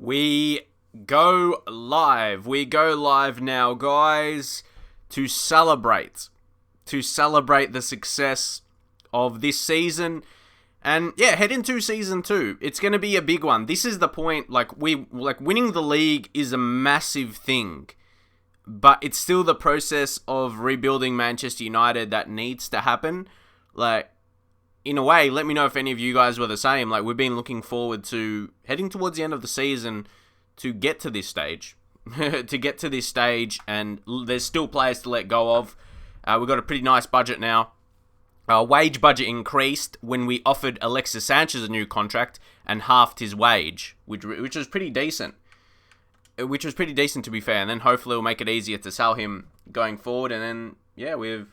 We go live. We go live now, guys, to celebrate the success of this season. And yeah, head into season 2. It's going to be a big one. This is the point, winning the league is a massive thing. But it's still the process of rebuilding Manchester United that needs to happen. In a way, let me know if any of you guys were the same. We've been looking forward to heading towards the end of the season to get to this stage. And there's still players to let go of. We've got a pretty nice budget now. Our wage budget increased when we offered Alexis Sanchez a new contract and halved his wage, which was pretty decent. Which was pretty decent, to be fair. And then hopefully we'll make it easier to sell him going forward. And then, yeah, we've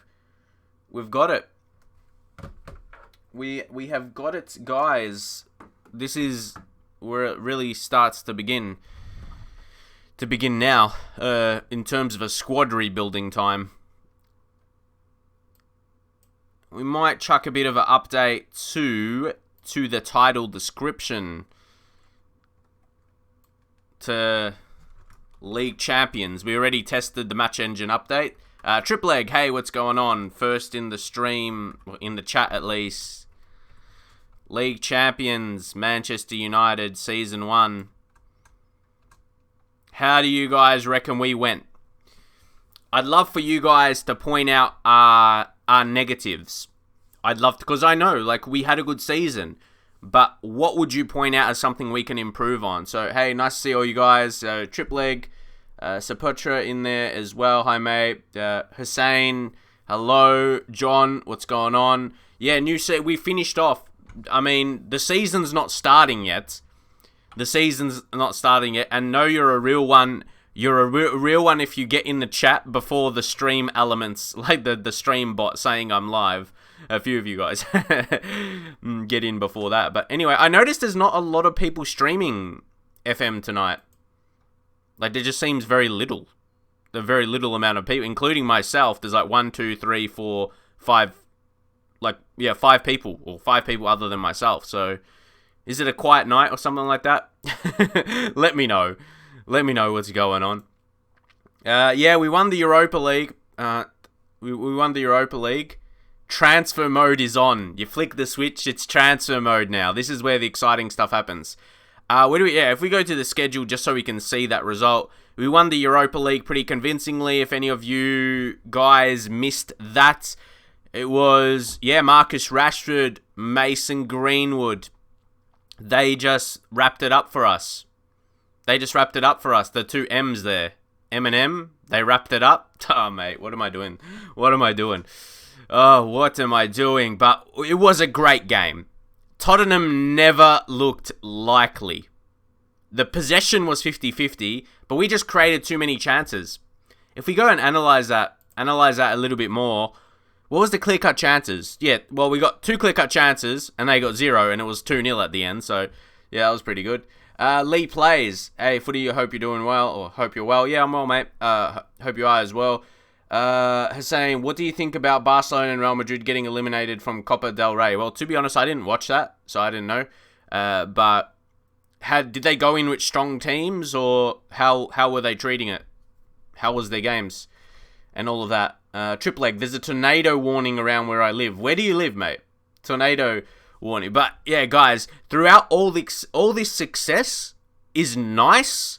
got it. We have got it, guys. This is where it really starts to begin. To begin now, in terms of a squad rebuilding time. We might chuck a bit of an update to the title description. To League Champions. We already tested the match engine update. Triple Egg, hey, what's going on? First in the stream, in the chat at least. League Champions, Manchester United, Season 1. How do you guys reckon we went? I'd love for you guys to point out our negatives. I'd love to, because I know, we had a good season. But what would you point out as something we can improve on? So, hey, nice to see all you guys. Triple Egg, Saputra in there as well. Hi, mate. Hussein, hello. John, what's going on? Yeah, we finished off. I mean, the season's not starting yet. And no, you're a real one. You're a real one if you get in the chat before the stream elements, like the stream bot saying I'm live. A few of you guys get in before that. But anyway, I noticed there's not a lot of people streaming FM tonight. There just seems very little. A very little amount of people, including myself. There's 1, 2, 3, 4, 5. 5 people. Or 5 people other than myself. So, is it a quiet night or something like that? Let me know. Let me know what's going on. We won the Europa League. We won the Europa League. Transfer mode is on. You flick the switch, it's transfer mode now. This is where the exciting stuff happens. If we go to the schedule just so we can see that result. We won the Europa League pretty convincingly. If any of you guys missed that, it was, Marcus Rashford, Mason Greenwood. They just wrapped it up for us. The 2 M's there. M&M, they wrapped it up. Oh, mate, what am I doing? Oh, what am I doing? But it was a great game. Tottenham never looked likely. The possession was 50-50, but we just created too many chances. If we go and analyze that a little bit more, what was the clear-cut chances? Yeah, well, we got 2 clear-cut chances, and they got 0, and it was 2-0 at the end, so yeah, that was pretty good. Lee plays. Hey, Footy, I hope you're doing well, or hope you're well. Yeah, I'm well, mate. Hope you are as well. Hussein, what do you think about Barcelona and Real Madrid getting eliminated from Copa del Rey? Well, to be honest, I didn't watch that, so I didn't know. But did they go in with strong teams, or how were they treating it? How was their games? And all of that. Triple Egg, there's a tornado warning around where I live. Where do you live, mate? Tornado warning. But yeah, guys, throughout all this success is nice.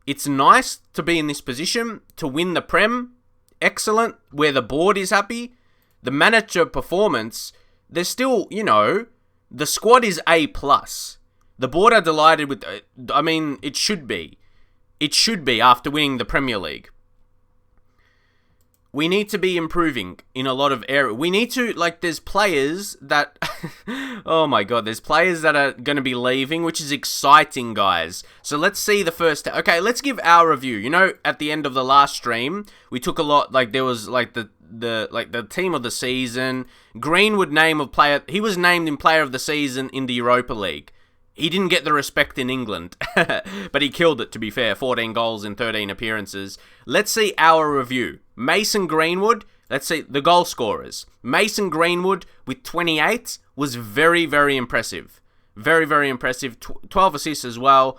It's nice to be in this position, to win the Prem. Excellent, where the board is happy. The manager performance, there's still, the squad is A+. The board are delighted with, it should be. It should be after winning the Premier League. We need to be improving in a lot of areas. We need to, there's players that, oh my god, there's players that are going to be leaving, which is exciting, guys. So let's see the first, okay, let's give our review. At the end of the last stream, we took a lot, there was, the team of the season. Greenwood he was named in player of the season in the Europa League. He didn't get the respect in England, but he killed it, to be fair. 14 goals in 13 appearances. Let's see our review. Mason Greenwood, let's see the goal scorers. Mason Greenwood with 28 was very, very impressive. Very, very impressive. 12 assists as well.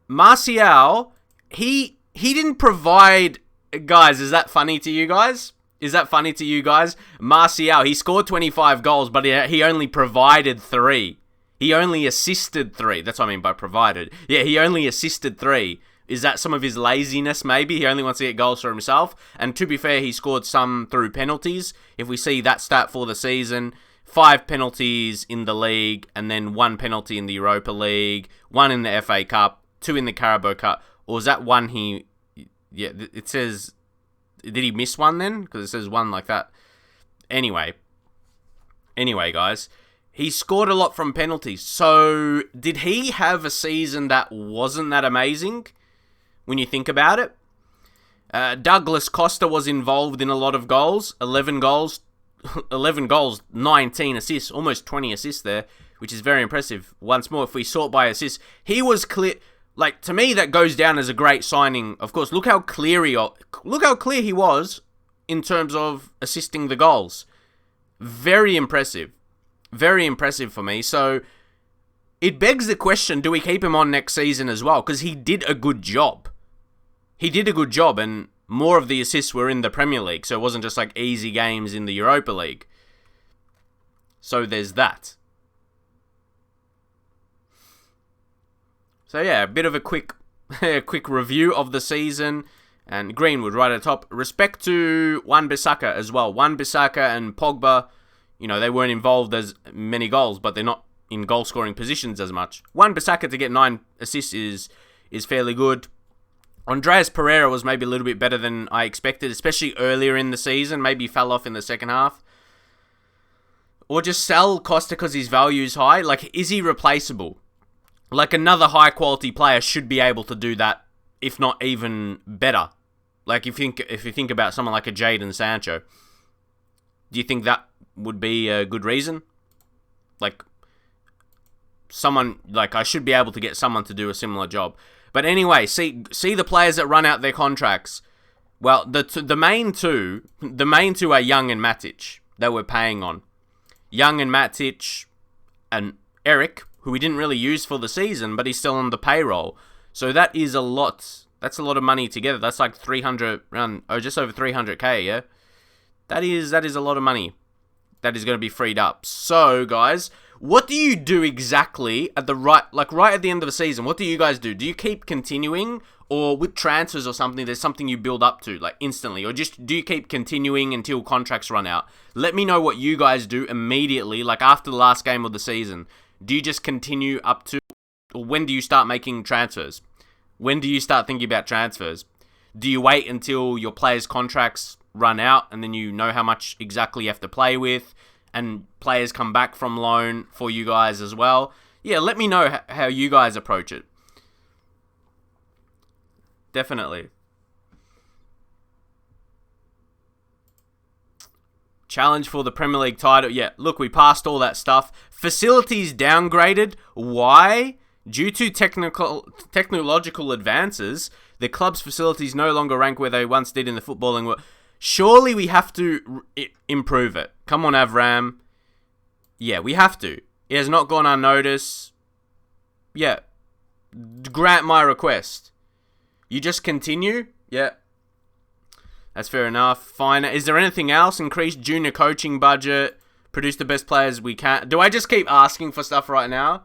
Martial, he didn't provide... Guys, is that funny to you guys? Martial, he scored 25 goals, but he only provided 3. He only assisted 3. That's what I mean by provided. Yeah, he only assisted 3. Is that some of his laziness, maybe? He only wants to get goals for himself. And to be fair, he scored some through penalties. If we see that stat for the season, 5 penalties in the league, and then 1 penalty in the Europa League, 1 in the FA Cup, 2 in the Carabao Cup. Or was that one he... Yeah, it says... Did he miss one then? Because it says 1 like that. Anyway, guys. He scored a lot from penalties. So, did he have a season that wasn't that amazing? When you think about it. Douglas Costa was involved in a lot of goals. 11 goals, 19 assists. Almost 20 assists there. Which is very impressive. Once more, if we sort by assists. He was clear... Like, to me, that goes down as a great signing. Of course, look how clear he was in terms of assisting the goals. Very impressive. Very impressive for me. So, it begs the question, do we keep him on next season as well? Because he did a good job. And more of the assists were in the Premier League. So, it wasn't just like easy games in the Europa League. So, there's that. So yeah, a bit of a quick review of the season. And Greenwood right at the top. Respect to Wan-Bissaka as well. Wan-Bissaka and Pogba, they weren't involved as many goals, but they're not in goal-scoring positions as much. Wan-Bissaka to get 9 assists is fairly good. Andreas Pereira was maybe a little bit better than I expected, especially earlier in the season. Maybe fell off in the second half. Or just sell Costa because his value is high. Like, is he replaceable? Like, another high-quality player should be able to do that, if not even better. Like, if you think about someone like a Jadon Sancho, do you think that would be a good reason? Like, I should be able to get someone to do a similar job. But anyway, see the players that run out their contracts. Well, the main two are Young and Matic that we're paying on. Young and Matic and Eric, who we didn't really use for the season, but he's still on the payroll. So that is a lot. That's a lot of money together. That's like 300, just over 300k, yeah? That is a lot of money that is going to be freed up. So, guys, what do you do exactly at right at the end of the season? What do you guys do? Do you keep continuing, or with transfers or something, there's something you build up to, like, instantly? Or just do you keep continuing until contracts run out? Let me know what you guys do immediately, like after the last game of the season. Do you just continue up to... Or when do you start making transfers? When do you start thinking about transfers? Do you wait until your players' contracts run out and then you know how much exactly you have to play with and players come back from loan for you guys as well? Yeah, let me know how you guys approach it. Definitely. Challenge for the Premier League title. Yeah, look, we passed all that stuff. Facilities downgraded. Why? Due to technological advances, the club's facilities no longer rank where they once did in the footballing world. Surely we have to improve it. Come on, Avram. Yeah, we have to. It has not gone unnoticed. Yeah. Grant my request. You just continue? Yeah. That's fair enough. Fine. Is there anything else? Increase junior coaching budget. Produce the best players we can. Do I just keep asking for stuff right now?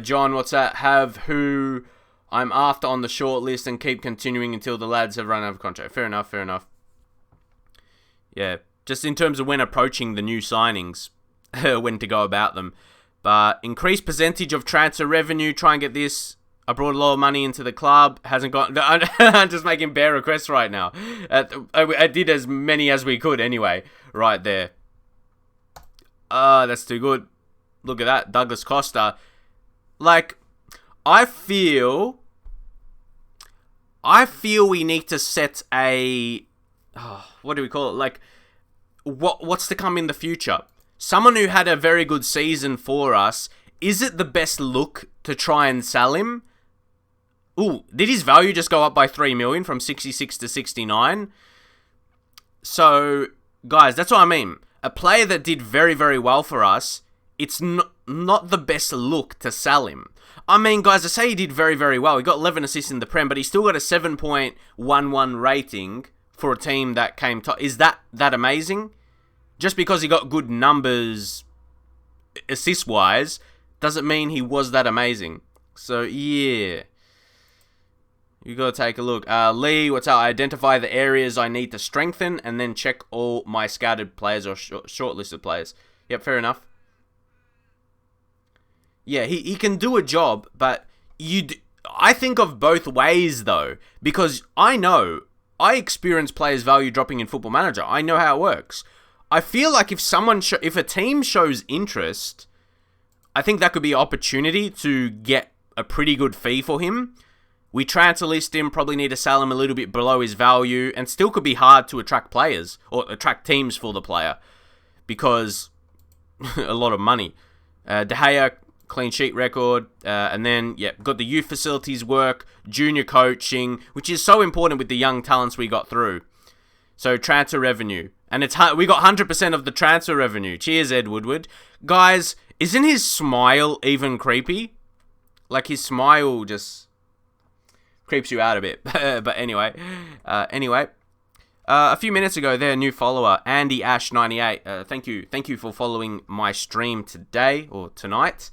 John, what's that? Have who I'm after on the short list and keep continuing until the lads have run out of contract. Fair enough. Yeah. Just in terms of when approaching the new signings. When to go about them. But increase percentage of transfer revenue. Try and get this. I brought a lot of money into the club. Hasn't got... I'm just making bare requests right now. I did as many as we could anyway. Right there. That's too good. Look at that. Douglas Costa. Like, I feel we need to set a... what do we call it? Like, what's to come in the future? Someone who had a very good season for us. Is it the best look to try and sell him? Ooh, did his value just go up by 3 million from 66 to 69? So, guys, that's what I mean. A player that did very, very well for us, it's not the best look to sell him. I mean, guys, I say he did very, very well. He got 11 assists in the Prem, but he still got a 7.11 rating for a team that came top. Is that amazing? Just because he got good numbers assist-wise doesn't mean he was that amazing. So, yeah. You got to take a look. Lee, what's up? I identify the areas I need to strengthen and then check all my scouted players or shortlisted players. Yep, fair enough. Yeah, he can do a job, but I think of both ways, though, because I experience players' value dropping in Football Manager. I know how it works. I feel like if a team shows interest, I think that could be an opportunity to get a pretty good fee for him. We transfer list him, probably need to sell him a little bit below his value, and still could be hard to attract players, or attract teams for the player, because a lot of money. De Gea, clean sheet record, and then, got the youth facilities work, junior coaching, which is so important with the young talents we got through. So, transfer revenue. And we got 100% of the transfer revenue. Cheers, Ed Woodward. Guys, isn't his smile even creepy? Like, his smile just creeps you out a bit. But anyway. A few minutes ago there, new follower, Andy Ash 98. Thank you for following my stream today, or tonight.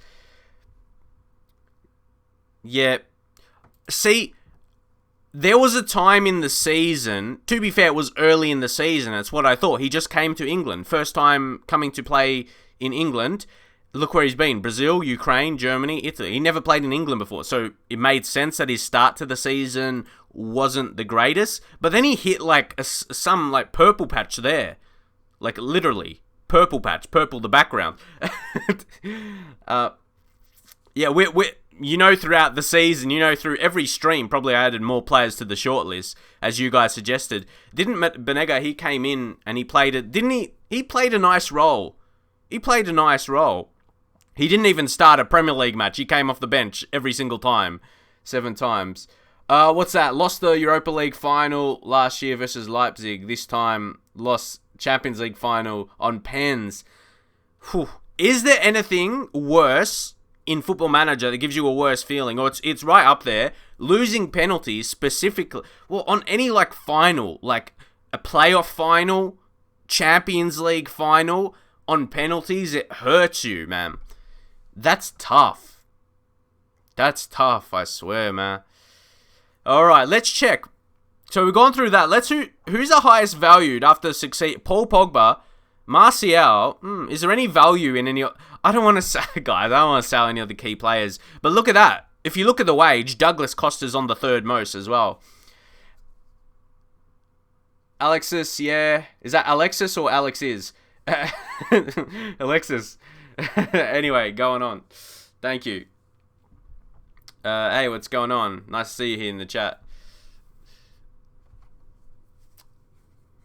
Yeah. See, there was a time in the season, to be fair, it was early in the season, it's what I thought. He just came to England. First time coming to play in England. Look where he's been. Brazil, Ukraine, Germany, Italy. He never played in England before, so it made sense that his start to the season wasn't the greatest. But then he hit like some like purple patch there. Like literally. Purple patch. Purple the background. Throughout the season, through every stream, probably I added more players to the shortlist, as you guys suggested. Didn't Banega, he came in and he played it, didn't he? He played a nice role. He didn't even start a Premier League match. He came off the bench every single time. 7 times. What's that? Lost the Europa League final last year versus Leipzig. This time, lost Champions League final on pens. Whew. Is there anything worse in Football Manager that gives you a worse feeling? Or it's right up there. Losing penalties specifically. Well, on any like final, like a playoff final, Champions League final, on penalties, it hurts you, man. That's tough. I swear, man. Alright, let's check. So we've gone through that. Who's the highest valued after succeed? Paul Pogba, Martial. Is there any value in any... I don't want to sell, guys. I don't want to sell any of the key players. But look at that. If you look at the wage, Douglas Costa's on the third most as well. Alexis, yeah. Is that Alexis or Alexis? Alexis. Anyway, going on. Thank you. Hey, what's going on? Nice to see you here in the chat.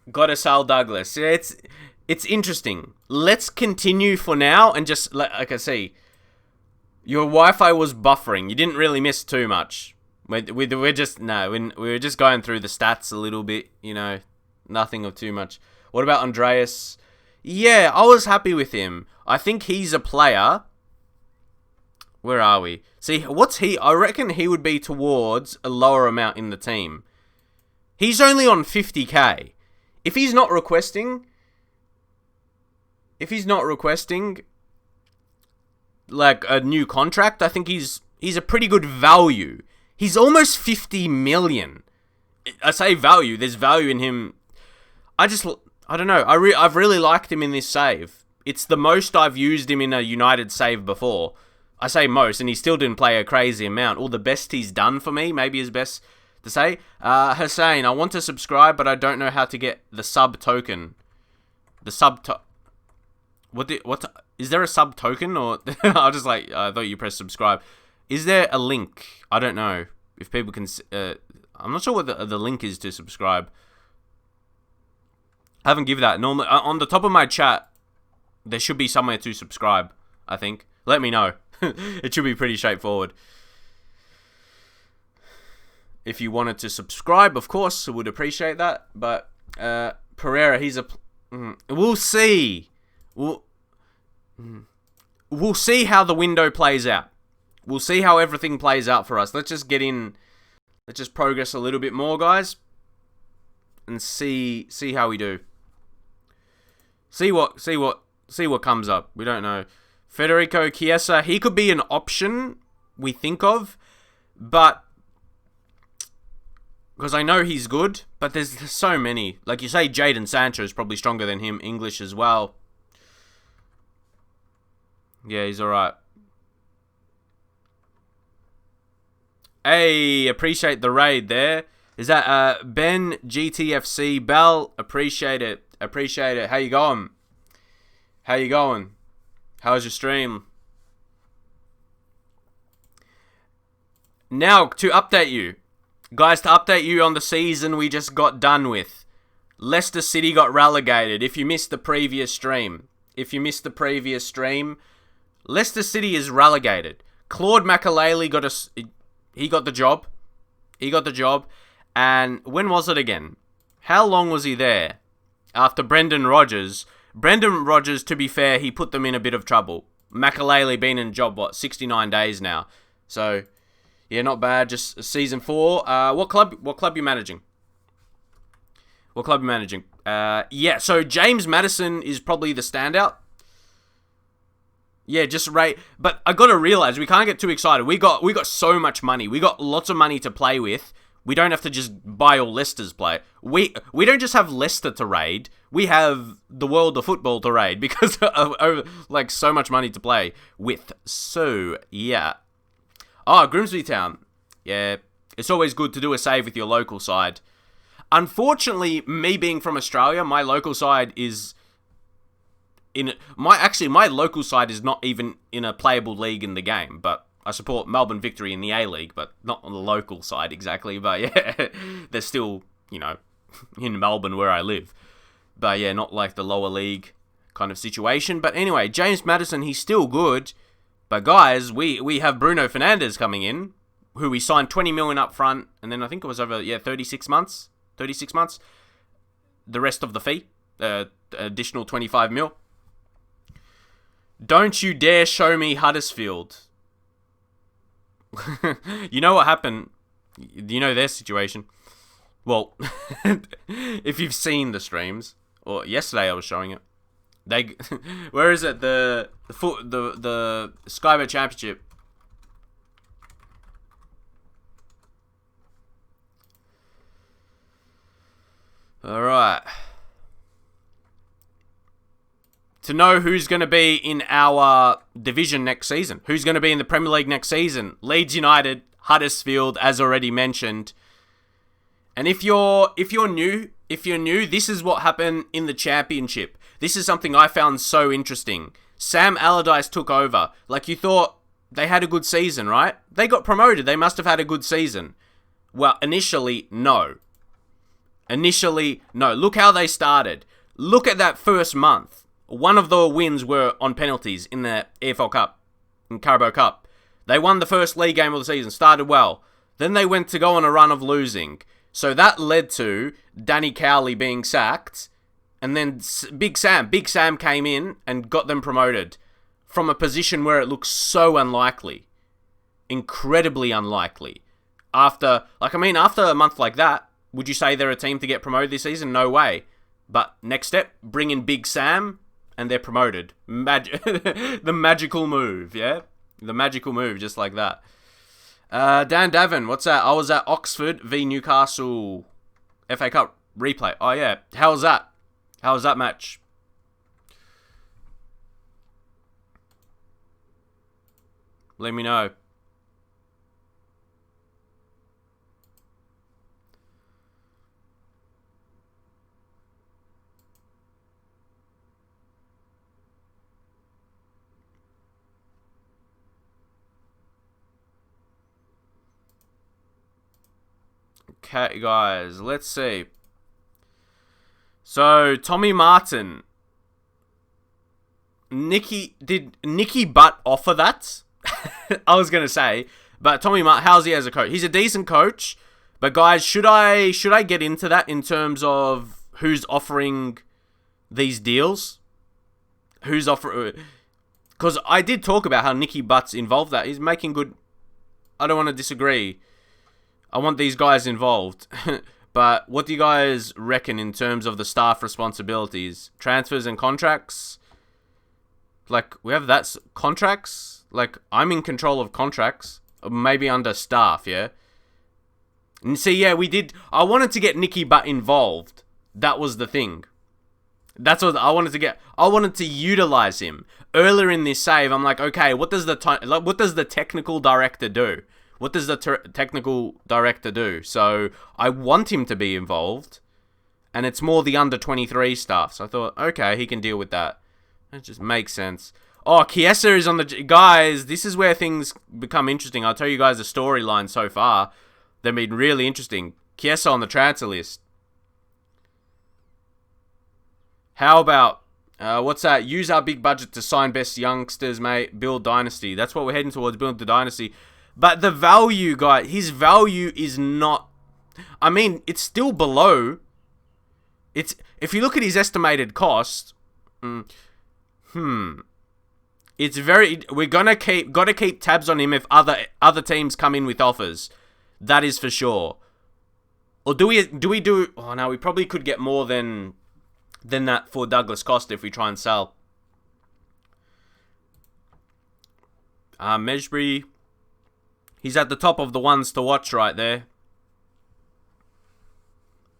Gotta sell Douglas. It's interesting. Let's continue for now and just, like I see, your Wi-Fi was buffering. You didn't really miss too much. We were just going through the stats a little bit, nothing of too much. What about Andreas? Yeah, I was happy with him. I think he's a player. Where are we? See, what's he? I reckon he would be towards a lower amount in the team. He's only on 50k. If he's not requesting like a new contract, I think he's a pretty good value. He's almost 50 million. I say value. There's value in him. I don't know. I've really liked him in this save. It's the most I've used him in a United save before. I say most, and he still didn't play a crazy amount. Or the best he's done for me, maybe is best to say. Hussein, I want to subscribe, but I don't know how to get the sub token. The sub is there a sub token, or I thought you pressed subscribe. Is there a link? I don't know if people can. I'm not sure what the link is to subscribe. I haven't given that. Normally, on the top of my chat, there should be somewhere to subscribe, I think. Let me know. It should be pretty straightforward. If you wanted to subscribe, of course, I would appreciate that. But Pereira, he's a... We'll see. We'll see how the window plays out. we'll see how everything plays out for us. Let's just get in. Let's just progress a little bit more, guys, and see how we do. See what comes up. We don't know. Federico Chiesa, he could be an option we think of, but because I know he's good, but there's so many. Like you say, Jadon Sancho is probably stronger than him. English as well. Yeah, he's alright. Hey, appreciate the raid there. Is that Ben GTFC Bell? Appreciate it. Appreciate it. How you going? How you going? How's your stream? Now, to update you. Guys, to update you on the season we just got done with. Leicester City got relegated. If you missed the previous stream. Leicester City is relegated. Claude Makelele got the job. He got the job. And when was it again? How long was he there? After Brendan Rodgers. Brendan Rodgers, to be fair, he put them in a bit of trouble. Makelele been in job, 69 days now. So, yeah, not bad. Just season 4. What club you managing? Yeah, so James Maddison is probably the standout. Yeah, just right. But I gotta realize we can't get too excited. We got so much money. We got lots of money to play with. We don't have to just buy all Leicester's play. We don't just have Leicester to raid. We have the world of football to raid because of like so much money to play with. So yeah. Oh, Grimsby Town. Yeah, it's always good to do a save with your local side. Unfortunately, me being from Australia, my local side is my local side is not even in a playable league in the game, but I support Melbourne Victory in the A-League, but not on the local side exactly. But yeah, they're still, in Melbourne where I live. But yeah, not like the lower league kind of situation. But anyway, James Maddison, he's still good. But guys, we have Bruno Fernandez coming in, who we signed 20 million up front, and then I think it was over 36 months. 36 months. The rest of the fee, additional 25 mil. Don't you dare show me Huddersfield. You know what happened? You know their situation. Well, if you've seen the streams, or yesterday I was showing it. Where is it? The Skybet Championship. All right. To know who's going to be in our division next season. Who's going to be in the Premier League next season. Leeds United, Huddersfield, as already mentioned. And if you're new, this is what happened in the Championship. This is something I found so interesting. Sam Allardyce took over. Like, you thought they had a good season, right? They got promoted. They must have had a good season. Well, initially, no. Look how they started. Look at that first month. One of the wins were on penalties in the EFL Cup, in Carabao Cup. They won the first league game of the season, started well. Then they went to go on a run of losing. So that led to Danny Cowley being sacked. And then Big Sam came in and got them promoted from a position where it looks so unlikely. Incredibly unlikely. After a month like that, would you say they're a team to get promoted this season? No way. But next step, bring in Big Sam, and they're promoted. The magical move, yeah? The magical move, just like that. Dan Davin, what's that? I was at Oxford v Newcastle FA Cup replay. Oh, yeah. How was that? How was that match? Let me know. Okay, guys, let's see. So, Tommy Martin. Did Nicky Butt offer that? I was going to say. But Tommy Martin, how's he as a coach? He's a decent coach. But guys, should I get into that in terms of who's offering these deals? Who's offering? Because I did talk about how Nicky Butt's involved that. He's making good... I don't want to disagree. I want these guys involved. But what do you guys reckon in terms of the staff responsibilities? Transfers and contracts? Like, we have that... Contracts? Like, I'm in control of contracts. Maybe under staff, yeah? And see, yeah, we did... I wanted to get Nicky Butt involved. That was the thing. That's what I wanted to get. I wanted to utilize him. Earlier in this save, I'm like, okay, what does the technical director do? What does the technical director do? So I want him to be involved, and it's more the under 23 stuff. So I thought, okay, he can deal with that. It just makes sense. Oh, Chiesa is on the... Guys, this is where things become interesting. I'll tell you guys the storyline so far. They've been really interesting. Chiesa on the transfer list. How about, what's that? Use our big budget to sign best youngsters, mate. Build dynasty. That's what we're heading towards, build the dynasty. But the value, guy, his value is not... I mean, it's still below. It's... If you look at his estimated cost... It's very... We're gotta keep tabs on him if other teams come in with offers. That is for sure. Or do we do... Oh, no, we probably could get more than that for Douglas Costa if we try and sell. Mejbri... He's at the top of the ones to watch right there.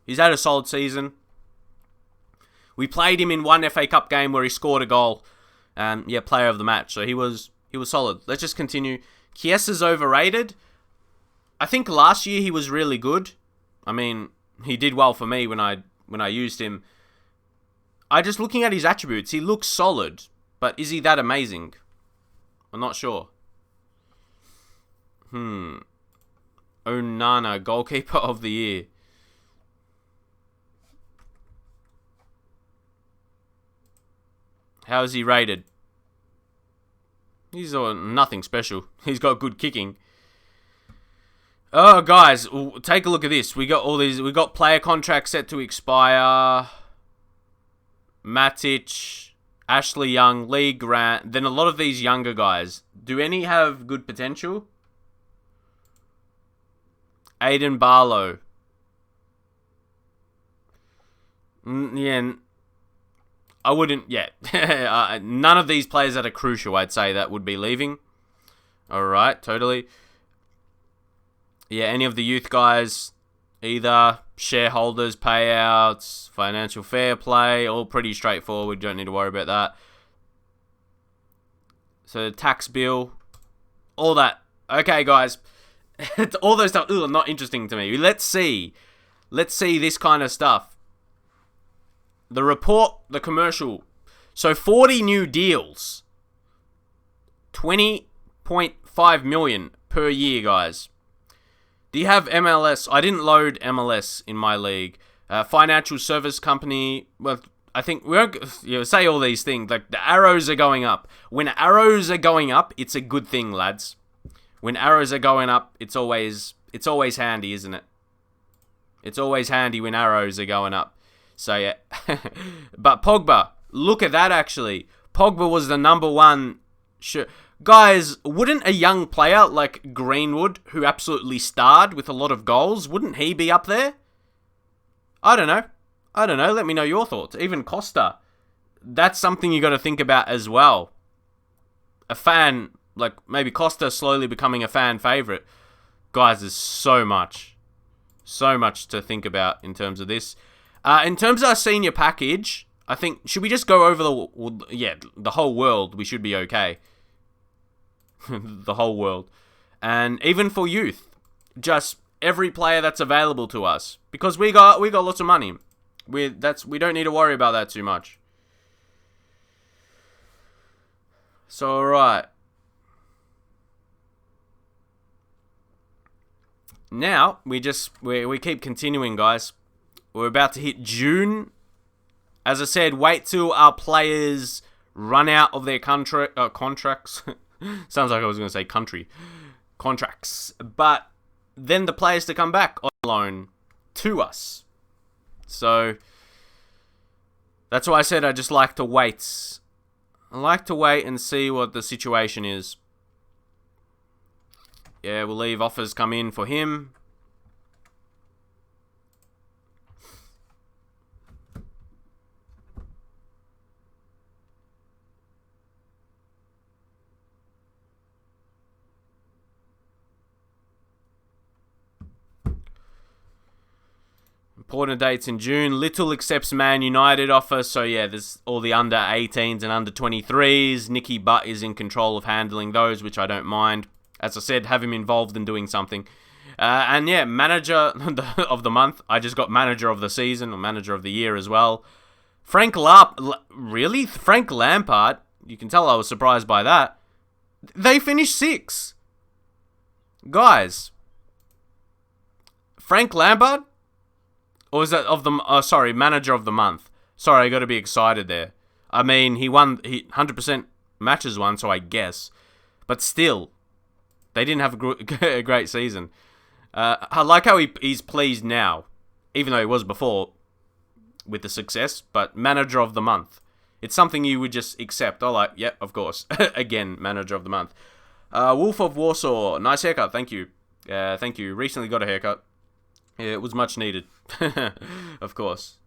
He's had a solid season. We played him in one FA Cup game where he scored a goal. Yeah, player of the match. So he was solid. Let's just continue. Chiesa's overrated. I think last year he was really good. I mean, he did well for me when I used him. Just looking at his attributes, he looks solid. But is he that amazing? I'm not sure. Onana, goalkeeper of the year. How is he rated? He's nothing special. He's got good kicking. Oh, guys, take a look at this. We got all these. We got player contracts set to expire. Matic, Ashley Young, Lee Grant. Then a lot of these younger guys. Do any have good potential? Aiden Barlow. Yeah, I wouldn't yet. None of these players that are crucial, I'd say, that would be leaving. Alright, totally. Yeah, any of the youth guys, either shareholders, payouts, financial fair play, all pretty straightforward. Don't need to worry about that. So, tax bill, all that. Okay, guys. All those stuff, not interesting to me. Let's see this kind of stuff. The report, the commercial. So 40 new deals. 20.5 million per year, guys. Do you have MLS? I didn't load MLS in my league. Financial service company. Well, I think we won't say all these things. Like the arrows are going up. When arrows are going up, it's a good thing, lads. When arrows are going up, it's always handy, isn't it? It's always handy when arrows are going up. So, yeah. But Pogba, look at that, actually. Pogba was the number one... Guys, wouldn't a young player like Greenwood, who absolutely starred with a lot of goals, wouldn't he be up there? I don't know. Let me know your thoughts. Even Costa. That's something you got to think about as well. A fan... Like, maybe Costa slowly becoming a fan favourite. Guys, there's so much to think about in terms of this. In terms of our senior package, I think, should we just go over the whole world? We should be okay. The whole world. And even for youth, just every player that's available to us. Because we got lots of money. We don't need to worry about that too much. So, alright. Now, we keep continuing, guys. We're about to hit June. As I said, wait till our players run out of their contracts. Sounds like I was going to say country. Contracts. But then the players to come back on loan to us. So, that's why I said I just like to wait. I like to wait and see what the situation is. Yeah, we'll leave offers come in for him. Important dates in June. Little accepts Man United offer. So, yeah, there's all the under 18s and under 23s. Nicky Butt is in control of handling those, which I don't mind. As I said, have him involved in doing something. And, yeah, manager of the month. I just got manager of the season or manager of the year as well. Really? Frank Lampard? You can tell I was surprised by that. They finished 6th. Guys. Frank Lampard? Or is that manager of the month. Sorry, I got to be excited there. I mean, he 100% matches won, so I guess. But still, they didn't have a great season. I like how he's pleased now, even though he was before with the success. But manager of the month. It's something you would just accept. Yep, of course. Again, manager of the month. Wolf of Warsaw, nice haircut, thank you. Thank you. Recently got a haircut. Yeah, it was much needed. Of course.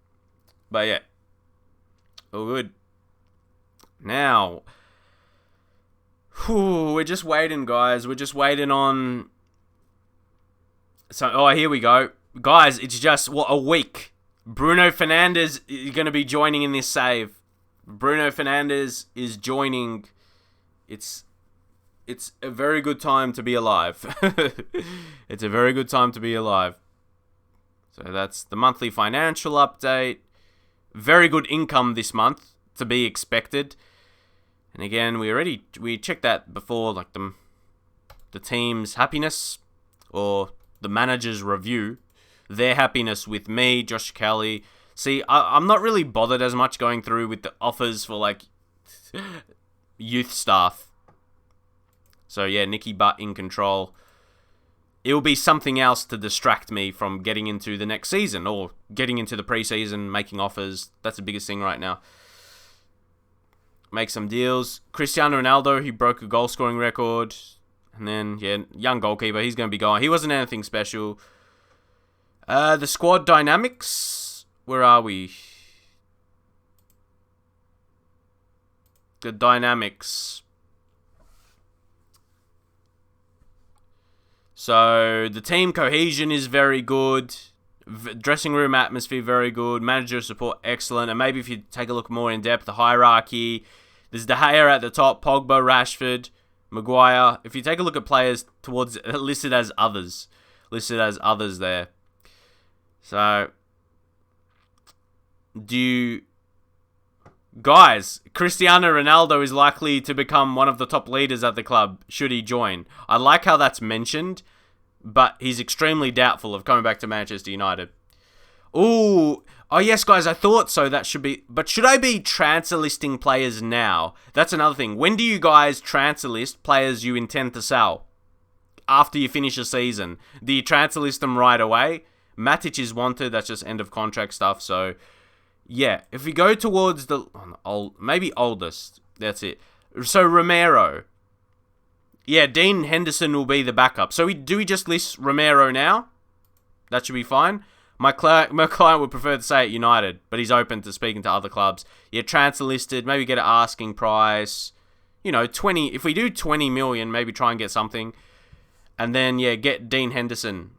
But yeah. All good. Now. We're just waiting, guys. We're just waiting on... here we go. Guys, it's just, a week. Bruno Fernandez is going to be joining in this save. Bruno Fernandez is joining. It's a very good time to be alive. It's a very good time to be alive. So that's the monthly financial update. Very good income this month to be expected. And again, we checked that before, like the team's happiness or the manager's review. Their happiness with me, Josh Kelly. See, I'm not really bothered as much going through with the offers for like youth staff. So yeah, Nicky Butt in control. It will be something else to distract me from getting into the next season or getting into the preseason, making offers. That's the biggest thing right now. Make some deals. Cristiano Ronaldo, he broke a goal scoring record. And then, yeah, young goalkeeper, he's going to be going. He wasn't anything special. The squad dynamics. Where are we? The dynamics. So, the team cohesion is very good. Dressing room atmosphere, very good. Manager support, excellent. And maybe if you take a look more in depth, the hierarchy. There's De Gea at the top, Pogba, Rashford, Mcguire. If you take a look at players towards listed as others there. So, guys, Cristiano Ronaldo is likely to become one of the top leaders at the club, should he join. I like how that's mentioned, but he's extremely doubtful of coming back to Manchester United. Oh yes, guys, I thought so. That should be... But should I be transfer listing players now? That's another thing. When do you guys transfer list players you intend to sell? After you finish a season. Do you transfer list them right away? Matic is wanted. That's just end of contract stuff. So, yeah. If we go towards the... maybe oldest. That's it. So, Romero. Yeah, Dean Henderson will be the backup. So, do we just list Romero now? That should be fine. My client would prefer to say at United, but he's open to speaking to other clubs. Yeah, transfer listed. Maybe get an asking price. 20. If we do 20 million, maybe try and get something. And then, yeah, get Dean Henderson.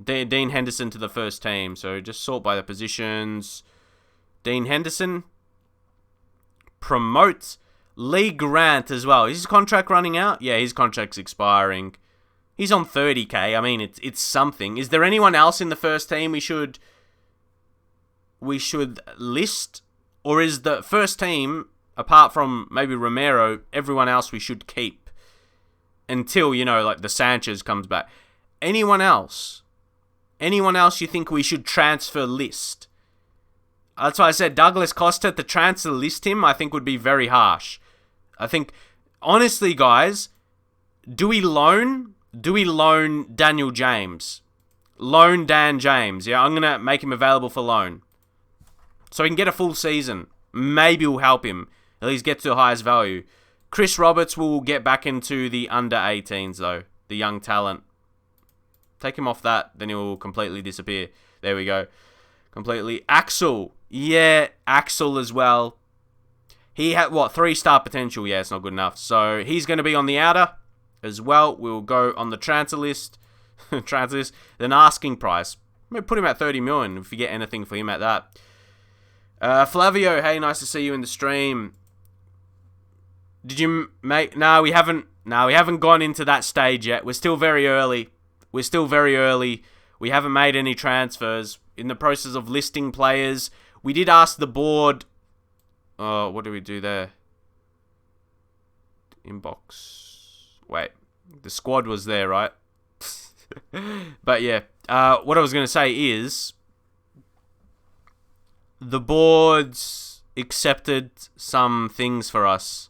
Dean Henderson to the first team. So, just sort by the positions. Dean Henderson. Promote Lee Grant as well. Is his contract running out? Yeah, his contract's expiring. He's on 30k. I mean, it's something. Is there anyone else in the first team we should list? Or is the first team, apart from maybe Romero, everyone else we should keep? Until, like the Sanchez comes back. Anyone else? Anyone else you think we should transfer list? That's why I said Douglas Costa, to transfer list him, I think would be very harsh. I think, honestly, guys, do we loan Daniel James? Loan Dan James. Yeah, I'm going to make him available for loan. So he can get a full season. Maybe we'll help him. At least get to the highest value. Chris Roberts will get back into the under 18s though. The young talent. Take him off that, then he will completely disappear. There we go. Completely. Axel. Yeah, Axel as well. He had, 3-star potential? Yeah, it's not good enough. So, he's going to be on the outer as well. We'll go on the transfer list. Then asking price. Maybe put him at 30 million if you get anything for him at that. Flavio, hey, nice to see you in the stream. Did you make... No, we haven't gone into that stage yet. We're still very early. We haven't made any transfers. In the process of listing players. We did ask the board... Oh, what do we do there? Inbox. Wait. The squad was there, right? But yeah. What I was going to say is... The boards accepted some things for us.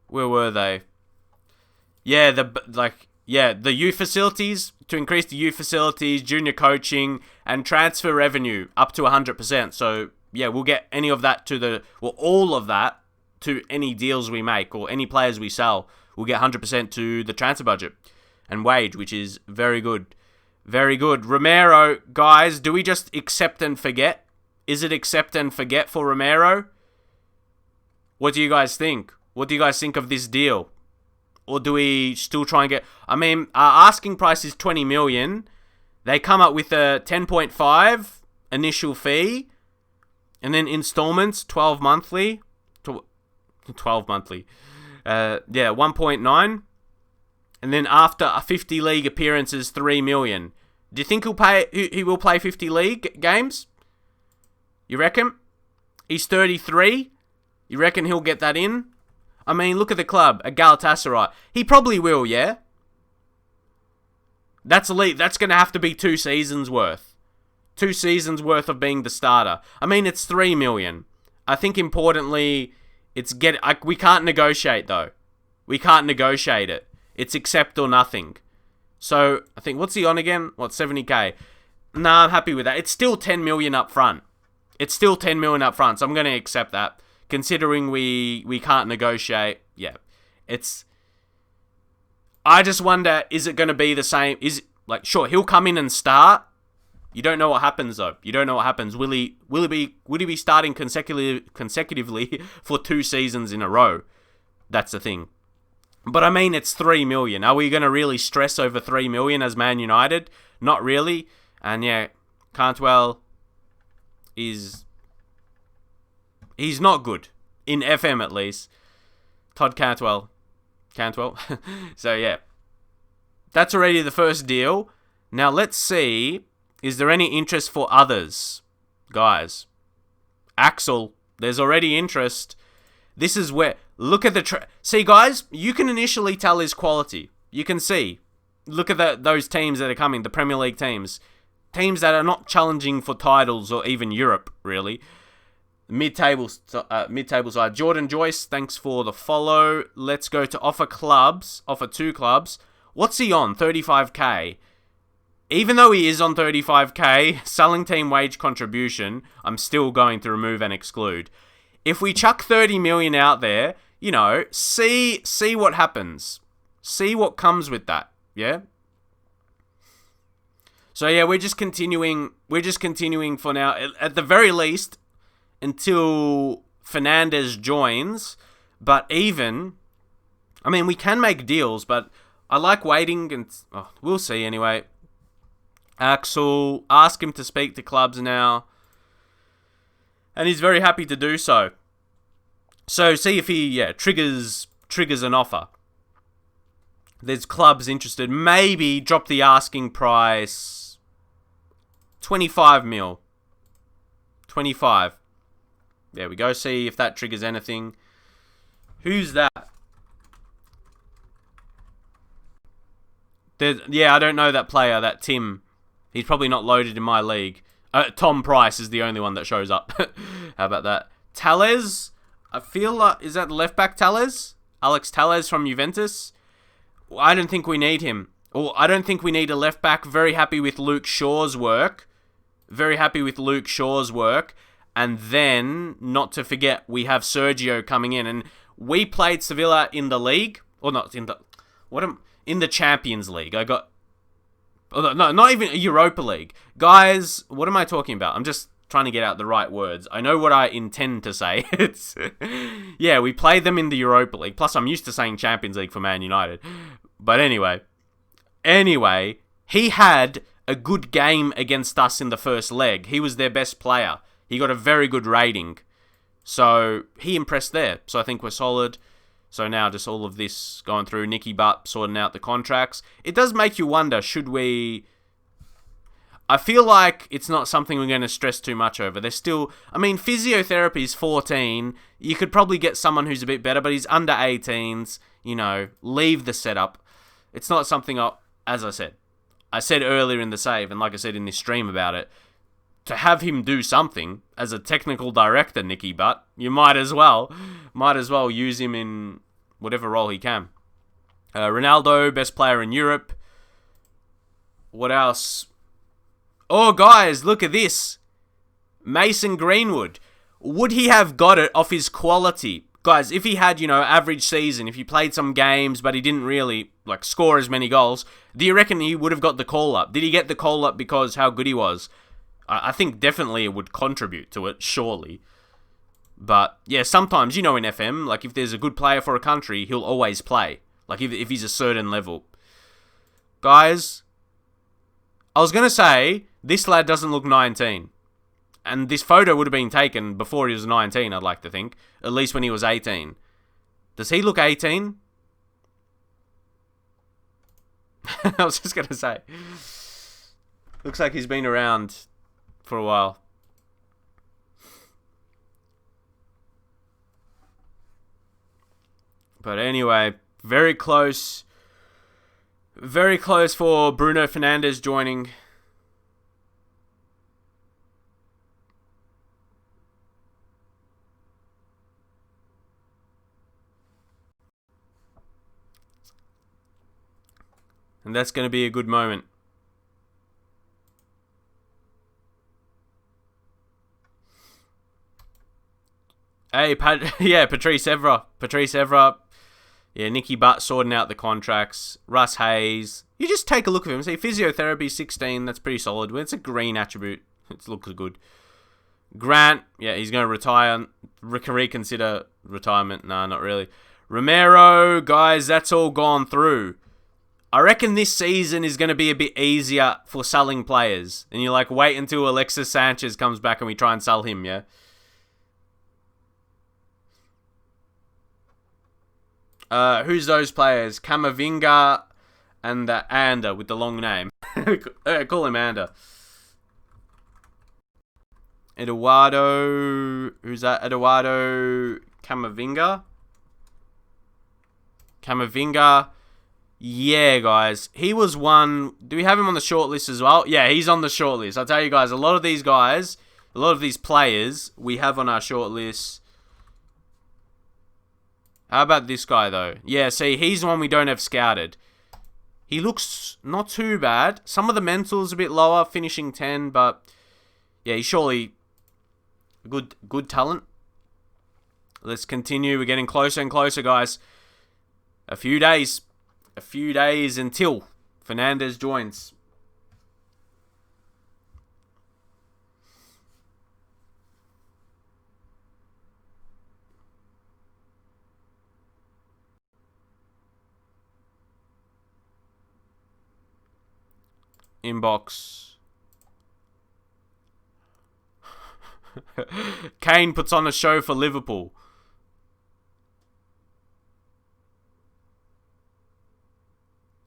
Where were they? Yeah, the youth facilities, to increase the youth facilities, junior coaching, and transfer revenue up to 100%. So, yeah, we'll get any of that all of that to any deals we make or any players we sell. We'll get 100% to the transfer budget and wage, which is very good. Very good. Romero, guys, do we just accept and forget? Is it accept and forget for Romero? What do you guys think? What do you guys think of this deal? Or do we still try and get... I mean, our asking price is 20 million. They come up with a 10.5 initial fee. And then installments, 12 monthly. 12 monthly. 1.9. And then after 50 league appearances, 3 million. Do you think he will play 50 league games? You reckon? He's 33. You reckon he'll get that in? I mean, look at the club, at Galatasaray. He probably will, yeah? That's elite. That's going to have to be 2 seasons worth. 2 seasons worth of being the starter. I mean, it's 3 million. I think importantly, we can't negotiate though. We can't negotiate it. It's accept or nothing. So, I think, what's he on again? 70k? Nah, I'm happy with that. It's still 10 million up front. So I'm going to accept that. Considering we can't negotiate, yeah. I just wonder, is it going to be the same? Sure, he'll come in and start. You don't know what happens though. You don't know what happens. Will he be starting consecutively for 2 seasons in a row? That's the thing. But I mean, it's 3 million. Are we going to really stress over 3 million as Man United? Not really. And yeah, Cantwell he's not good. In FM, at least. Todd Cantwell. So, yeah. That's already the first deal. Now, let's see. Is there any interest for others? Guys. Axel. There's already interest. This is where... Look at the... See, guys, you can initially tell his quality. You can see. Look at those teams that are coming. The Premier League teams. Teams that are not challenging for titles or even Europe, really. Mid-table side. Jordan Joyce, thanks for the follow. Let's go to offer 2 clubs. What's he on? 35k. Even though he is on 35k, selling team wage contribution, I'm still going to remove and exclude. If we chuck 30 million out there, see what happens. See what comes with that, yeah? So yeah, we're just continuing for now. At the very least, until Fernandez joins, but we can make deals, but I like waiting, and we'll see anyway. Axel, ask him to speak to clubs now, and he's very happy to do so. So see if he triggers an offer. There's clubs interested. Maybe drop the asking price 25 mil. 25. There we go. See if that triggers anything. Who's that? I don't know that player, that Tim. He's probably not loaded in my league. Tom Price is the only one that shows up. How about that? Telles? I feel like... Is that left back Telles? Alex Telles from Juventus? I don't think we need him. Or I don't think we need a left back. Very happy with Luke Shaw's work. And then, not to forget, we have Sergio coming in. And we played Sevilla in the league. Or not in the... in the Champions League. I got... Oh, no, not even Europa League. Guys, what am I talking about? I'm just trying to get out the right words. I know what I intend to say. It's... yeah, we played them in the Europa League. Plus, I'm used to saying Champions League for Man United. But anyway, he had a good game against us in the first leg. He was their best player. He got a very good rating. So, he impressed there. So, I think we're solid. So, now just all of this going through. Nicky Butt sorting out the contracts. It does make you wonder, should we... I feel like it's not something we're going to stress too much over. There's still... I mean, physiotherapy is 14. You could probably get someone who's a bit better, but he's under 18s. You know, leave the setup. It's not something, as I said earlier in the save, and like I said in this stream about it, to have him do something as a technical director, Nicky Butt, you might as well use him in whatever role he can. Ronaldo, best player in Europe. What else? Oh, guys, look at this. Mason Greenwood. Would he have got it off his quality? Guys, if he had, average season, if he played some games, but he didn't really, score as many goals, do you reckon he would have got the call-up? Did he get the call-up because how good he was? I think definitely it would contribute to it, surely. But, yeah, sometimes, in FM, if there's a good player for a country, he'll always play. If he's a certain level. Guys, I was going to say, this lad doesn't look 19. And this photo would have been taken before he was 19, I'd like to think. At least when he was 18. Does he look 18? I was just going to say. Looks like he's been around for a while. But anyway, very close. Very close for Bruno Fernandez joining. And that's going to be a good moment. Hey, Patrice Evra. Yeah, Nicky Butt sorting out the contracts. Russ Hayes. You just take a look at him. See, physiotherapy 16. That's pretty solid. It's a green attribute. It looks good. Grant. Yeah, he's going to retire. Reconsider retirement. Nah, not really. Romero. Guys, that's all gone through. I reckon this season is going to be a bit easier for selling players. And you're wait until Alexis Sanchez comes back and we try and sell him, yeah? Who's those players? Camavinga and Ander with the long name. Call him Ander. Eduardo. Who's that? Eduardo Camavinga. Yeah, guys. He was one... Do we have him on the shortlist as well? Yeah, he's on the shortlist. I'll tell you guys, a lot of these guys, a lot of these players, we have on our shortlist. How about this guy, though? Yeah, see, he's the one we don't have scouted. He looks not too bad. Some of the mental's a bit lower, finishing 10, but... Yeah, he's surely a good talent. Let's continue. We're getting closer and closer, guys. A few days until Fernandez joins. Inbox. Kane puts on a show for Liverpool.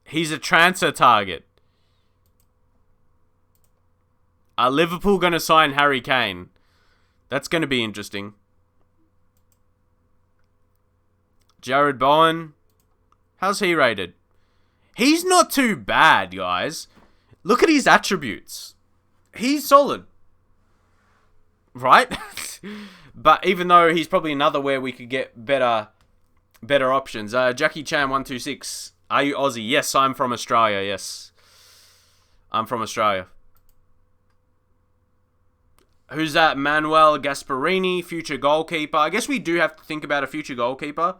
He's a transfer target. Are Liverpool going to sign Harry Kane? That's going to be interesting. Jared Bowen. How's he rated? He's not too bad, guys. Look at his attributes. He's solid. Right? But even though he's probably another where we could get better options. Jackie Chan 126. Are you Aussie? Yes, I'm from Australia. Yes. I'm from Australia. Who's that? Manuel Gasparini, future goalkeeper. I guess we do have to think about a future goalkeeper.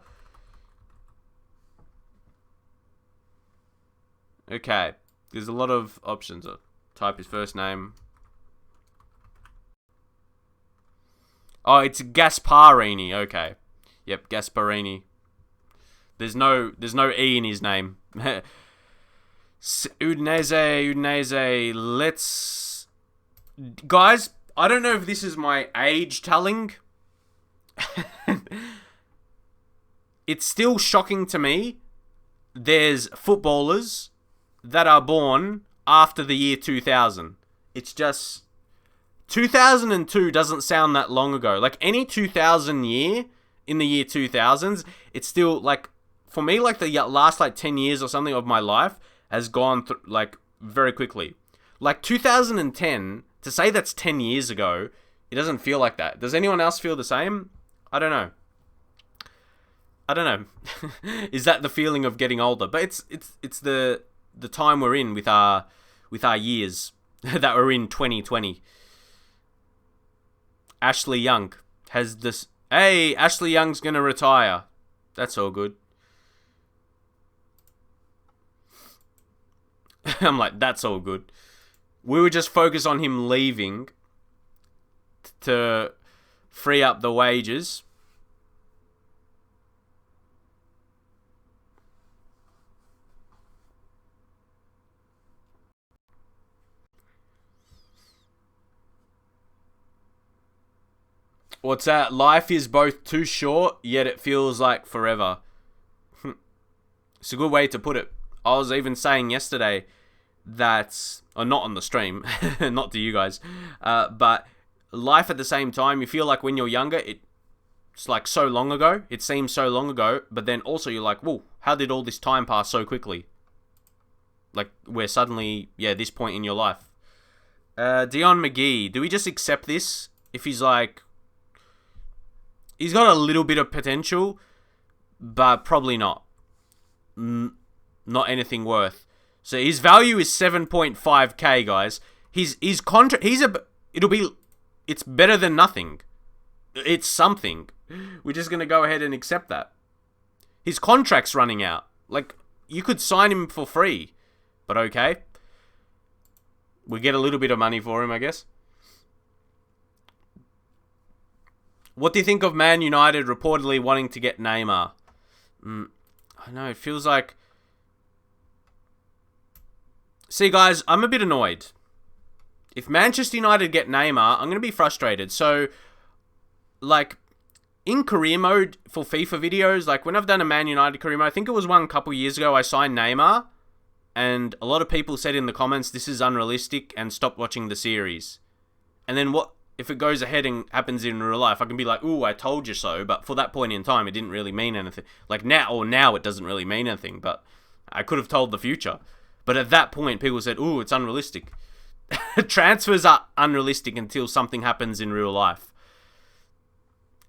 Okay. There's a lot of options. Type his first name. Oh, it's Gasparini. Okay. Yep, Gasparini. There's no E in his name. Udinese. Let's... Guys, I don't know if this is my age telling. It's still shocking to me. There's footballers that are born after the year 2000. It's just... 2002 doesn't sound that long ago. Like, any 2000 year in the year 2000s, it's still, like, for me, like, the last, like, 10 years or something of my life has gone, like, very quickly. Like, 2010, to say that's 10 years ago, it doesn't feel like that. Does anyone else feel the same? I don't know. Is that the feeling of getting older? But it's the time we're in with our years that we're in 2020. Ashley Young has this... Hey, Ashley Young's going to retire. That's all good. I'm like, that's all good. We would just focus on him leaving to free up the wages. What's that? Life is both too short, yet it feels like forever. It's a good way to put it. I was even saying yesterday that... Or not on the stream, not to you guys. But life at the same time, you feel like when you're younger, it's like so long ago. It seems so long ago. But then also you're like, whoa, how did all this time pass so quickly? Like, we're suddenly, this point in your life. Dion McGee, do we just accept this? If he's like... He's got a little bit of potential, but probably not. Not anything worth. So his value is 7.5k, guys. His contract, it's better than nothing. It's something. We're just gonna go ahead and accept that. His contract's running out. Like, you could sign him for free, but okay. We get a little bit of money for him, I guess. What do you think of Man United reportedly wanting to get Neymar? I know, it feels like... See, guys, I'm a bit annoyed. If Manchester United get Neymar, I'm going to be frustrated. So, like, in career mode for FIFA videos, like, when I've done a Man United career mode, I think it was one couple years ago, I signed Neymar, and a lot of people said in the comments, this is unrealistic, and stop watching the series. And then what... If it goes ahead and happens in real life, I can be like, ooh, I told you so. But for that point in time, it didn't really mean anything. Like now it doesn't really mean anything. But I could have told the future. But at that point, people said, ooh, it's unrealistic. Transfers are unrealistic until something happens in real life.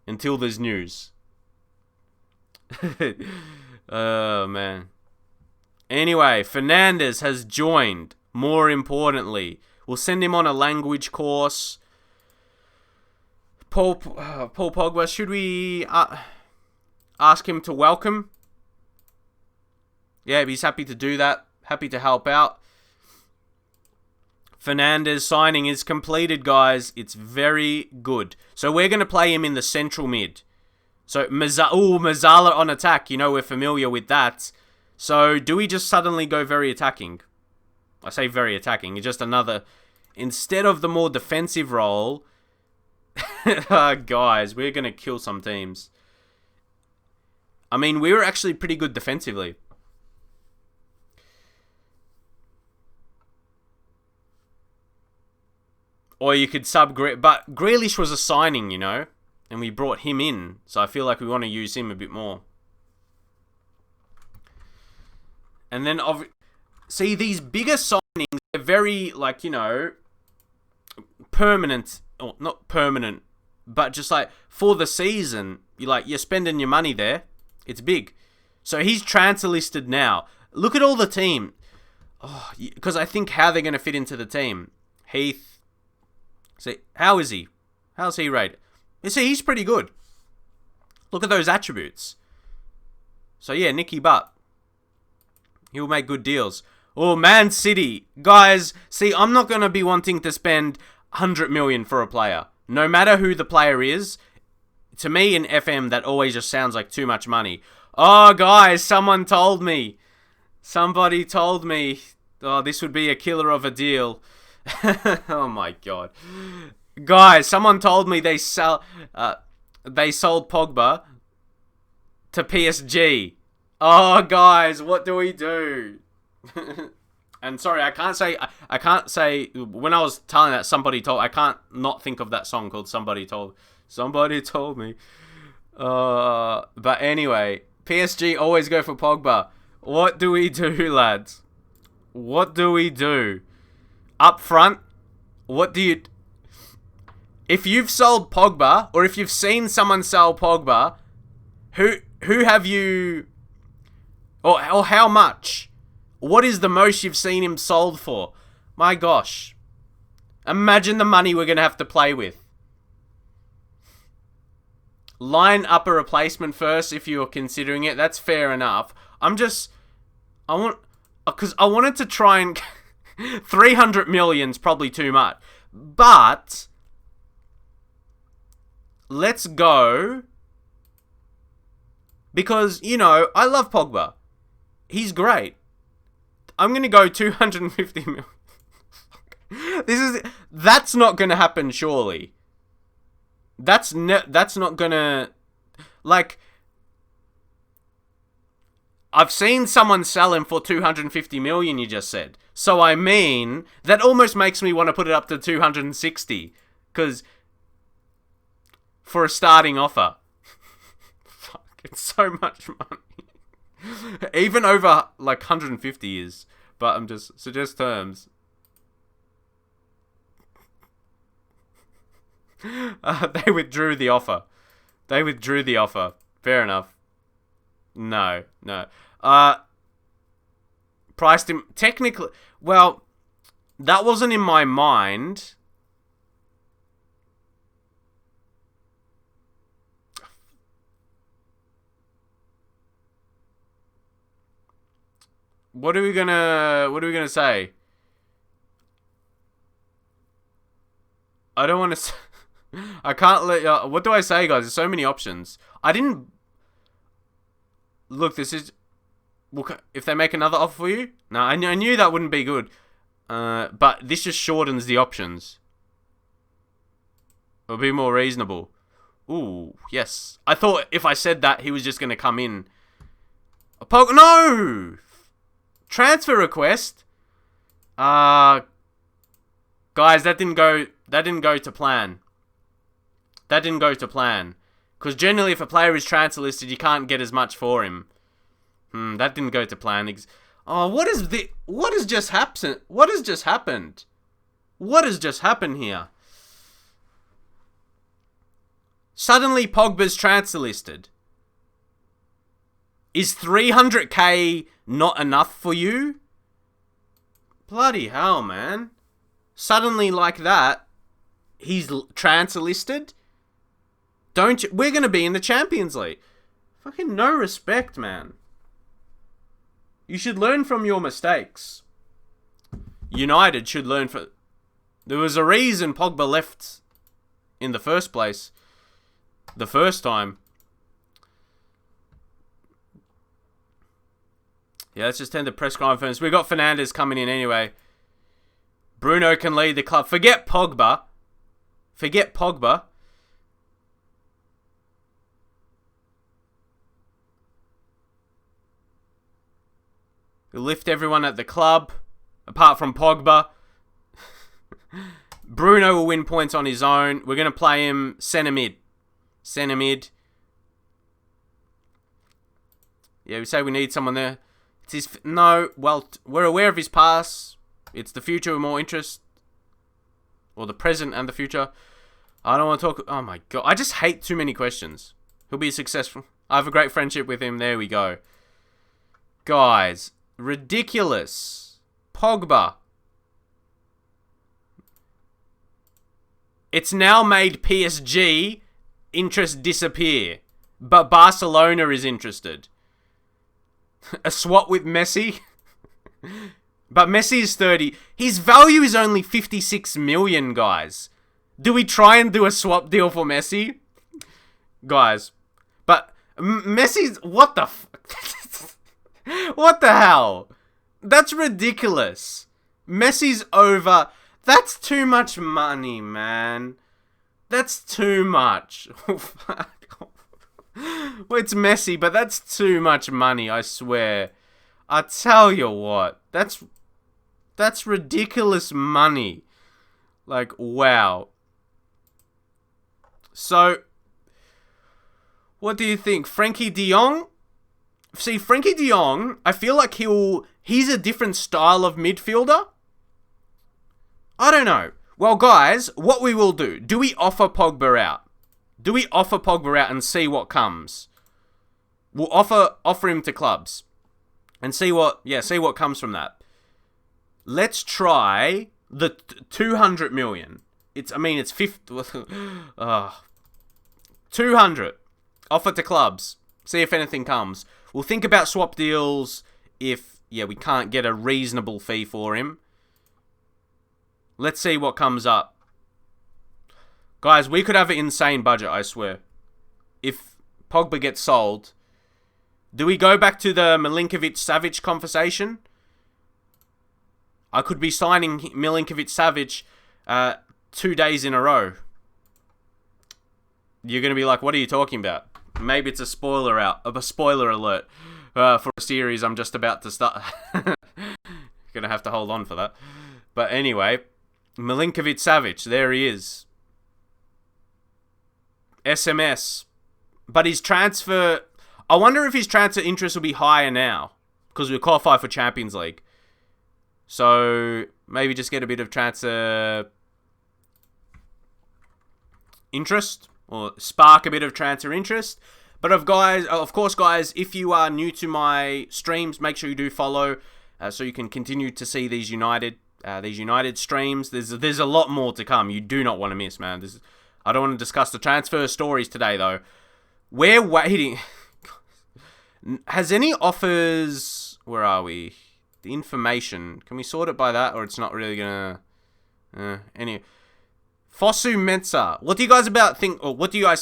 Until there's news. Oh, man. Anyway, Fernandez has joined. More importantly, we'll send him on a language course. Paul Pogba, should we ask him to welcome? Yeah, he's happy to do that. Happy to help out. Fernandez signing is completed, guys. It's very good. So we're going to play him in the central mid. So Mazzala on attack. You know, we're familiar with that. So do we just suddenly go very attacking? I say very attacking. It's just another... Instead of the more defensive role... Guys, we're going to kill some teams. I mean, we were actually pretty good defensively. Or you could sub... But Grealish was a signing, you know? And we brought him in. So I feel like we want to use him a bit more. And then... See, these bigger signings are very, like, you know... Permanent... Or not permanent, but just like for the season, you're spending your money there. It's big. So he's transfer listed now. Look at all the team. Because I think how they're going to fit into the team. Heath. See, how is he? How's he rated? You see, he's pretty good. Look at those attributes. So yeah, Nicky Butt. He'll make good deals. Oh, Man City. Guys, see, I'm not going to be wanting to spend 100 million for a player. No matter who the player is, to me in FM, that always just sounds like too much money. Oh, guys, someone told me. Somebody told me. Oh, this would be a killer of a deal. Oh, my God. Guys, someone told me they sold Pogba to PSG. Oh, guys, what do we do? And sorry, I can't say when I was telling that I can't not think of that song called Somebody Told Me. But anyway, PSG always go for Pogba. What do we do, lads? What do we do? Up front, what do you... If you've sold Pogba, or if you've seen someone sell Pogba, who have you... Or how much? What is the most you've seen him sold for? My gosh. Imagine the money we're going to have to play with. Line up a replacement first if you're considering it. That's fair enough. Because I wanted to try and... 300 million's probably too much. But... Let's go... Because, you know, I love Pogba. He's great. I'm going to go 250 million. That's not going to happen, surely. That's not going to... Like... I've seen someone sell him for 250 million, you just said. So, I mean, that almost makes me want to put it up to 260. Because... For a starting offer. Fuck, it's so much money. Even over, like, 150 is. But I'm just... Suggest terms. They withdrew the offer. Fair enough. No. Priced him... Technically... Well, that wasn't in my mind. What are we gonna say? I don't want to... I can't let... what do I say, guys? There's so many options. I didn't... Look, this is... If they make another offer for you? No, I knew that wouldn't be good. But this just shortens the options. It'll be more reasonable. Ooh, yes. I thought if I said that, he was just going to come in. No! Transfer request? Guys, that didn't go to plan. Because generally, if a player is transfer listed, you can't get as much for him. That didn't go to plan. What has just happened? What has just happened here? Suddenly, Pogba's transfer listed. Is 300k not enough for you? Bloody hell, man. Suddenly, like that, he's transfer listed? Don't you? We're going to be in the Champions League. Fucking no respect, man. You should learn from your mistakes. United should learn from... There was a reason Pogba left in the first place. The first time. Yeah, let's just end the press conference. We got Fernandez coming in anyway. Bruno can lead the club. Forget Pogba. He'll lift everyone at the club, apart from Pogba. Bruno will win points on his own. We're going to play him centre mid. Yeah, we say we need someone there. Well, we're aware of his past. It's the future we're more interest. Or the present and the future. I don't want to talk... Oh my god. I just hate too many questions. He'll be successful. I have a great friendship with him. There we go. Guys. Ridiculous. Pogba. It's now made PSG interest disappear. But Barcelona is interested. A swap with Messi? But Messi is 30. His value is only 56 million, guys. Do we try and do a swap deal for Messi? Guys. But Messi's... What the... What the hell? That's ridiculous. Messi's over... That's too much money, man. That's too much. Well, it's Messi, but that's too much money, I swear. I tell you what. That's ridiculous money. Like, wow. So, what do you think? Frankie de Jong? See, Frankie de Jong, I feel like he's a different style of midfielder. I don't know. Well, guys, what we will do we offer Pogba out? Do we offer Pogba out and see what comes? We'll offer him to clubs and see what comes from that. Let's try the 200 million. It's 50 200 offer to clubs. See if anything comes. We'll think about swap deals if we can't get a reasonable fee for him. Let's see what comes up. Guys, we could have an insane budget, I swear. If Pogba gets sold, do we go back to the Milinkovic-Savic conversation? I could be signing Milinkovic-Savic 2 days in a row. You're going to be like, what are you talking about? Maybe it's a spoiler alert for a series I'm just about to start. Going to have to hold on for that. But anyway, Milinkovic-Savic, there he is. SMS. But his transfer... I wonder if his transfer interest will be higher now. Because we qualify for Champions League. So, maybe just get a bit of transfer... interest. Or spark a bit of transfer interest. But of course, guys, if you are new to my streams, make sure you do follow. So you can continue to see these United streams. There's a lot more to come. You do not want to miss, man. I don't want to discuss the transfer stories today, though. We're waiting. Has any offers... Where are we? The information. Can we sort it by that, or it's not really gonna... Anyway. Fosu Mensah. What do you guys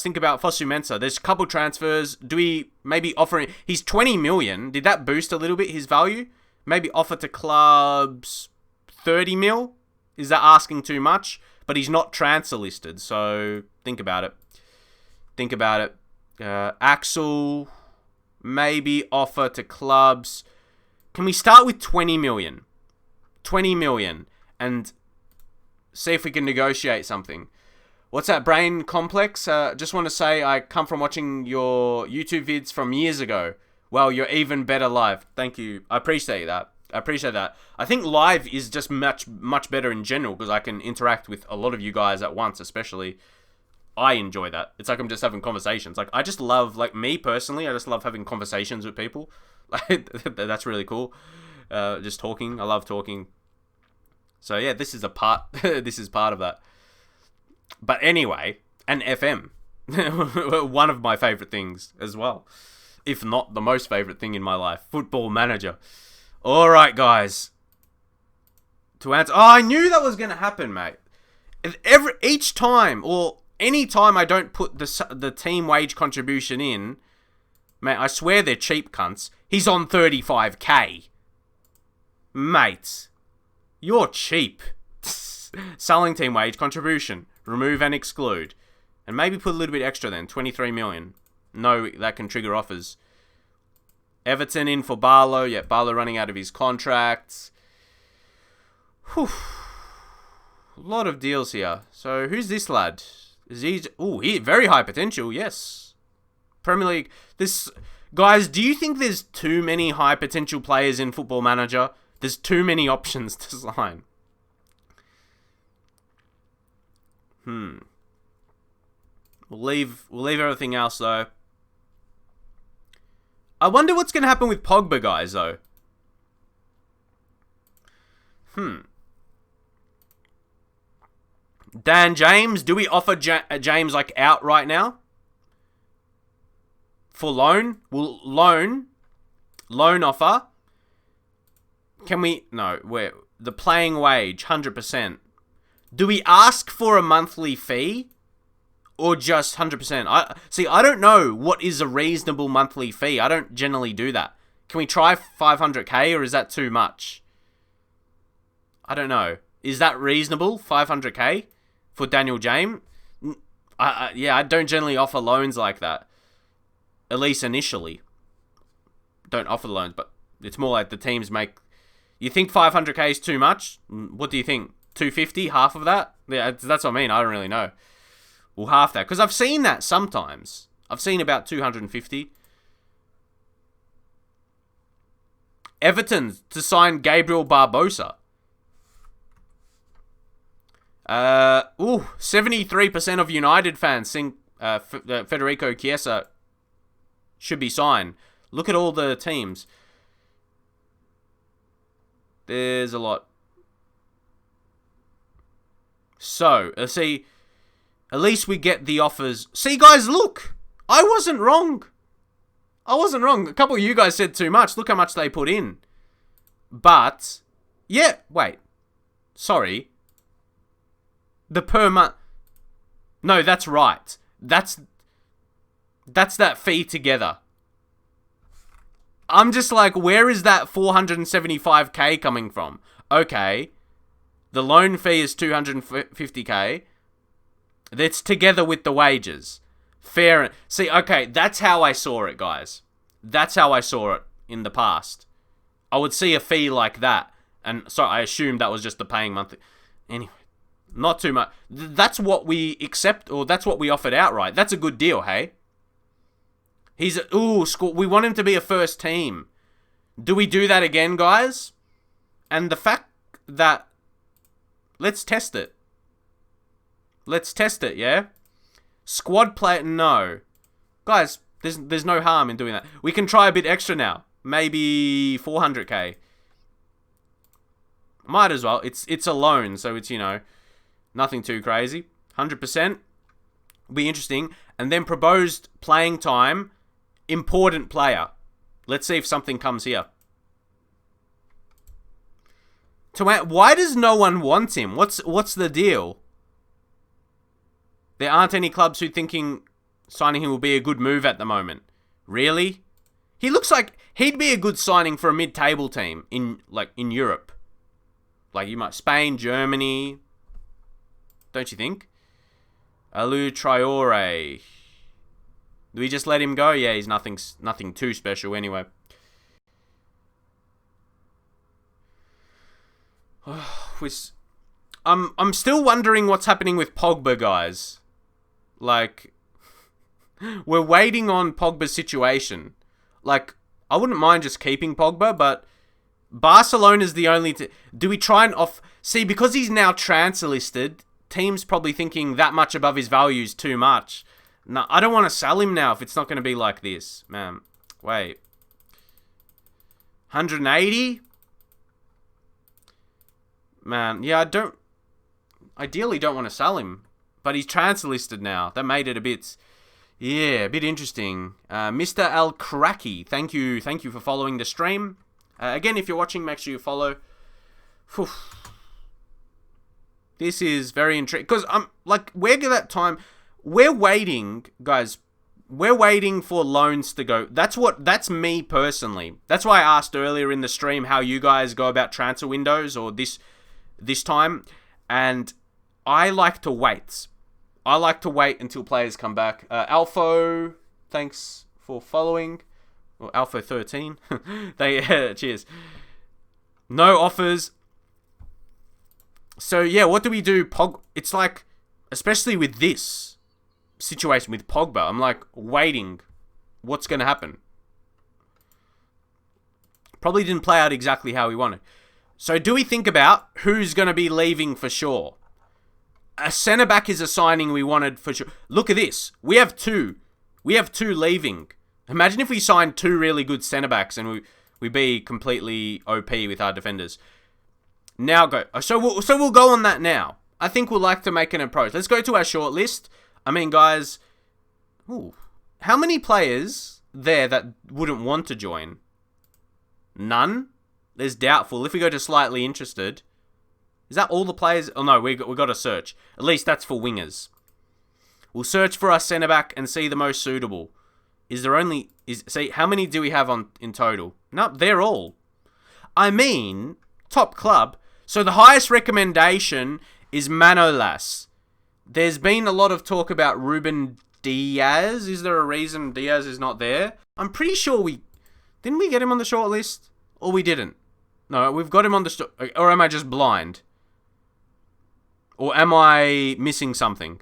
think about Fosu Mensah? There's a couple transfers. Do we maybe offer him... He's 20 million. Did that boost a little bit his value? Maybe offer to clubs 30 mil? Is that asking too much? But he's not transfer listed, so think about it. Axel, maybe offer to clubs. Can we start with 20 million? 20 million. And see if we can negotiate something. What's that, Brain Complex? Just want to say I come from watching your YouTube vids from years ago. Well, you're even better live. Thank you. I appreciate that. I think live is just much better in general because I can interact with a lot of you guys at once, especially. I enjoy that. It's like I'm just having conversations. Like, I just love, like, me personally, I just love having conversations with people. Like, that's really cool. Just talking. I love talking. So, yeah, this is part of that. But anyway, and FM. One of my favorite things as well. If not the most favorite thing in my life. Football Manager. Alright, guys. To answer... Oh, I knew that was going to happen, mate. Each time, or any time I don't put the team wage contribution in, mate, I swear they're cheap cunts. He's on 35k. Mate, you're cheap. Selling team wage contribution. Remove and exclude. And maybe put a little bit extra then. 23 million. No, that can trigger offers. Everton in for Barlow. Yeah, Barlow running out of his contract. Whew. A lot of deals here. So, who's this lad? Is he... he very high potential, yes. Premier League. Guys, do you think there's too many high potential players in Football Manager? There's too many options to sign. We'll leave everything else, though. I wonder what's going to happen with Pogba, guys, though. Dan James, do we offer James like out right now? For loan? Well, loan offer. Can we... No, the playing wage, 100%. Do we ask for a monthly fee? Or just 100%? I don't know what is a reasonable monthly fee. I don't generally do that. Can we try 500k or is that too much? I don't know. Is that reasonable? 500k for Daniel James? Yeah, I don't generally offer loans like that. At least initially. Don't offer loans, but it's more like the teams make... You think 500k is too much? What do you think? 250? Half of that? Yeah, that's what I mean. I don't really know. Well, half that. Because I've seen that sometimes. I've seen about 250. Everton to sign Gabriel Barbosa. 73% of United fans think Federico Chiesa should be signed. Look at all the teams. There's a lot. So, see, at least we get the offers. See, guys, look. I wasn't wrong. A couple of you guys said too much. Look how much they put in. But, yeah, wait. Sorry. The per month. No, that's right. That's that fee together. I'm just like, where is that 475k coming from? Okay. The loan fee is 250k. That's together with the wages. Fair. See, okay, that's how I saw it, guys. That's how I saw it in the past. I would see a fee like that. And so I assumed that was just the paying monthly. Anyway, not too much. That's what we accept, or that's what we offered outright. That's a good deal, hey? We want him to be a first team. Do we do that again, guys? And the fact that... Let's test it. Yeah? Squad play... No. Guys, there's no harm in doing that. We can try a bit extra now. Maybe 400k. Might as well. It's a loan, so it's, nothing too crazy. 100%. Will be interesting. And then proposed playing time... Important player. Let's see if something comes here. Why does no one want him? What's the deal? There aren't any clubs who thinking signing him will be a good move at the moment. Really? He looks like he'd be a good signing for a mid-table team in Europe. Like you might Spain, Germany. Don't you think? Alou Traore. Do we just let him go? Yeah, he's nothing too special anyway. I'm still wondering what's happening with Pogba, guys. Like, we're waiting on Pogba's situation. Like, I wouldn't mind just keeping Pogba, but Barcelona's the only... Do we try and See, because he's now transfer listed, teams probably thinking that much above his value is too much. No, I don't want to sell him now if it's not going to be like this. Man, wait. 180? Man, yeah, ideally don't want to sell him. But he's transfer listed now. That made it a bit interesting. Mr. Al Kraki, thank you for following the stream. Again, if you're watching, make sure you follow. Whew. This is very intriguing. Because, we're waiting, guys. We're waiting for loans to go. That's me personally. That's why I asked earlier in the stream how you guys go about transfer windows or this time. And I like to wait. I like to wait until players come back. Alpho, thanks for following. Or Alpho13. Cheers. No offers. So, yeah, what do we do? It's like, especially with this situation with Pogba, I'm like waiting. What's going to happen? Probably didn't play out exactly how we wanted. So do we think about who's going to be leaving for sure? A centre-back is a signing we wanted for sure. Look at this. We have two. We have two leaving. Imagine if we signed two really good centre-backs and we be completely OP with our defenders. Now go. So we'll go on that now. I think we'll like to make an approach. Let's go to our short list. I mean, guys, how many players there that wouldn't want to join? None? There's doubtful. If we go to slightly interested, is that all the players? Oh no, we got to search. At least that's for wingers. We'll search for our centre back and see the most suitable. See, how many do we have in total? Nope, they're all. I mean, top club. So the highest recommendation is Manolas. There's been a lot of talk about Ruben Diaz. Is there a reason Diaz is not there? I'm pretty sure didn't we get him on the short list? Or we didn't? No, we've got him on the... Or am I just blind? Or am I missing something?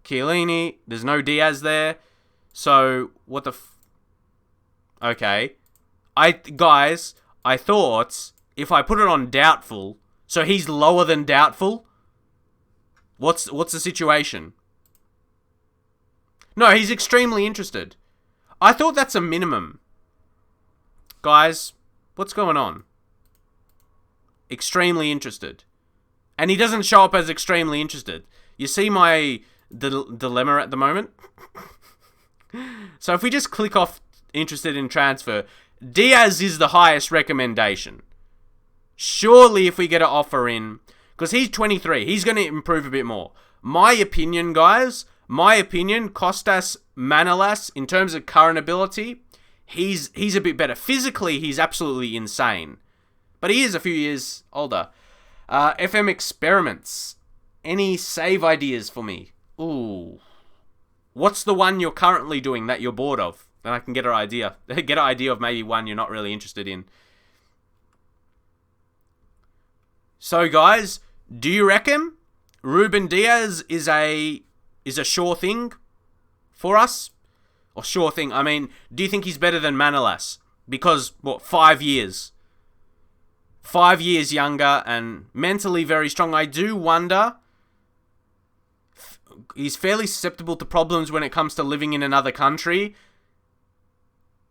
Chiellini, there's no Diaz there. So, what the okay. Guys, I thought if I put it on doubtful, so he's lower than doubtful? What's the situation? No, he's extremely interested. I thought that's a minimum. Guys, what's going on? Extremely interested. And he doesn't show up as extremely interested. You see my dilemma at the moment? So if we just click off interested in transfer, Diaz is the highest recommendation. Surely if we get an offer in, because he's 23, he's going to improve a bit more. My opinion, guys, Kostas Manolas, in terms of current ability, he's a bit better. Physically, he's absolutely insane. But he is a few years older. FM experiments. Any save ideas for me? Ooh. What's the one you're currently doing that you're bored of? Then I can get an idea. Get an idea of maybe one you're not really interested in. So, guys, do you reckon Ruben Diaz is a sure thing for us? Or sure thing, I mean, do you think he's better than Manolas? Because, 5 years? 5 years younger and mentally very strong. I do wonder... He's fairly susceptible to problems when it comes to living in another country.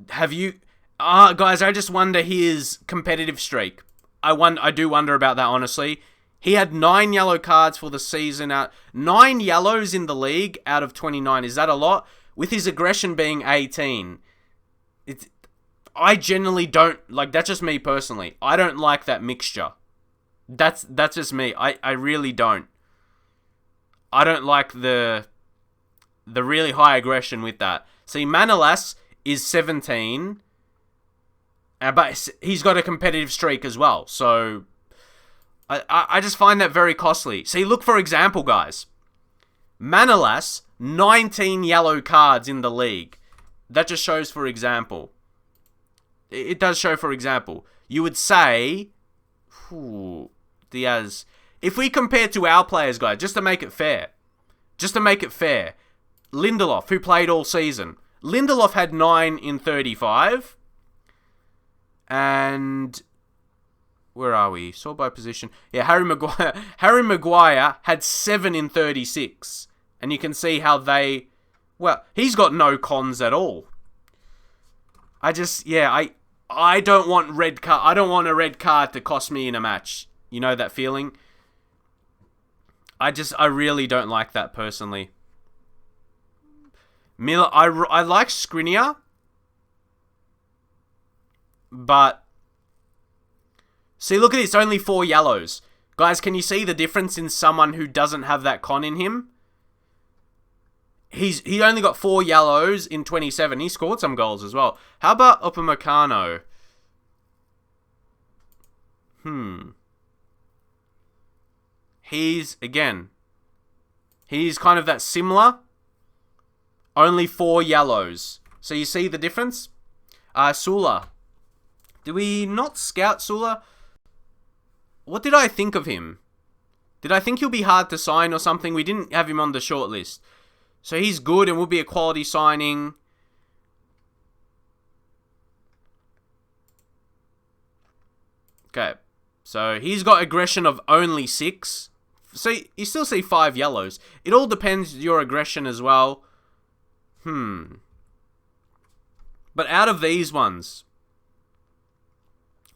Guys, I just wonder his competitive streak. I do wonder about that, honestly. He had 9 yellow cards for the season. 9 yellows in the league out of 29. Is that a lot? With his aggression being 18. I generally don't... that's just me personally. I don't like that mixture. That's just me. I really don't. I don't like the really high aggression with that. See, Manolas is 17, but he's got a competitive streak as well. So, I just find that very costly. See, look, for example, guys. Manolas, 19 yellow cards in the league. That just shows for example. It does show for example. You would say... Diaz... If we compare to our players, guys, just to make it fair. Lindelof, who played all season. Lindelof had 9 in 35. And... Where are we? Sort by position. Yeah, Harry Mcguire had 7 in 36. And you can see how they... Well, he's got no cons at all. I don't want red card. I don't want a red card to cost me in a match. You know that feeling? I really don't like that personally. Miller, I like Skriniar, but see, look at this, only 4 yellows. Guys, can you see the difference in someone who doesn't have that con in him? He only got 4 yellows in 27. He scored some goals as well. How about Upamecano? He's kind of that similar. Only 4 yellows. So you see the difference? Sula. Did we not scout Sula? What did I think of him? Did I think he'll be hard to sign or something? We didn't have him on the short list. So he's good and will be a quality signing. Okay. So he's got aggression of only 6. So you still see 5 yellows. It all depends your aggression as well. But out of these ones,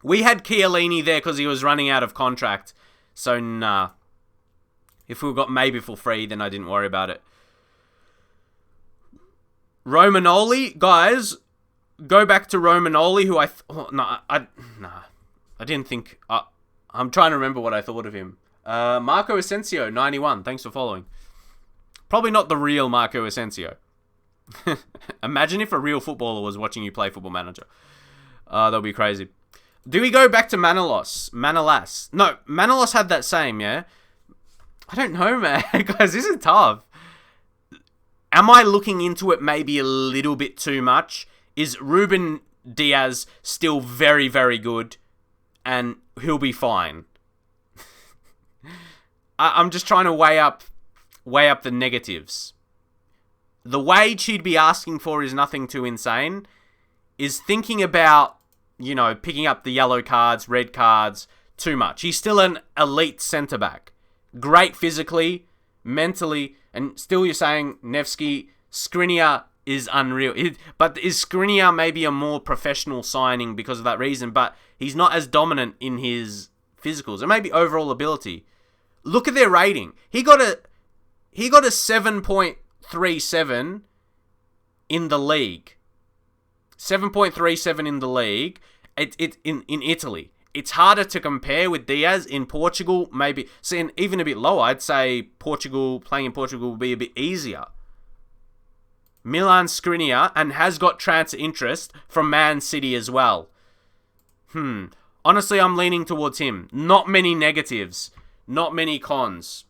we had Chiellini there because he was running out of contract. So nah. If we got maybe for free, then I didn't worry about it. Romanoli, guys, go back to Romanoli, who I didn't think. I'm trying to remember what I thought of him. Marco Asensio, 91. Thanks for following. Probably not the real Marco Asensio. Imagine if a real footballer was watching you play Football Manager. That'll be crazy. Do we go back to Manolas? No, Manolas had that same, yeah? I don't know, man. Guys, this is tough. Am I looking into it maybe a little bit too much? Is Ruben Diaz still very, very good? And he'll be fine. I'm just trying to weigh up the negatives. The wage he'd be asking for is nothing too insane. Is thinking about, picking up the yellow cards, red cards, too much. He's still an elite centre-back. Great physically, mentally, and still you're saying Nevsky, Skriniar is unreal. But is Skriniar maybe a more professional signing because of that reason? But he's not as dominant in his physicals and maybe overall ability. Look at their rating. He got a 7.37 in the league. 7.37 in the league. In Italy. It's harder to compare with Diaz in Portugal, maybe. See, even a bit lower, I'd say playing in Portugal would be a bit easier. Milan Skriniar, and has got transfer interest from Man City as well. Honestly, I'm leaning towards him. Not many negatives. Not many cons.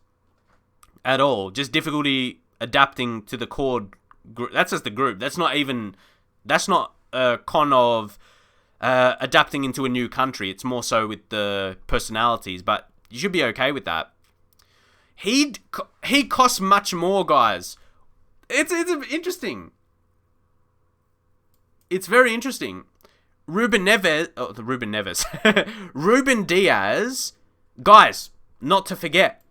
At all. Just difficulty adapting to the core group. That's just the group. That's not a con of adapting into a new country. It's more so with the personalities, but you should be okay with that. He costs much more, guys. It's interesting. It's very interesting. Ruben Diaz, guys, not to forget,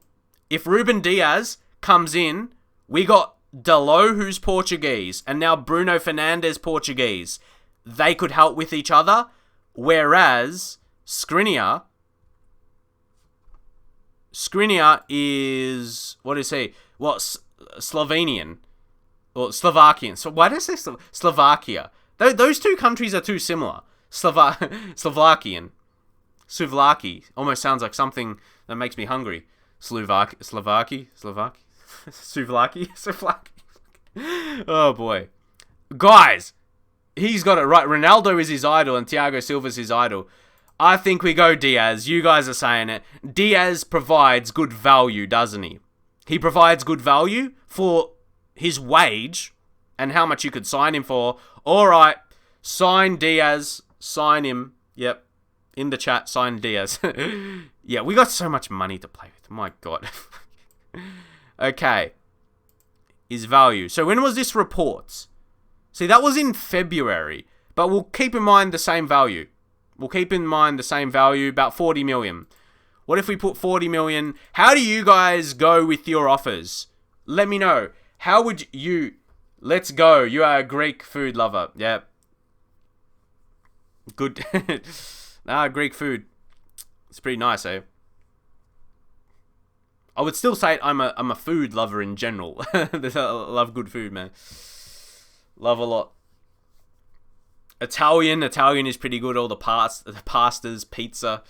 if Ruben Diaz comes in, we got Dalot, who's Portuguese, and now Bruno Fernandez, Portuguese. They could help with each other, whereas Skriniar is, what is he? Slovenian. Or Slovakian. So why did I say Slovakia? Those two countries are too similar. Slovakian. Souvlaki. Almost sounds like something that makes me hungry. Souvlaki. Oh boy. Guys, he's got it right. Ronaldo is his idol and Thiago Silva's his idol. I think we go Diaz. You guys are saying it. Diaz provides good value, doesn't he? He provides good value for his wage and how much you could sign him for. Alright, sign Diaz. Sign him. Yep. In the chat, sign Diaz. Yeah, we got so much money to play with. My God. Okay. His value. So when was this report? See, that was in February. But we'll keep in mind the same value. About 40 million. What if we put 40 million? How do you guys go with your offers? Let me know. How would you... Let's go. You are a Greek food lover. Yeah. Good. Greek food. It's pretty nice, eh? I would still say I'm a food lover in general. I love good food, man. Love a lot. Italian is pretty good. All the pastas, pizza.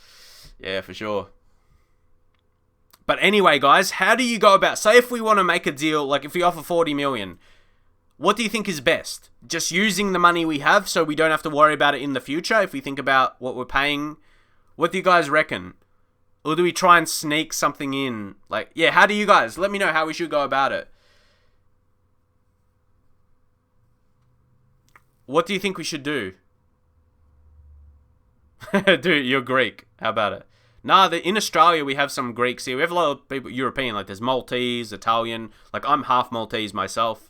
Yeah, for sure. But anyway, guys, how do you go about... Say if we want to make a deal, like if we offer 40 million, what do you think is best? Just using the money we have so we don't have to worry about it in the future if we think about what we're paying? What do you guys reckon? Or do we try and sneak something in? Like, yeah, how do you guys... Let me know how we should go about it. What do you think we should do? Dude, you're Greek. How about it? Nah, in Australia, we have some Greeks here. We have a lot of people, European, like there's Maltese, Italian. Like, I'm half Maltese myself.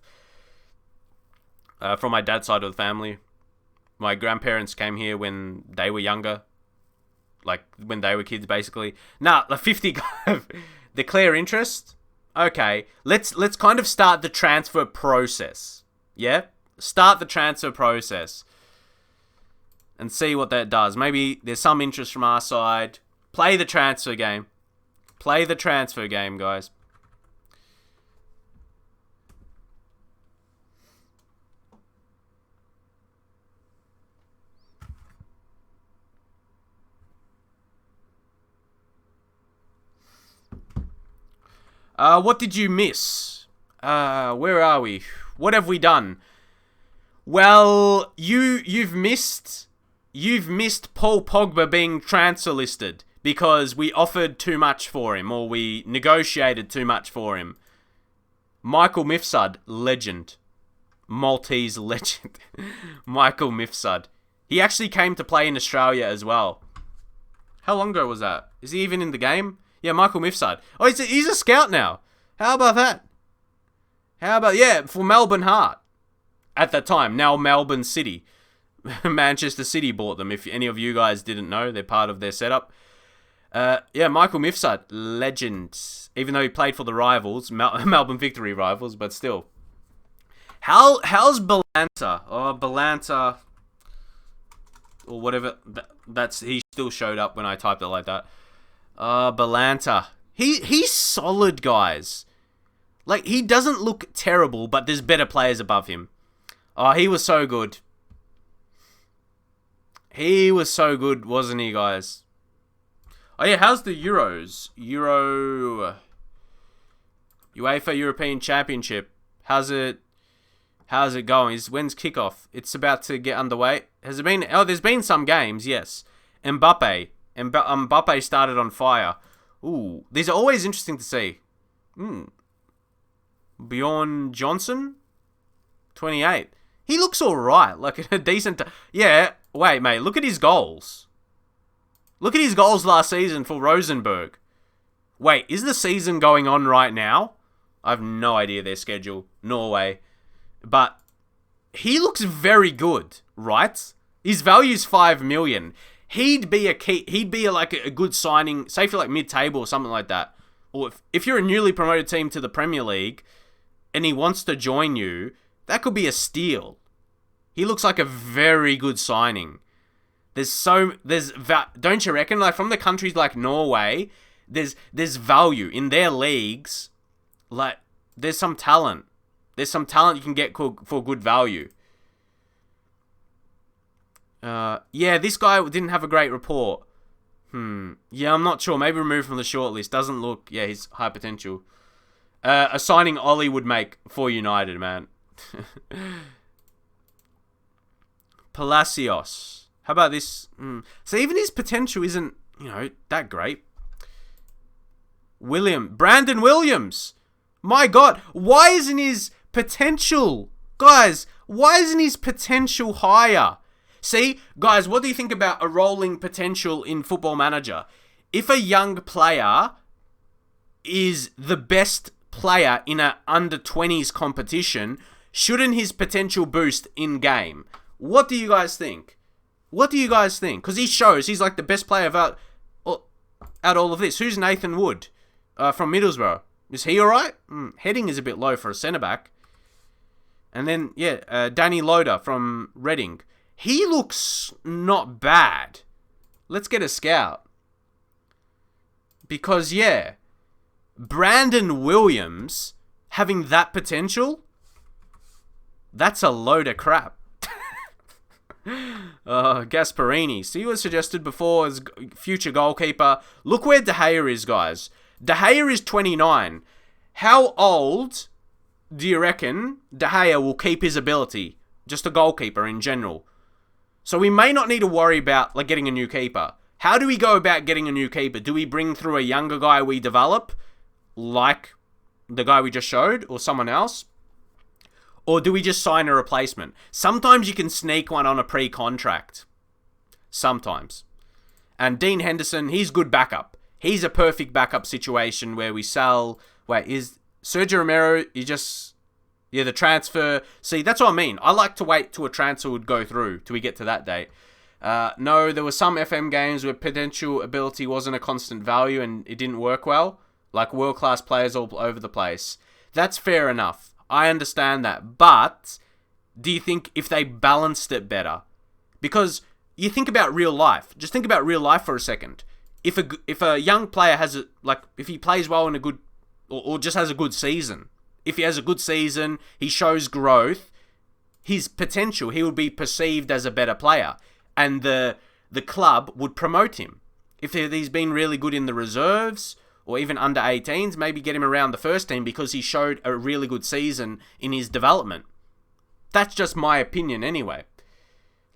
From my dad's side of the family. My grandparents came here when they were younger. Like, when they were kids, basically. Nah, the 50... Declare interest? Okay. Let's kind of start the transfer process. Yeah? Start the transfer process. And see what that does. Maybe there's some interest from our side. Play the transfer game. Play the transfer game, guys. What did you miss? Where are we? What have we done? Well, you've missed Paul Pogba being transfer listed because we offered too much for him, or we negotiated too much for him. Michael Mifsud, legend. Maltese legend. Michael Mifsud. He actually came to play in Australia as well. How long ago was that? Is he even in the game? Yeah, Michael Mifsud. Oh, he's a scout now. How about that? For Melbourne Heart. At that time, now Melbourne City. Manchester City bought them. If any of you guys didn't know, they're part of their setup. Michael Mifsud, legend. Even though he played for the rivals, Melbourne Victory rivals, but still. How's Balanta? Oh, Balanta, or whatever. He still showed up when I typed it like that. Balanta. He's solid, guys. Like, he doesn't look terrible, but there's better players above him. Oh, he was so good. He was so good, wasn't he, guys? Oh, yeah, how's the Euros? UEFA European Championship. How's it going? When's kickoff? It's about to get underway. Has it been... Oh, there's been some games, yes. Mbappe started on fire. Ooh, these are always interesting to see. Bjorn Johnson? 28. He looks alright. Like a decent... Yeah, wait, mate. Look at his goals. Look at his goals last season for Rosenborg. Wait, is the season going on right now? I have no idea their schedule. Norway. But he looks very good, right? His value's 5 million. He'd be a good signing, say for like mid-table or something like that. Or if you're a newly promoted team to the Premier League and he wants to join you, that could be a steal. He looks like a very good signing. Don't you reckon? Like from the countries like Norway, there's value in their leagues. Like there's some talent. There's some talent you can get for good value. This guy didn't have a great report. Yeah, I'm not sure. Maybe removed from the shortlist. Doesn't look... Yeah, he's high potential. A signing Ollie would make for United, man. Palacios. How about this? So even his potential isn't, that great. Brandon Williams. My God. Why isn't his potential... Guys, why isn't his potential higher? See, guys, what do you think about a rolling potential in Football Manager? If a young player is the best player in an under-20s competition, shouldn't his potential boost in-game? What do you guys think? Because he shows he's like the best player out all of this. Who's Nathan Wood from Middlesbrough? Is he alright? Heading is a bit low for a centre-back. And then, Danny Loader from Reading. He looks not bad. Let's get a scout. Because, Brandon Williams having that potential, that's a load of crap. Gasparini. So he was suggested before as future goalkeeper. Look where De Gea is, guys. De Gea is 29. How old do you reckon De Gea will keep his ability? Just a goalkeeper in general. So we may not need to worry about getting a new keeper. How do we go about getting a new keeper? Do we bring through a younger guy we develop, like the guy we just showed, or someone else? Or do we just sign a replacement? Sometimes you can sneak one on a pre-contract. Sometimes. And Dean Henderson, he's good backup. He's a perfect backup situation where we sell... Wait, is Sergio Romero, the transfer... See, that's what I mean. I like to wait till a transfer would go through till we get to that date. No, there were some FM games where potential ability wasn't a constant value and it didn't work well. Like world-class players all over the place. That's fair enough. I understand that. But do you think if they balanced it better? Because you think about real life. Just think about real life for a second. If a young player has if he plays well in a good... Or just has a good season... If he has a good season, he shows growth, his potential, he would be perceived as a better player. And the club would promote him. If he's been really good in the reserves, or even under 18s, maybe get him around the first team because he showed a really good season in his development. That's just my opinion anyway.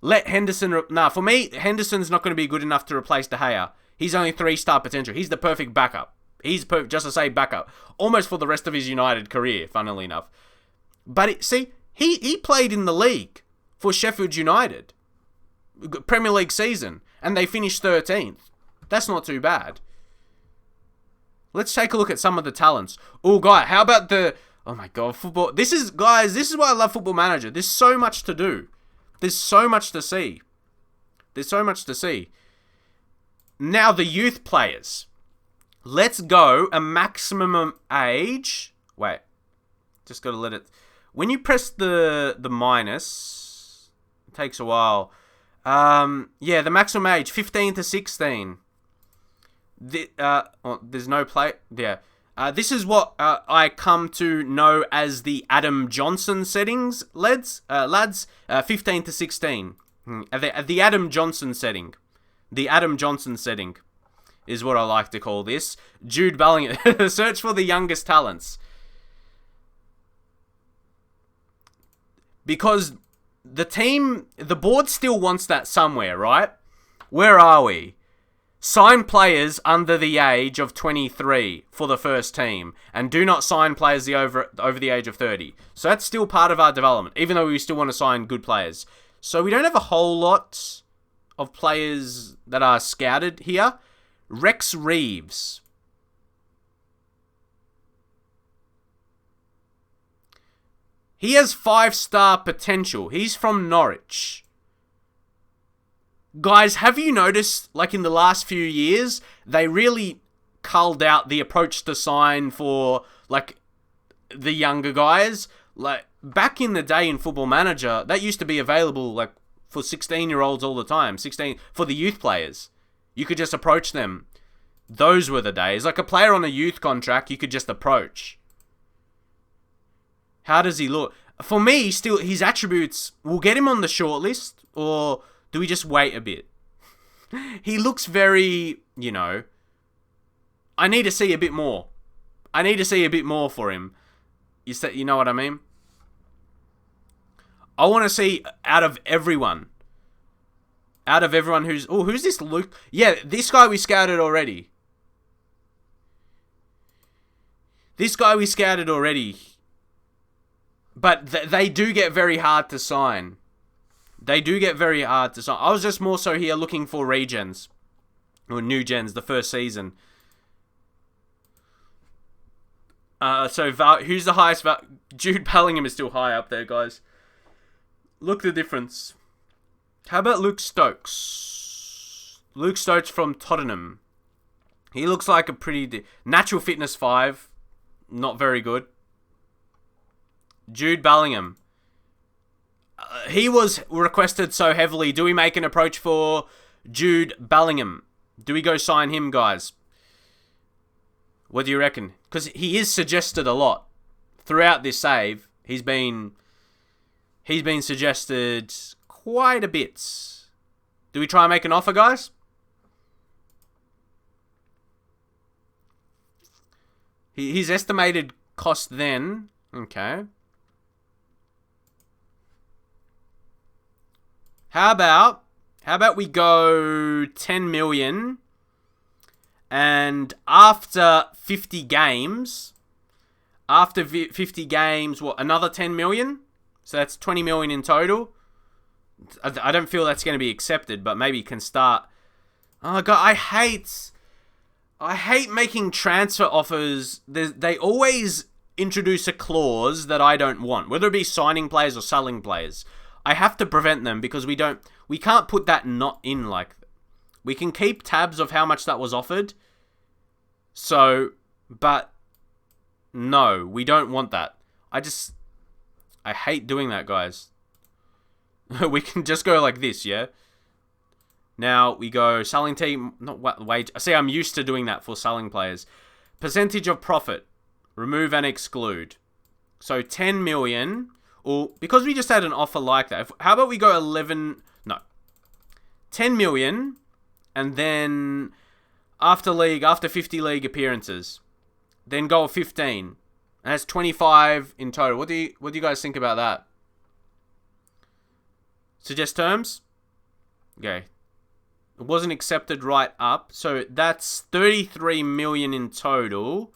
Let Henderson... for me, Henderson's not going to be good enough to replace De Gea. He's only 3-star potential. He's the perfect backup. He's just to say backup. Almost for the rest of his United career, funnily enough. But he played in the league for Sheffield United. Premier League season. And they finished 13th. That's not too bad. Let's take a look at some of the talents. Oh, guy, how about the... Oh my god, football... This is why I love Football Manager. There's so much to do. There's so much to see. Now, the youth players. Let's go a maximum age. Wait. Just gotta let it... When you press the minus, it takes a while. Yeah, the maximum age, 15 to 16. There's no play... Yeah. This is what I come to know as the Adam Johnson settings, lads. 15 to 16. The Adam Johnson setting. The Adam Johnson setting is what I like to call this. Jude Bellingham. Search for the youngest talents. Because the board still wants that somewhere, right? Where are we? Sign players under the age of 23 for the first team. And do not sign players over the age of 30. So that's still part of our development, even though we still want to sign good players. So we don't have a whole lot of players that are scouted here. Reeves. He has 5-star potential. He's from Norwich. Guys, have you noticed, like in the last few years, they really culled out the approach to sign for, like, the younger guys? Like, back in the day in Football Manager, that used to be available, like, for 16-year-olds all the time. 16 for the youth players. You could just approach them. Those were the days. Like, a player on a youth contract, you could just approach. How does he look? For me, still, his attributes, will get him on the shortlist, or... do we just wait a bit? He looks very, I need to see a bit more. I need to see a bit more for him. You know what I mean? I want to see out of everyone who's... Oh, who's this Luke? Yeah, this guy we scouted already. But they do get very hard to sign. I was just more so here looking for regens. Or new gens, the first season. Who's the highest... Jude Bellingham is still high up there, guys. Look the difference. How about Luke Stokes? Luke Stokes from Tottenham. He looks like a pretty... Natural fitness 5. Not very good. Jude Bellingham. He was requested so heavily. Do we make an approach for Jude Bellingham? Do we go sign him, guys? What do you reckon? Because he is suggested a lot. Throughout this save, he's been suggested quite a bit. Do we try and make an offer, guys? His estimated cost then... Okay. How about we go 10 million, and after 50 games, what, another 10 million? So that's 20 million in total. I don't feel that's going to be accepted, but maybe you can start. Oh god, I hate making transfer offers. They always introduce a clause that I don't want, whether it be signing players or selling players. I have to prevent them because we can't put that not in like... We can keep tabs of how much that was offered. So, but no, we don't want that. I hate doing that, guys. We can just go like this, yeah? Now we go selling team, not wage. See, I'm used to doing that for selling players. Percentage of profit, remove and exclude. So 10 million... Or, because we just had an offer like that, how about we go 10 million, and then after 50 league appearances. Then goal 15. And that's 25 in total. What do you guys think about that? Suggest terms? Okay. It wasn't accepted right up. So that's 33 million in total.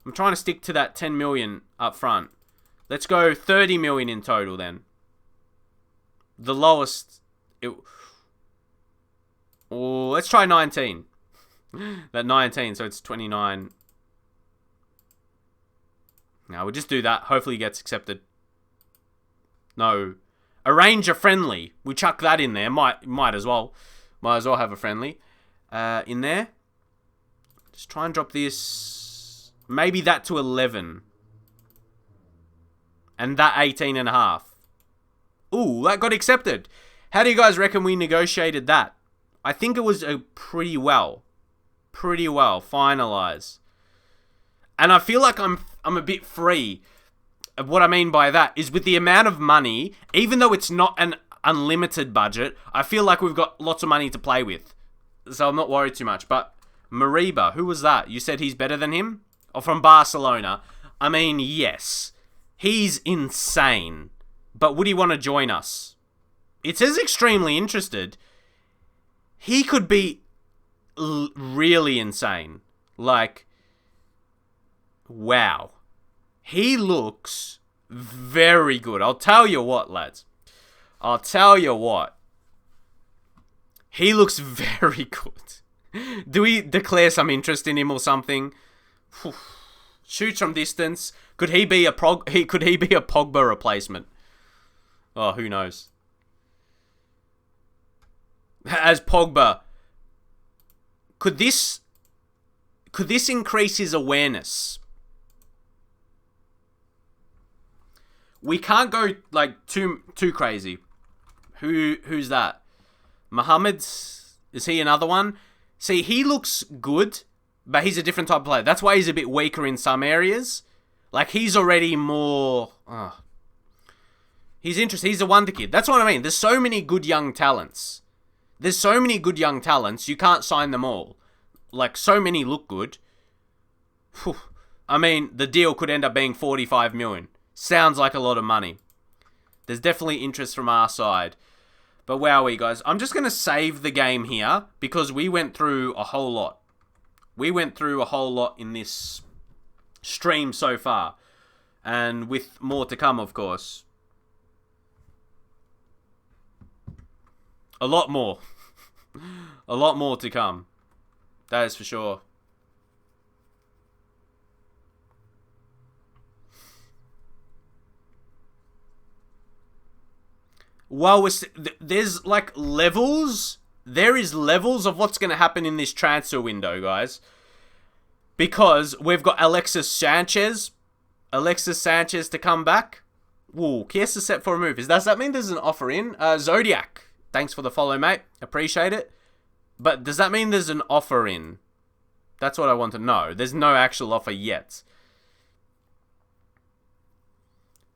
I'm trying to stick to that 10 million up front. Let's go 30 million in total then. The lowest... let's try 19. That 19, so it's 29. Now we'll just do that. Hopefully it gets accepted. No. Arrange a friendly. We chuck that in there. Might as well. Might as well have a friendly in there. Just try and drop this. Maybe that to 11. And that 18.5. Ooh, that got accepted. How do you guys reckon we negotiated that? I think it was pretty well. Pretty well. Finalized. And I feel like I'm a bit free. What I mean by that is with the amount of money, even though it's not an unlimited budget, I feel like we've got lots of money to play with. So I'm not worried too much. But Mariba, who was that? You said he's better than him? Or from Barcelona? I mean, yes. He's insane. But would he want to join us? It says extremely interested. He could be really insane. Like, wow. He looks very good. I'll tell you what, lads. I'll tell you what. He looks very good. Do we declare some interest in him or something? Shoots from distance. Could he be a Pogba replacement? Oh, who knows? As Pogba, could this increase his awareness? We can't go like too crazy. Who's that? Mohamed's, is he another one? See, he looks good, but he's a different type of player. That's why he's a bit weaker in some areas. Like he's already more. He's interesting. He's a wonder kid. That's what I mean. There's so many good young talents. You can't sign them all. Like, so many look good. Whew. I mean, the deal could end up being 45 million. Sounds like a lot of money. There's definitely interest from our side. But wowee, guys. I'm just going to save the game here because we went through a whole lot. We went through a whole lot in this stream so far. And with more to come, of course. A lot more. A lot more to come. That is for sure. Well, there's like levels. There is levels of what's going to happen in this transfer window, guys. Because we've got Alexis Sanchez to come back. Whoa, Chiesa set for a move. Does that mean there's an offer in? Zodiac, thanks for the follow, mate. Appreciate it. But does that mean there's an offer in? That's what I want to know. There's no actual offer yet.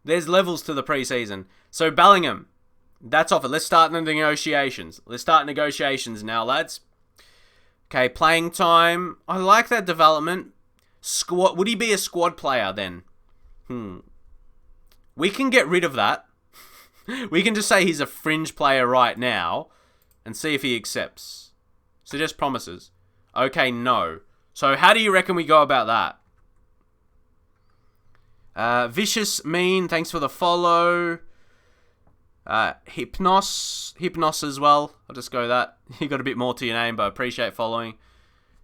There's levels to the preseason. So Bellingham, that's offered. Let's start the negotiations. Let's start negotiations now, lads. Okay, playing time. I like that development. Squad. Would he be a squad player then? We can get rid of that. We can just say he's a fringe player right now and see if he accepts. Suggest promises. Okay, no. So how do you reckon we go about that? Vicious Mean, thanks for the follow. Hypnos as well. I'll just go that. You got a bit more to your name, but I appreciate following.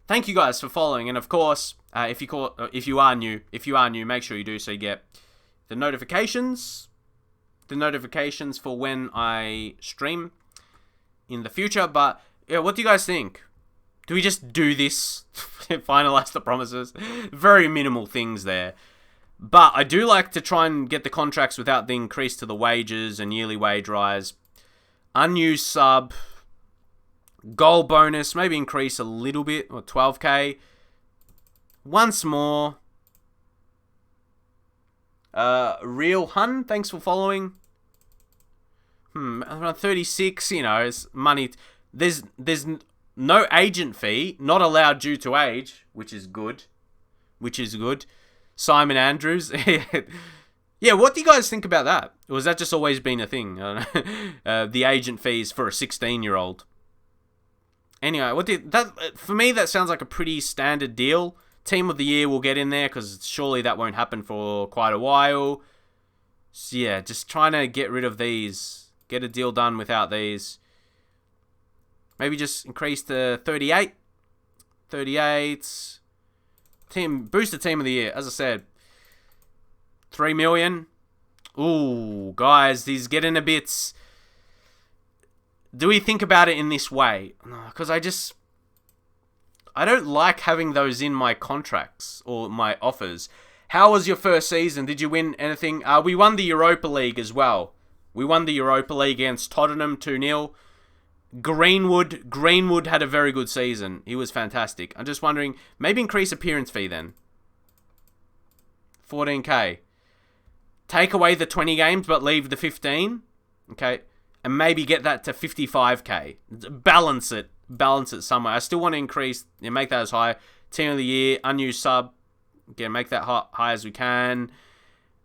Thank you guys for following, and of course, if you are new, make sure you do so you get the notifications for when I stream in the future. But yeah, what do you guys think? Do we just do this? Finalize the promises? Very minimal things there. But I do like to try and get the contracts without the increase to the wages and yearly wage rise. Unused sub. Goal bonus. Maybe increase a little bit. Or 12k. Once more. Real Hun, thanks for following. Around 36, it's money. There's No agent fee, not allowed due to age, which is good. Simon Andrews. Yeah, what do you guys think about that? Or has that just always been a thing? I don't know. The agent fees for a 16-year-old. Anyway, for me, that sounds like a pretty standard deal. Team of the year will get in there because surely that won't happen for quite a while. So yeah, just trying to get rid of these. Get a deal done without these. Maybe just increase to 38. 38. Boost the team of the year. As I said, 3 million. Ooh, guys, these getting a bit... Do we think about it in this way? No, because I don't like having those in my contracts or my offers. How was your first season? Did you win anything? We won the Europa League as well. We won the Europa League against Tottenham 2-0. Greenwood had a very good season. He was fantastic. I'm just wondering, maybe increase appearance fee then. 14k. Take away the 20 games but leave the 15. Okay. And maybe get that to 55k. Balance it somewhere. I still want to increase, make that as high. Team of the year, unused sub. Again, make that high as we can.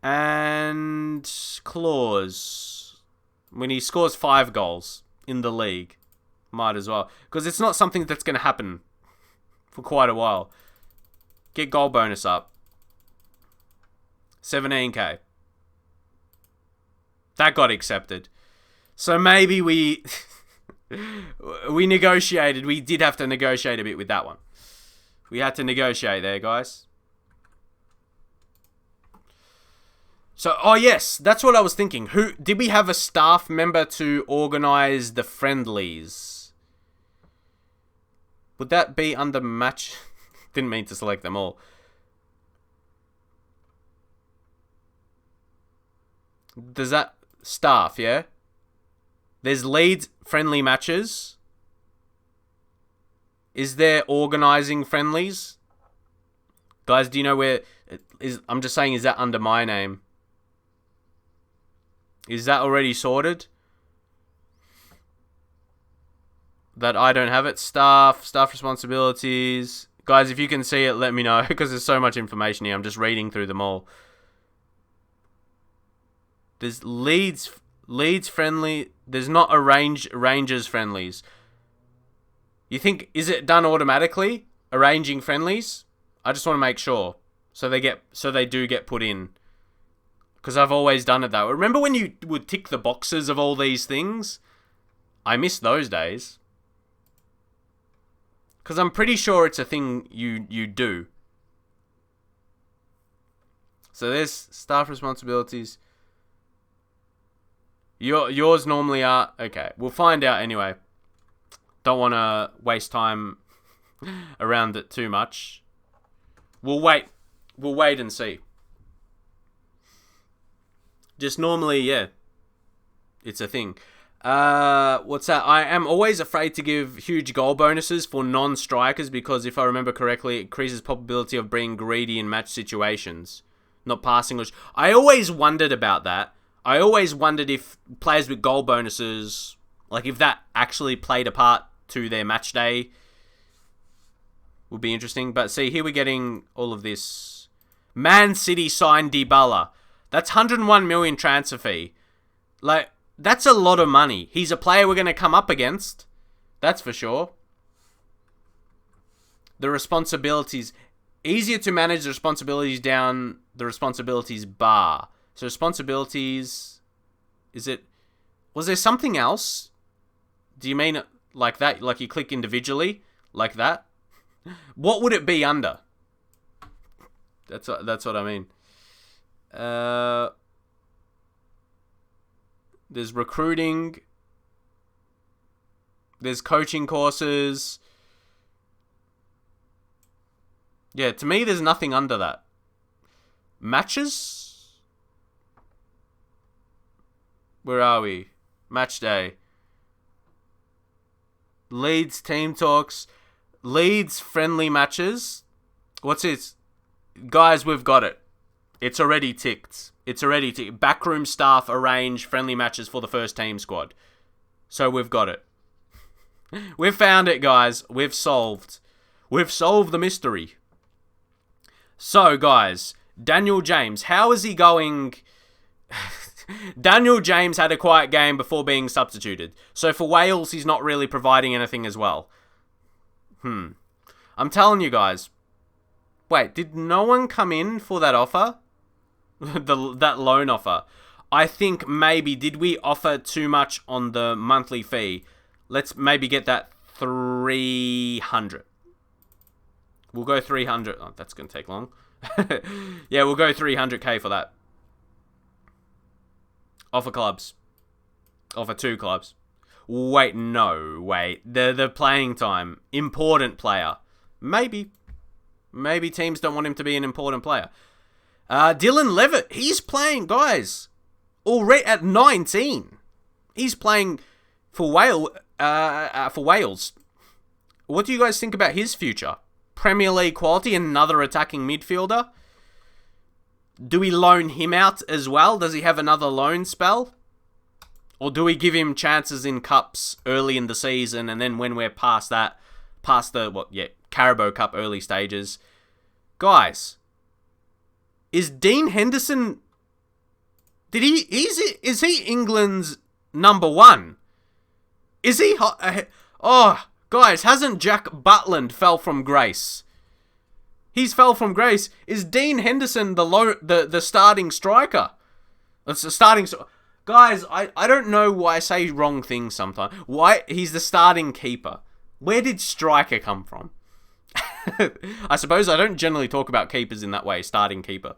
And clause. When he scores 5 goals in the league. Might as well. Because it's not something that's going to happen for quite a while. Get goal bonus up. 17k. That got accepted. So maybe we negotiated. We did have to negotiate a bit with that one. We had to negotiate there, guys. So, oh yes, that's what I was thinking. Did we have a staff member to organize the friendlies? Would that be under match? Didn't mean to select them all. Does that staff, yeah? There's Leeds friendly matches. Is there organising friendlies? Guys, do you know where... I'm just saying, is that under my name? Is that already sorted? That I don't have it? Staff responsibilities. Guys, if you can see it, let me know. Because there's so much information here. I'm just reading through them all. There's Leeds friendly. There's not Rangers friendlies. You think, is it done automatically? Arranging friendlies? I just want to make sure. So they do get put in. Because I've always done it that way. Remember when you would tick the boxes of all these things? I miss those days. Because I'm pretty sure it's a thing you do. So there's staff responsibilities. Yours normally are... Okay, we'll find out anyway. Don't want to waste time around it too much. We'll wait. We'll wait and see. Just normally, yeah. It's a thing. What's that? I am always afraid to give huge goal bonuses for non-strikers because if I remember correctly, it increases probability of being greedy in match situations. Not passing. I always wondered about that. I always wondered if players with goal bonuses, like if that actually played a part to their match day, would be interesting. But see, here we're getting all of this. Man City signed Dybala. That's 101 million transfer fee. Like, that's a lot of money. He's a player we're going to come up against. That's for sure. The responsibilities. Easier to manage the responsibilities down the responsibilities bar. So responsibilities, is it, was there something else? Do you mean it like that? Like you click individually? Like that? What would it be under? That's what I mean. There's recruiting. There's coaching courses. Yeah, to me, there's nothing under that. Matches? Where are we? Match day. Leeds team talks. Leeds friendly matches. What's it? Guys, we've got it. It's already ticked. Backroom staff arrange friendly matches for the first team squad. So we've got it. We've found it, guys. We've solved the mystery. So, guys, Daniel James, how is he going? Daniel James had a quiet game before being substituted. So for Wales, he's not really providing anything as well. I'm telling you guys. Wait, did no one come in for that offer? That loan offer. I think maybe, did we offer too much on the monthly fee? Let's maybe get that 300. We'll go 300. Oh, that's going to take long. Yeah, we'll go 300k for that. Offer clubs. Offer 2 clubs. Wait, no. Wait. The playing time. Important player. Maybe. Maybe teams don't want him to be an important player. Dylan Levitt. He's playing, guys. Already at 19. He's playing for Wales. What do you guys think about his future? Premier League quality, another attacking midfielder. Do we loan him out as well? Does he have another loan spell? Or do we give him chances in cups early in the season, and then when we're past the Carabao Cup early stages? Guys, is Dean Henderson... Is he England's number 1? Is he... Guys, hasn't Jack Butland fell from grace? He's fell from grace. Is Dean Henderson the starting striker? It's the starting... Guys, I don't know why I say wrong things sometimes. Why? He's the starting keeper. Where did striker come from? I suppose I don't generally talk about keepers in that way. Starting keeper.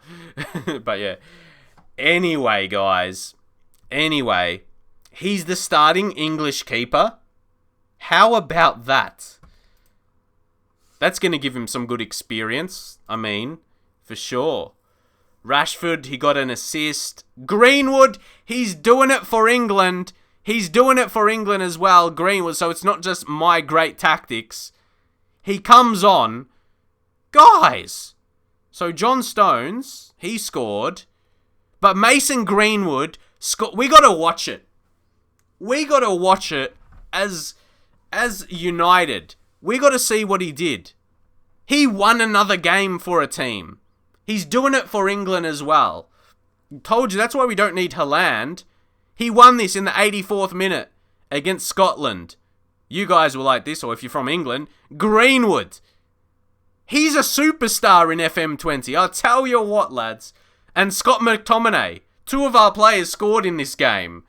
But yeah. Anyway, guys. Anyway. He's the starting English keeper. How about that? That's going to give him some good experience. I mean, for sure. Rashford, he got an assist. Greenwood, he's doing it for England. He's doing it for England as well, Greenwood. So it's not just my great tactics. He comes on. Guys. So John Stones, he scored. But Mason Greenwood, we got to watch it. We got to watch it as United. We got to see what he did. He won another game for a team. He's doing it for England as well. Told you, that's why we don't need Haaland. He won this in the 84th minute against Scotland. You guys were like this, or if you're from England, Greenwood. He's a superstar in FM20. I'll tell you what, lads. And Scott McTominay. 2 of our players scored in this game.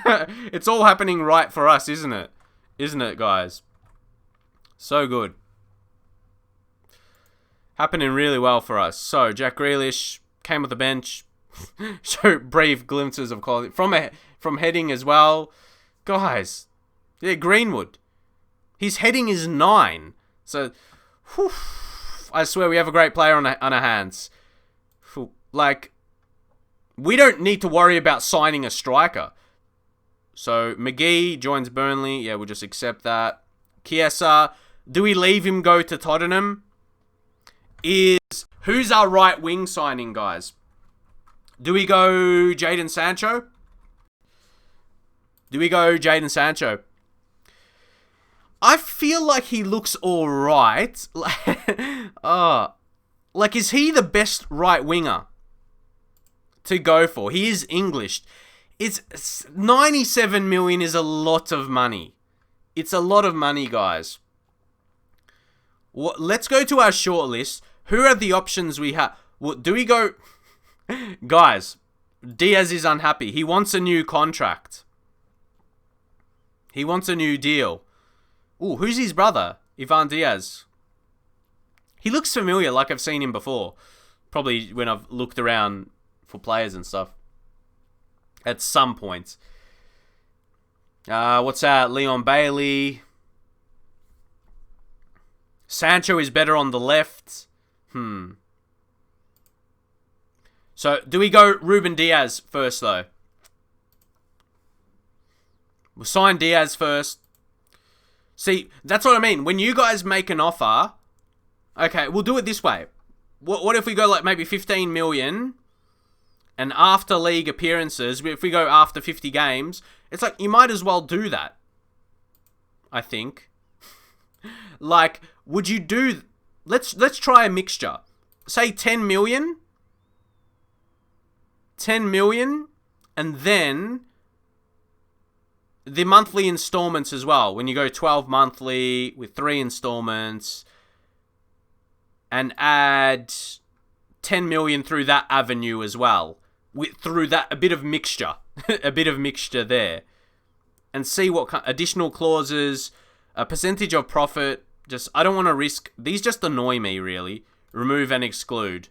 It's all happening right for us, isn't it? Isn't it, guys? So good. Happening really well for us. So, Jack Grealish came off the bench. Showed brief glimpses of quality. From heading as well. Guys. Yeah, Greenwood. His heading is 9. So, whew, I swear we have a great player on our hands. Like, we don't need to worry about signing a striker. So, McGee joins Burnley. Yeah, we'll just accept that. Chiesa. Do we leave him go to Tottenham? Who's our right wing signing, guys? Do we go Jadon Sancho? I feel like he looks alright. Like, is he the best right winger to go for? He is English. It's 97 million is a lot of money. It's a lot of money, guys. Let's go to our shortlist. Who are the options we have? Do we go... Guys, Diaz is unhappy. He wants a new contract. He wants a new deal. Ooh, who's his brother? Ivan Diaz. He looks familiar, like I've seen him before. Probably when I've looked around for players and stuff. At some point. What's that? Leon Bailey. Sancho is better on the left. So, do we go Ruben Diaz first, though? We'll sign Diaz first. See, that's what I mean. When you guys make an offer... Okay, we'll do it this way. What if we go, like, maybe 15 million... And after league appearances, if we go after 50 games... It's like, you might as well do that. I think. Like, would you do... Let's try a mixture. Say 10 million. 10 million. And then the monthly installments as well. When you go 12 monthly with 3 installments. And add 10 million through that avenue as well. Through that, a bit of mixture. A bit of mixture there. And see what kind, additional clauses, a percentage of profit. Just, I don't want to risk. These just annoy me, really. Remove and exclude.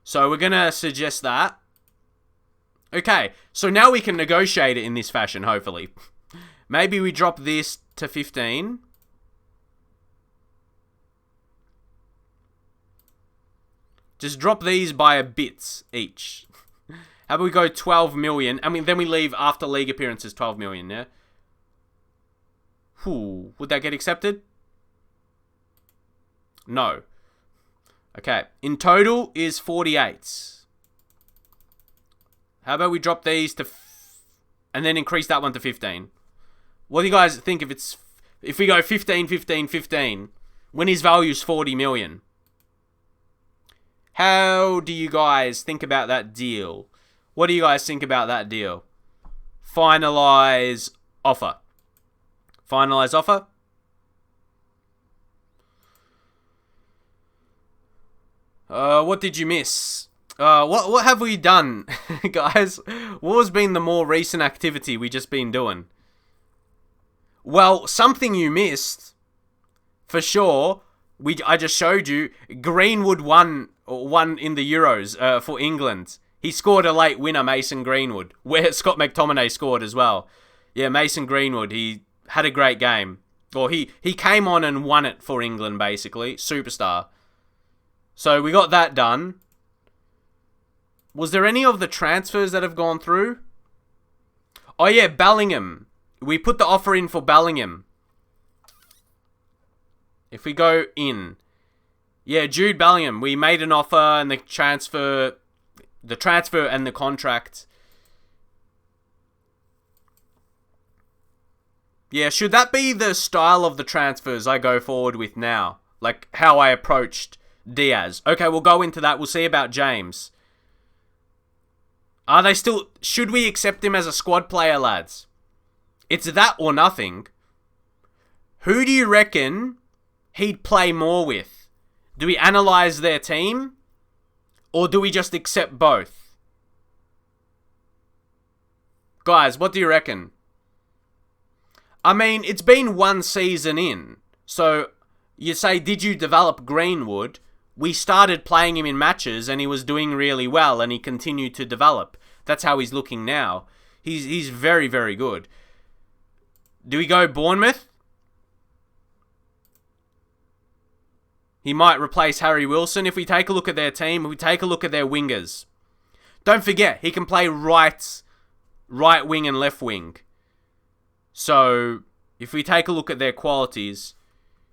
So we're going to suggest that. Okay, so now we can negotiate it in this fashion, hopefully. Maybe we drop this to 15. Just drop these by a bit each. How about we go 12 million? I mean, then we leave after league appearances 12 million, yeah? Would that get accepted? No. Okay. In total is 48. How about we drop these to... and then increase that one to 15? What do you guys think if we go 15, 15, 15, when his value is 40 million? How do you guys think about that deal? What do you guys think about that deal? Finalize offer. Finalize offer. What did you miss? What have we done, guys? What has been the more recent activity we just been doing? Well, something you missed, for sure. I just showed you. Greenwood won in the Euros for England. He scored a late winner, Mason Greenwood, where Scott McTominay scored as well. Yeah, Mason Greenwood, he had a great game. Or he came on and won it for England, basically. Superstar. So we got that done. Was there any of the transfers that have gone through? Oh yeah, Bellingham. We put the offer in for Bellingham. If we go in. Yeah, Jude Bellingham. We made an offer and the transfer and the contract. Yeah, should that be the style of the transfers I go forward with now? Like how I approached Diaz. Okay, we'll go into that. We'll see about James. Are they still... should we accept him as a squad player, lads? It's that or nothing. Who do you reckon he'd play more with? Do we analyse their team? Or do we just accept both? Guys, what do you reckon? I mean, it's been one season in. So, you say, did you develop Greenwood? We started playing him in matches and he was doing really well and he continued to develop. That's how he's looking now. He's very, very good. Do we go Bournemouth? He might replace Harry Wilson. If we take a look at their team, if we take a look at their wingers. Don't forget, he can play right wing and left wing. So, if we take a look at their qualities,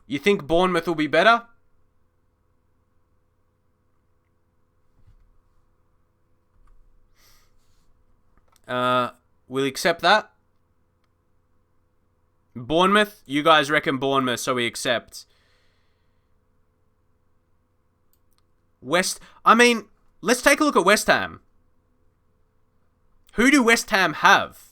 you think Bournemouth will be better? We'll accept that. Bournemouth, you guys reckon Bournemouth, so we accept. I mean, let's take a look at West Ham. Who do West Ham have?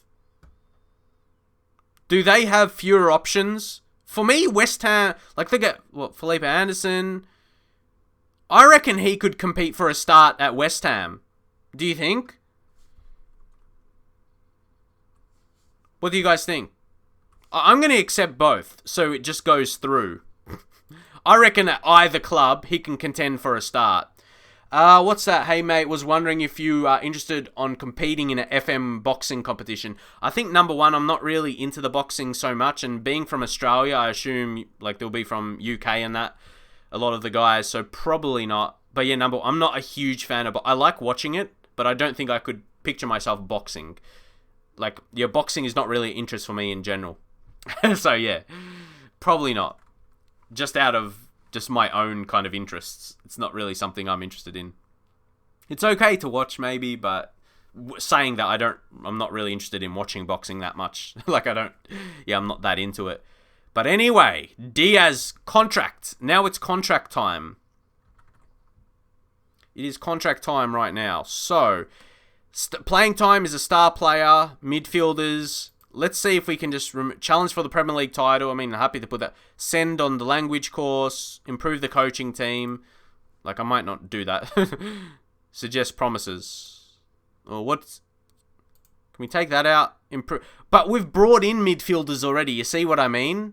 Do they have fewer options? For me, West Ham, like they get, Felipe Anderson. I reckon he could compete for a start at West Ham. Do you think? What do you guys think? I'm going to accept both, so it just goes through. I reckon at either club, he can contend for a start. What's that? Hey, mate, was wondering if you are interested on competing in an FM boxing competition. I think, number one, I'm not really into the boxing so much, and being from Australia, I assume, like, they'll be from UK and that, a lot of the guys, so probably not. But yeah, I'm not a huge fan of... I like watching it, but I don't think I could picture myself boxing. Like, yeah, boxing is not really interest for me in general. So, yeah, probably not. Just out of just my own kind of interests. It's not really something I'm interested in. It's okay to watch, maybe, but saying that, I'm not really interested in watching boxing that much. Like, I'm not that into it. But anyway, Diaz contract. Now it's contract time. It is contract time right now. So, playing time is a star player, midfielders. Let's see if we can just challenge for the Premier League title. I mean, happy to put that. Send on the language course. Improve the coaching team. Like, I might not do that. Suggest promises. Or what's... Can we take that out? Improve. But we've brought in midfielders already. You see what I mean?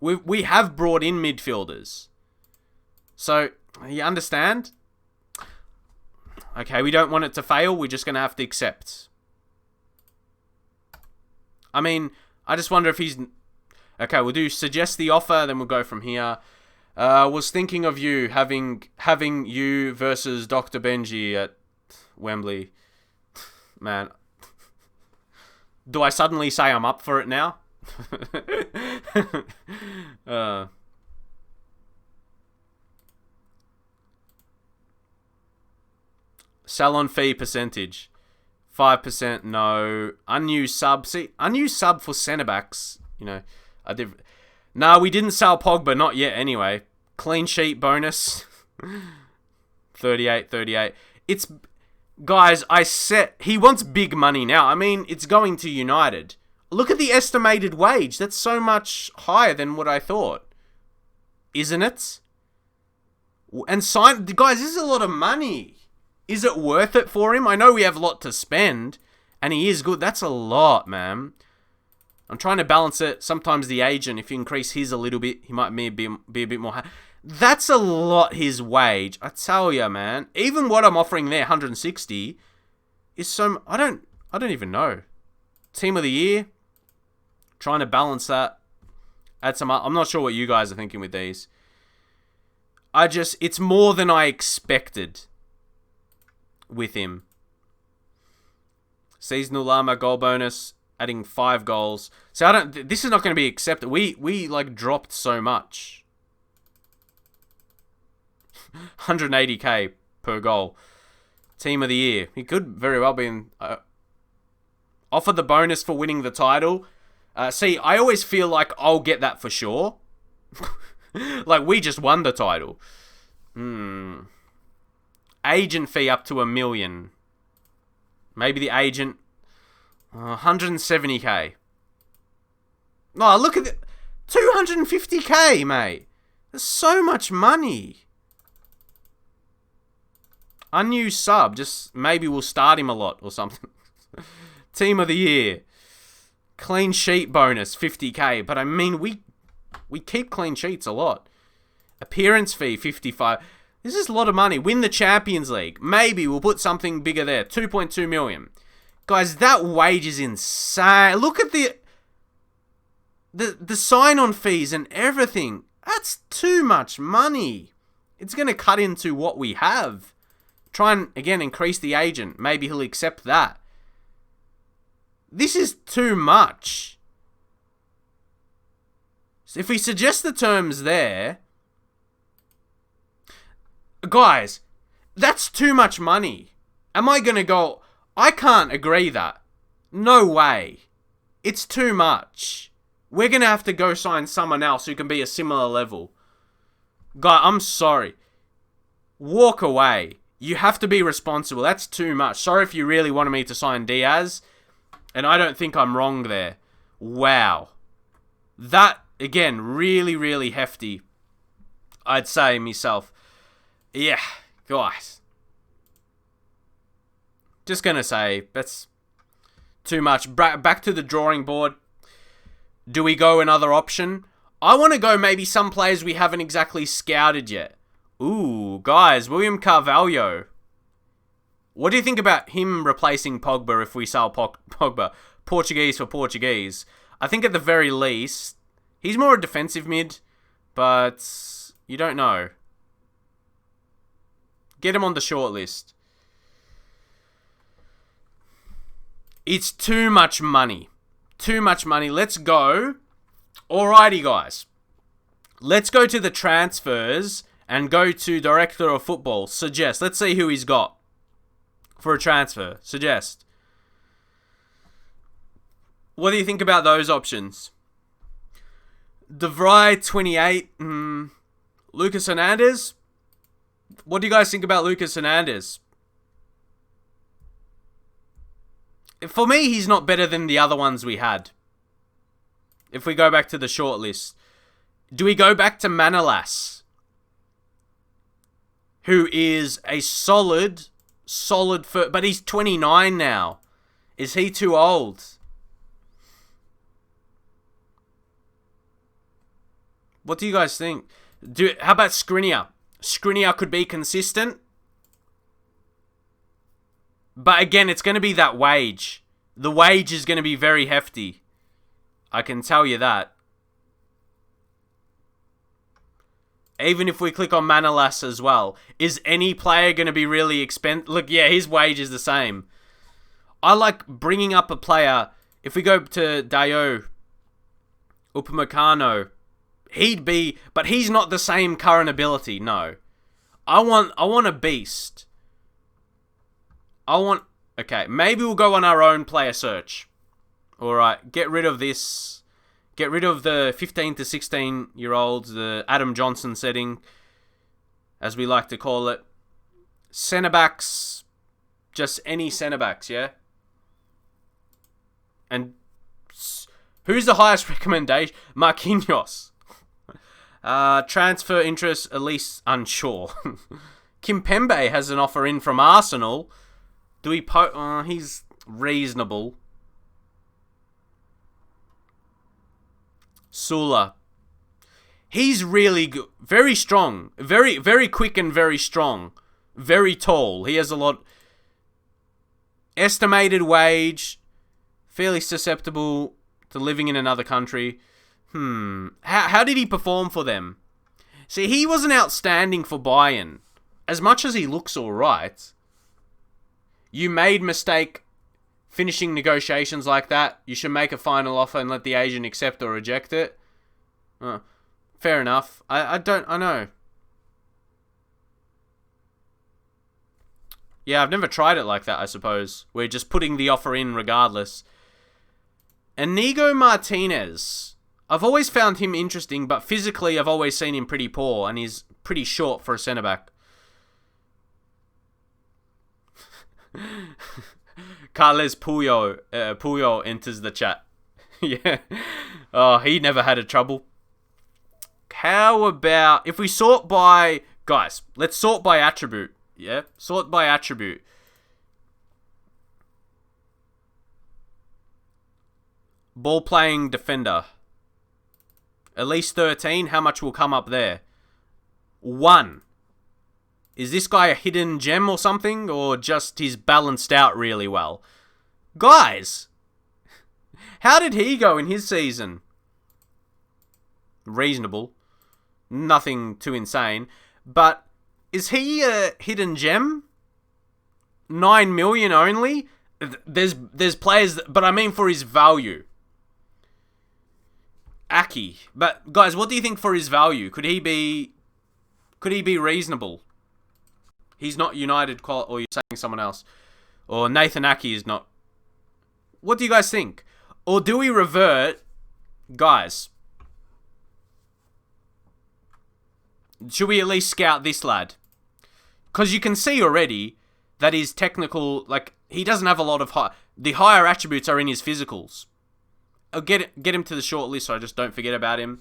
We have brought in midfielders. So, you understand? Okay, we don't want it to fail. We're just going to have to accept. I mean, I just wonder if he's... Okay, we'll do suggest the offer, then we'll go from here. Was thinking of you, having you versus Dr. Benji at Wembley. Man. Do I suddenly say I'm up for it now? Salon fee percentage 5%. No. Unused sub. See, unused sub for centre backs. You know, I did. No, we didn't sell Pogba, not yet. Anyway, clean sheet bonus 38. It's guys. I said he wants big money now. I mean, it's going to United. Look at the estimated wage. That's so much higher than what I thought. Isn't it? And guys, this is a lot of money. Is it worth it for him? I know we have a lot to spend, and he is good. That's a lot, man. I'm trying to balance it. Sometimes the agent, if you increase his a little bit, he might be a bit more... That's a lot, his wage. I tell ya, man. Even what I'm offering there, 160, is so... I don't even know. Team of the year. Trying to balance that. Add some... I'm not sure what you guys are thinking with these. It's more than I expected with him. Seasonal Llama goal bonus, adding 5 goals. So this is not going to be accepted. We like dropped so much. 180k per goal. Team of the year. He could very well be in... offer the bonus for winning the title. See, I always feel like I'll get that for sure. Like, we just won the title. Agent fee up to $1 million. Maybe the agent... 170k. No, look at it. 250k, mate. That's so much money. Unused sub. Just maybe we'll start him a lot or something. Team of the year. Clean sheet bonus, 50k. But I mean, we keep clean sheets a lot. Appearance fee, 55. This is a lot of money. Win the Champions League. Maybe we'll put something bigger there. 2.2 million. Guys, that wage is insane. Look at the sign-on fees and everything. That's too much money. It's going to cut into what we have. Try and, again, increase the agent. Maybe he'll accept that. This is too much. So if we suggest the terms there... Guys, that's too much money. Am I going to go... I can't agree that. No way. It's too much. We're going to have to go sign someone else who can be a similar level. Guy, I'm sorry. Walk away. You have to be responsible. That's too much. Sorry if you really wanted me to sign Diaz. And I don't think I'm wrong there. Wow. That, again, really, really hefty. I'd say myself. Yeah, guys. Just going to say, that's too much. Back to the drawing board. Do we go another option? I want to go maybe some players we haven't exactly scouted yet. Ooh, guys, William Carvalho. What do you think about him replacing Pogba if we sell Pogba? Portuguese for Portuguese. I think at the very least, he's more a defensive mid, but you don't know. Get him on the short list. It's too much money. Too much money. Let's go. Alrighty, guys. Let's go to the transfers and go to Director of Football. Suggest. Let's see who he's got for a transfer. Suggest. What do you think about those options? De Vrij, 28. Lucas Hernandez? What do you guys think about Lucas Hernandez? For me, he's not better than the other ones we had. If we go back to the short list. Do we go back to Manolas? Who is a solid, but he's 29 now. Is he too old? What do you guys think? How about Skriniar? Skriniar could be consistent. But again, it's going to be that wage. The wage is going to be very hefty. I can tell you that. Even if we click on Manolas as well. Is any player going to be really expensive? Look, yeah, his wage is the same. I like bringing up a player. If we go to Dayo Upamecano, he'd be... But he's not the same current ability, no. I want a beast. Okay, maybe we'll go on our own player search. Alright, get rid of this. Get rid of the 15 to 16-year-olds, the Adam Johnson setting, as we like to call it. Centre-backs, just any centre-backs, yeah? And who's the highest recommendation? Marquinhos. Transfer interest, at least unsure. Kimpembe has an offer in from Arsenal. Do we he's reasonable. Sula. He's really good. Very strong. Very, very quick and very strong. Very tall. He has a lot. Estimated wage. Fairly susceptible to living in another country. How did he perform for them? See, he wasn't outstanding for Bayern. As much as he looks alright. You made mistake finishing negotiations like that. You should make a final offer and let the agent accept or reject it. Fair enough. I know. Yeah, I've never tried it like that, I suppose. We're just putting the offer in regardless. Inigo Martinez. I've always found him interesting, but physically I've always seen him pretty poor, and he's pretty short for a centre-back. Carles Puyo enters the chat. Yeah. Oh, he never had a trouble. How about if we sort by... Guys, let's sort by attribute. Yeah? Sort by attribute. Ball playing defender. At least 13. How much will come up there? 1. Is this guy a hidden gem or something? Or just he's balanced out really well? Guys! How did he go in his season? Reasonable. Nothing too insane. But is he a hidden gem? 9 million only? There's players... But I mean for his value. Aki. But guys, what do you think for his value? Could he be reasonable? He's not United or you're saying someone else. Or Nathan Aki is not. What do you guys think? Or do we revert? Guys. Should we at least scout this lad? Because you can see already that his technical, he doesn't have a lot of the higher attributes are in his physicals. I'll get him to the short list so I just don't forget about him.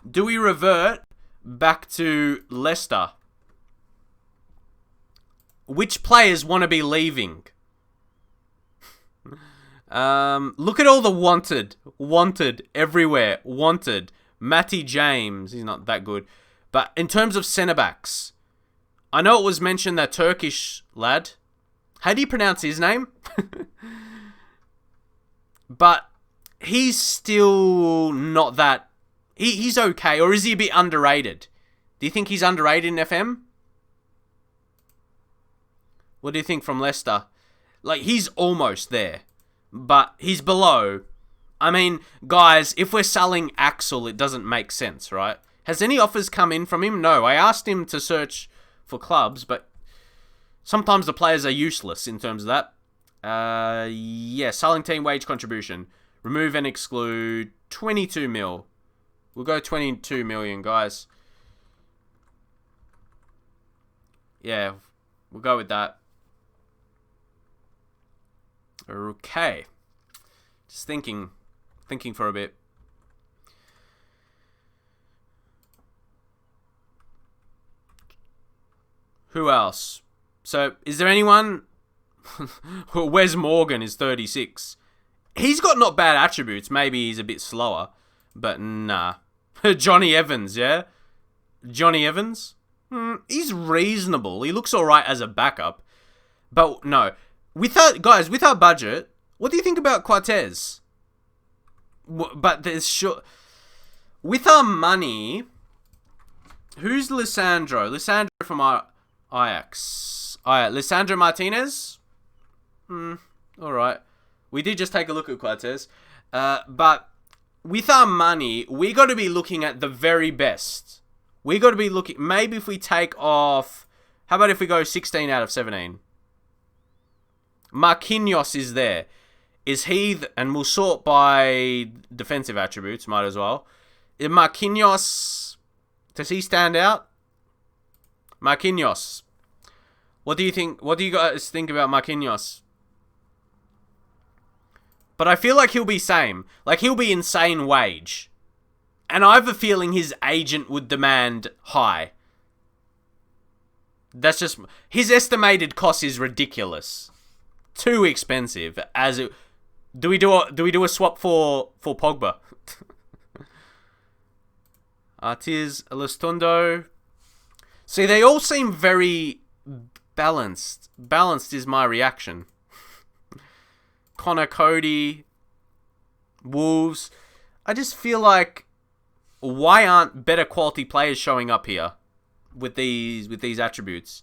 Do we revert back to Leicester? Which players want to be leaving? Look at all the wanted. Wanted everywhere. Wanted. Matty James. He's not that good. But in terms of centre-backs, I know it was mentioned that Turkish lad. How do you pronounce his name? But he's still not that... He's okay. Or is he a bit underrated? Do you think he's underrated in FM? What do you think from Leicester? He's almost there. But he's below. I mean, guys, if we're selling Axel, it doesn't make sense, right? Has any offers come in from him? No. I asked him to search for clubs, but sometimes the players are useless in terms of that. Yeah, selling team wage contribution. Remove and exclude 22 mil. We'll go 22 million, guys. Yeah, we'll go with that. Okay. Just thinking for a bit. Who else? So, is there anyone? Wes Morgan is 36. He's got not bad attributes. Maybe he's a bit slower. But nah. Johnny Evans, yeah? Johnny Evans? He's reasonable. He looks alright as a backup. But no. With our budget, what do you think about Cortez? But there's sure... With our money... Who's Lisandro? Lisandro from Ajax. Lisandro Martinez? Alright. We did just take a look at Cortez. But with our money, we got to be looking at the very best. We got to be looking... Maybe if we take off... How about if we go 16 out of 17? Marquinhos is there. Is he... And we'll sort by defensive attributes, might as well. Marquinhos... Does he stand out? Marquinhos. What do you think? What do you guys think about Marquinhos? But I feel like he'll be same. Like, he'll be insane wage. And I have a feeling his agent would demand high. That's just... His estimated cost is ridiculous. Too expensive. Do we do a swap for Pogba? Artiz, Elistondo. See, they all seem very balanced. Balanced is my reaction. Connor Cody. Wolves. I just feel like... Why aren't better quality players showing up here with these attributes?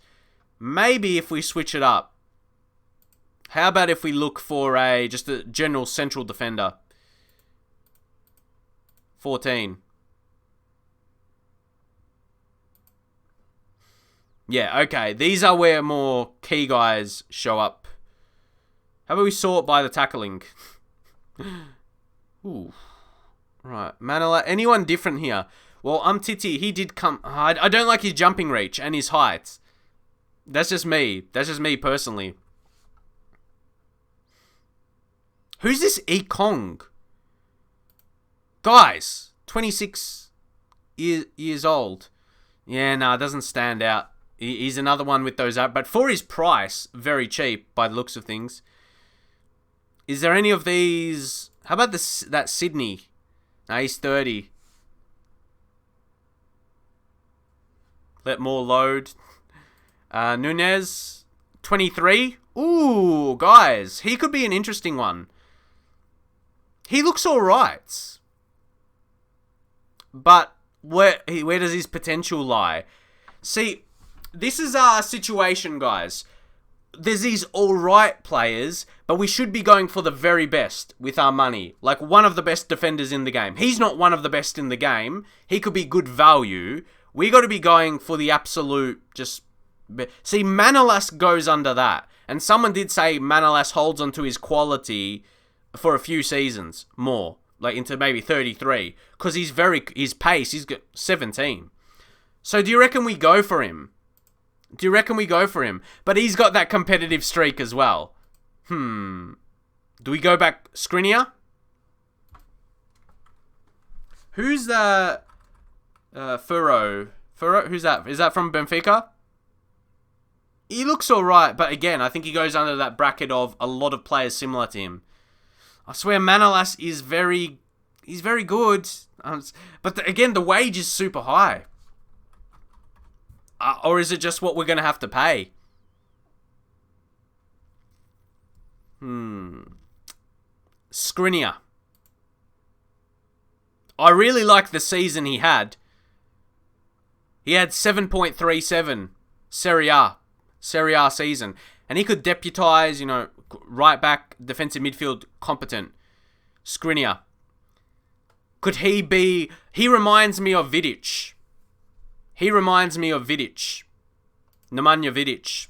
Maybe if we switch it up. How about if we look for just a general central defender? 14. Yeah, okay. These are where more key guys show up. How about we sort by the tackling? Ooh. Right. Manila. Anyone different here? Well, Titi. He did come... I don't like his jumping reach and his height. That's just me. That's just me personally. Who's this Ekong? Guys. 26 years old. Yeah, nah, it doesn't stand out. He's another one with those up. But for his price, very cheap by the looks of things. Is there any of these... How about that Sydney? No, he's 30. Let more load. Nunez, 23. Ooh, guys. He could be an interesting one. He looks alright. But where does his potential lie? See... This is our situation, guys. There's these alright players, but we should be going for the very best with our money. Like, one of the best defenders in the game. He's not one of the best in the game. He could be good value. We got to be going for the absolute, just... See, Manolas goes under that. And someone did say Manolas holds onto his quality for a few seasons more. Like, into maybe 33. Because his pace, he's got 17. So do you reckon we go for him? Do you reckon we go for him? But he's got that competitive streak as well. Do we go back Skriniar? Who's the... Furro? Who's that? Is that from Benfica? He looks alright, but again, I think he goes under that bracket of a lot of players similar to him. I swear Manolas is very... He's very good. But again, the wage is super high. Or is it just what we're going to have to pay? Skriniar. I really like the season he had. He had 7.37 Serie A season. And he could deputise, right back, defensive midfield, competent. Skriniar. Could he be... He reminds me of Vidic. Nemanja Vidic.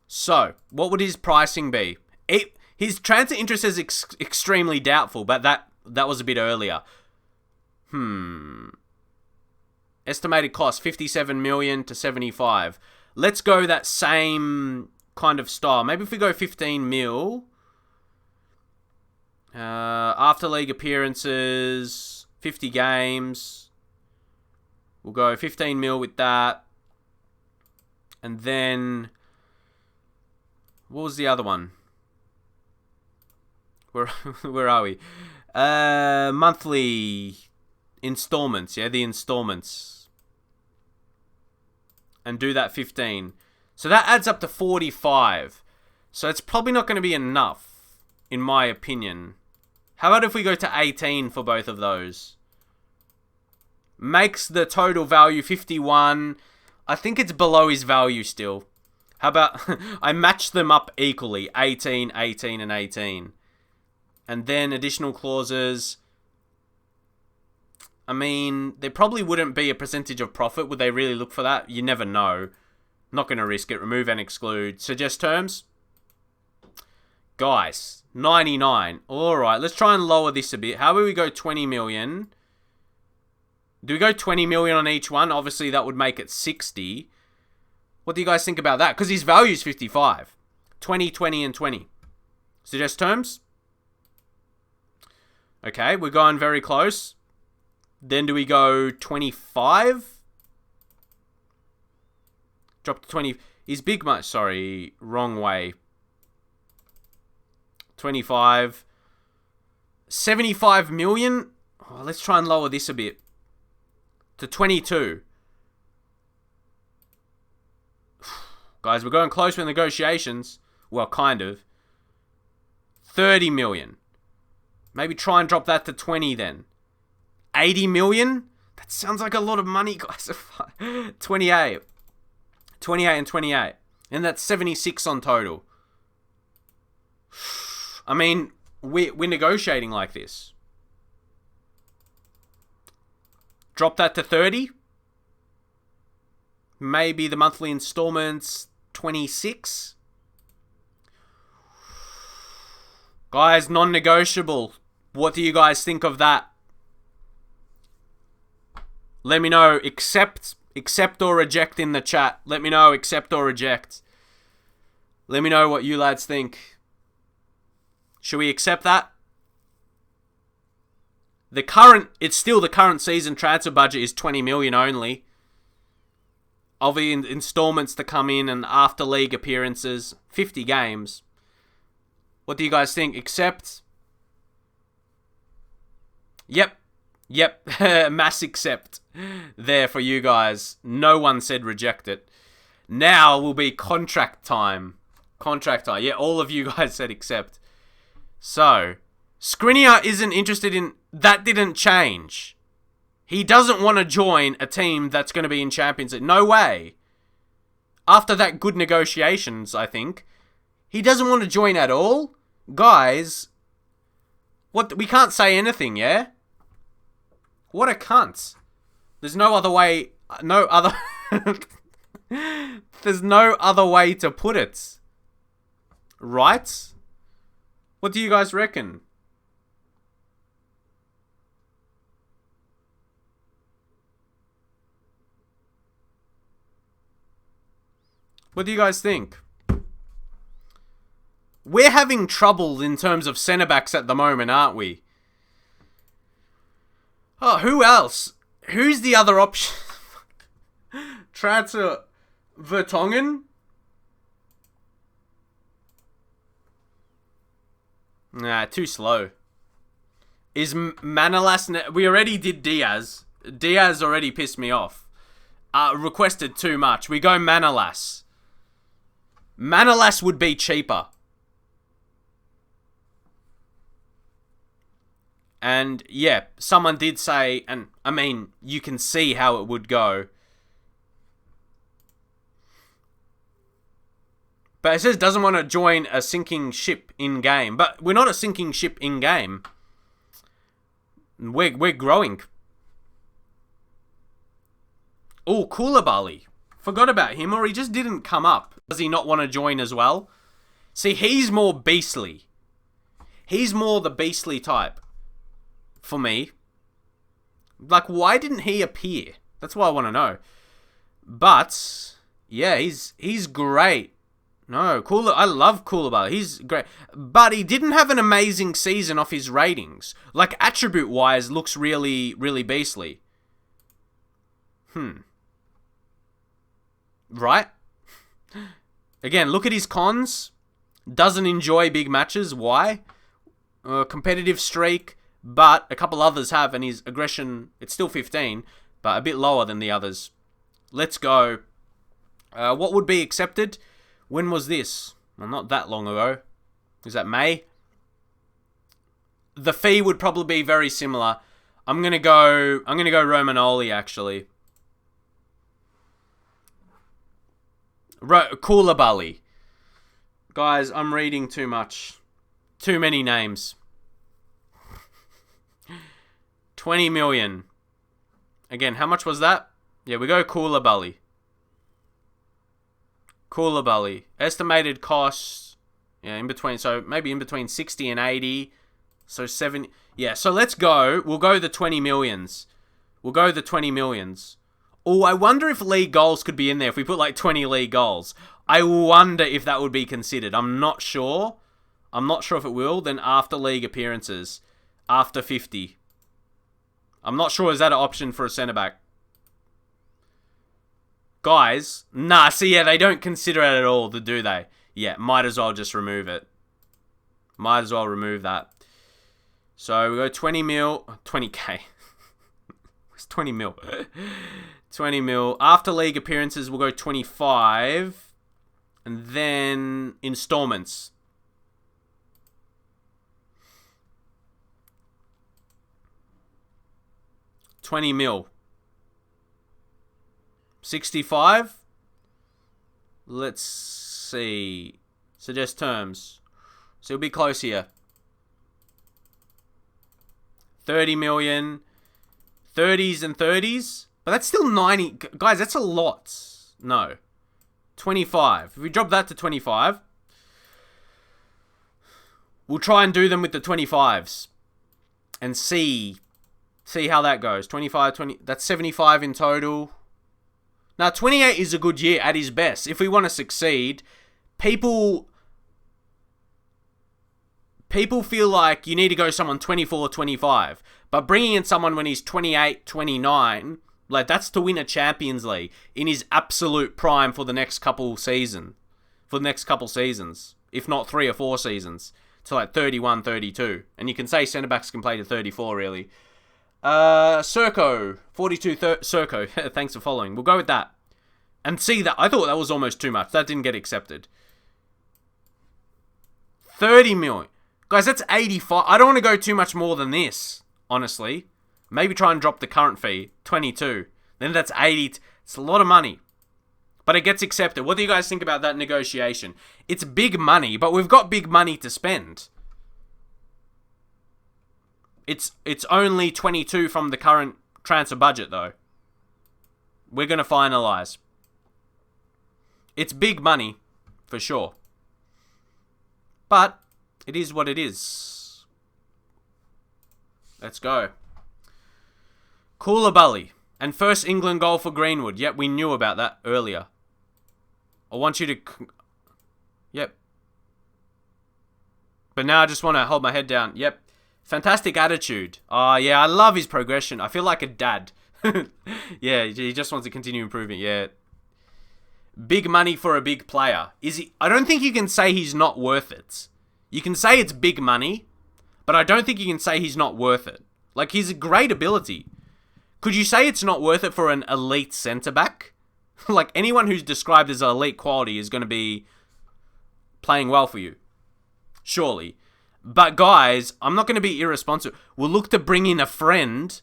So, what would his pricing be? His transfer interest is extremely doubtful, but that was a bit earlier. Estimated cost, 57 million to 75. Let's go that same kind of style. Maybe if we go 15 mil. After league appearances, 50 games. We'll go 15 mil with that. And then, what was the other one? Where are we? Monthly installments. Yeah, the installments. And do that 15. So that adds up to 45. So it's probably not going to be enough, in my opinion. How about if we go to 18 for both of those? Makes the total value 51. I think it's below his value still. How about I match them up equally. 18, 18, and 18. And then additional clauses. I mean, there probably wouldn't be a percentage of profit. Would they really look for that? You never know. Not going to risk it. Remove and exclude. Suggest terms. Guys, 99. Alright, let's try and lower this a bit. How about we go 20 million? Do we go 20 million on each one? Obviously, that would make it 60. What do you guys think about that? Because his value is 55. 20, 20, and 20. Suggest terms? Okay, we're going very close. Then do we go 25? Drop to 20. Is big much? Sorry, wrong way. 25. 75 million? Oh, let's try and lower this a bit. To 22. Guys, we're going close with negotiations. Well, kind of. 30 million. Maybe try and drop that to 20 then. 80 million? That sounds like a lot of money, guys. 28. 28 and 28. And that's 76 on total. I mean, we're negotiating like this. Drop that to 30. Maybe the monthly installments, 26. Guys, non-negotiable. What do you guys think of that? Let me know. Accept or reject in the chat. Let me know. Accept or reject. Let me know what you lads think. Should we accept that? It's still the current season transfer budget is 20 million only. Of the installments to come in and after league appearances, 50 games. What do you guys think? Accept? Yep. Mass accept there for you guys. No one said reject it. Now will be contract time. Contract time. Yeah, all of you guys said accept. So, Skriniar isn't interested in... That didn't change. He doesn't want to join a team that's going to be in Champions League. No way. After that good negotiations, I think. He doesn't want to join at all? Guys, what? We can't say anything, yeah? What a cunt. There's no other way... No other... There's no other way to put it. Right? What do you guys reckon? What do you guys think? We're having trouble in terms of centre-backs at the moment, aren't we? Oh, who else? Who's the other option? Transfer Vertonghen? Nah, too slow. Is Manolas... We already did Diaz. Diaz already pissed me off. Requested too much. We go Manolas. Manolas would be cheaper. And, yeah, someone did say... And, I mean, you can see how it would go. But it says doesn't want to join a sinking ship in-game. But we're not a sinking ship in-game. We're growing. Oh, Koulibaly. Forgot about him, or he just didn't come up. Does he not want to join as well? See, he's more beastly. He's more the beastly type for me. Like, why didn't he appear? That's what I want to know. But yeah, he's great. No, I love Koulibaly. He's great. But he didn't have an amazing season off his ratings. Like, attribute-wise, looks really, really beastly. Right? Again, look at his cons. Doesn't enjoy big matches. Why? Competitive streak, but a couple others have, and his aggression, it's still 15, but a bit lower than the others. Let's go. What would be accepted? When was this? Well, not that long ago. Was that May? The fee would probably be very similar. I'm gonna go Romagnoli, actually. Koulibaly. Guys, I'm reading too much. Too many names. 20 million. Again, how much was that? Yeah, we go Koulibaly. Koulibaly. Estimated costs. Yeah, in between. So maybe in between 60 and 80. So 70. Yeah, so let's go. We'll go the 20 millions. We'll go the 20 millions. Oh, I wonder if league goals could be in there if we put like 20 league goals. I wonder if that would be considered. I'm not sure. I'm not sure if it will. Then after league appearances. After 50. I'm not sure. Is that an option for a centre-back? Guys. Nah, see, yeah, they don't consider it at all, do they? Yeah, might as well just remove it. Might as well remove that. So we go 20 mil. 20k. It's 20 mil. 20 mil. After league appearances, we'll go 25. And then installments. $20 million. 65. Let's see. Suggest terms. So it'll be close here. 30 million. 30s and 30s. But that's still 90. Guys, that's a lot. No. 25. If we drop that to 25, we'll try and do them with the 25s. And see how that goes. 25, 20. That's 75 in total. Now, 28 is a good year at his best. If we want to succeed, people feel like you need to go someone 24, 25. But bringing in someone when he's 28, 29, like that's to win a Champions League in his absolute prime for the next couple seasons. If not 3 or 4 seasons. To like 31, 32. And you can say centre-backs can play to 34, really. Serco. 42, Serco. Thanks for following. We'll go with that. And see that. I thought that was almost too much. That didn't get accepted. 30 million. Guys, that's 85. I don't want to go too much more than this, honestly. Maybe try and drop the current fee. 22. Then that's 80. It's a lot of money. But it gets accepted. What do you guys think about that negotiation? It's big money, but we've got big money to spend. It's only 22 from the current transfer budget, though. We're going to finalise. It's big money, for sure. But it is what it is. Let's go. Koulibaly. And first England goal for Greenwood. Yep, we knew about that earlier. I want you to... Yep. But now I just want to hold my head down. Yep. Fantastic attitude. Yeah, I love his progression. I feel like a dad. Yeah, he just wants to continue improving. Yeah. Big money for a big player. Is he? I don't think you can say he's not worth it. You can say it's big money, but I don't think you can say he's not worth it. Like, he's a great ability. Could you say it's not worth it for an elite centre-back? Like, anyone who's described as elite quality is going to be playing well for you. Surely. But guys, I'm not going to be irresponsible. We'll look to bring in a friend.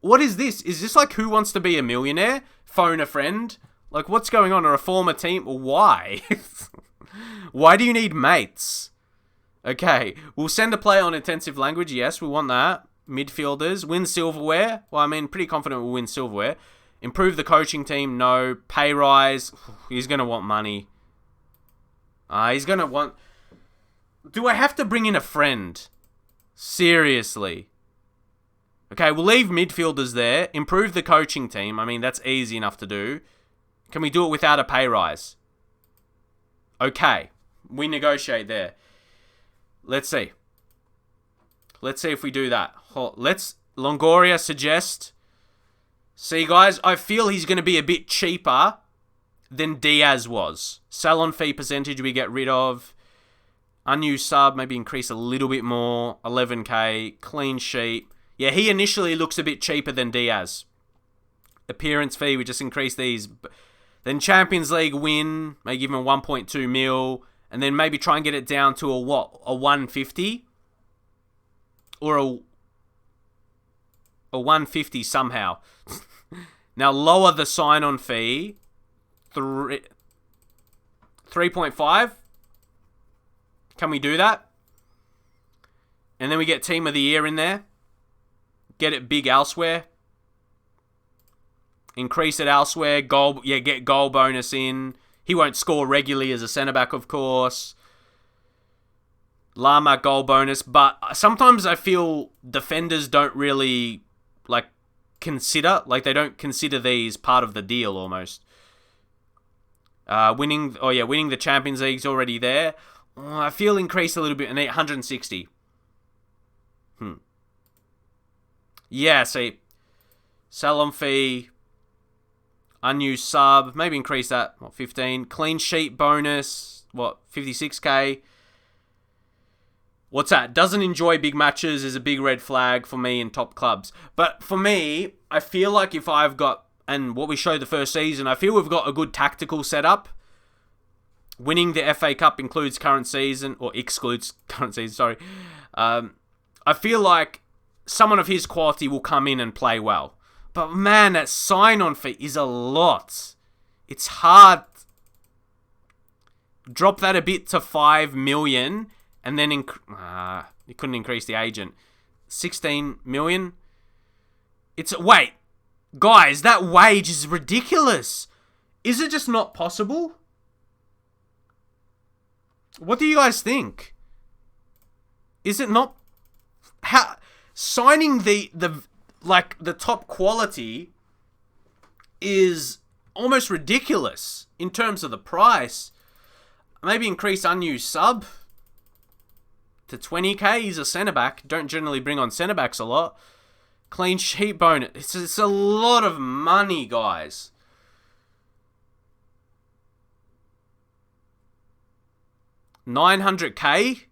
What is this? Is this like Who Wants to Be a Millionaire? Phone a friend? Like, what's going on? Or a former team? Why? Why do you need mates? Okay, we'll send a player on intensive language. Yes, we want that. Midfielders. Win silverware. Well, I mean, pretty confident we'll win silverware. Improve the coaching team. No. Pay rise. He's going to want money. He's going to want... Do I have to bring in a friend? Seriously. Okay, we'll leave midfielders there. Improve the coaching team. I mean, that's easy enough to do. Can we do it without a pay rise? Okay. We negotiate there. Let's see. Let's see if we do that. Longoria suggest. See, guys, I feel he's going to be a bit cheaper than Diaz was. Sell-on fee percentage we get rid of. Unused sub, maybe increase a little bit more. 11k. Clean sheet. Yeah, he initially looks a bit cheaper than Diaz. Appearance fee, we just increase these. Then Champions League win, maybe give him 1.2 mil. And then maybe try and get it down to a 150? Or a 150 somehow. Now lower the sign-on fee. 3.5. Can we do that? And then we get Team of the Year in there. Get it big elsewhere. Increase it elsewhere. Get goal bonus in. He won't score regularly as a centre-back, of course. Lama goal bonus. But sometimes I feel defenders don't really, consider. They don't consider these part of the deal, almost. Winning the Champions League's already there. I feel increase a little bit. 160. Yeah, see. Sell-on fee. Unused sub. Maybe increase that. 15. Clean sheet bonus. 56k. What's that? Doesn't enjoy big matches is a big red flag for me in top clubs. But for me, I feel like if I've got, and what we showed the first season, I feel we've got a good tactical setup. Winning the FA Cup includes current season, or excludes current season, sorry. I feel like someone of his quality will come in and play well. But man, that sign-on fee is a lot. It's hard. Drop that a bit to 5 million, and then you couldn't increase the agent. 16 million? Wait, guys, that wage is ridiculous. Is it just not possible? What do you guys think? Is it not? Signing the top quality is almost ridiculous in terms of the price. Maybe increase unused sub to 20k. He's a centre-back. Don't generally bring on centre-backs a lot. Clean sheet bonus. It's a lot of money, guys. $900k?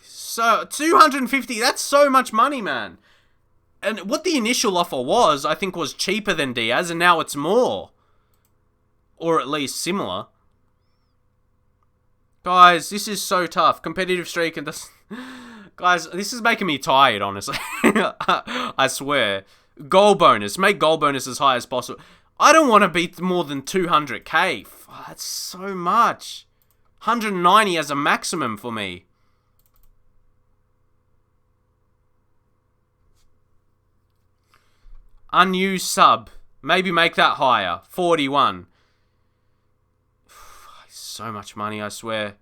So, 250, that's so much money, man. And what the initial offer was, I think, was cheaper than Diaz, and now it's more. Or at least similar. Guys, this is so tough. Competitive streak and this... Guys, this is making me tired, honestly. I swear. Goal bonus. Make goal bonus as high as possible. I don't want to beat more than 200k. That's so much. 190 as a maximum for me. Unused sub. Maybe make that higher. 41. So much money, I swear.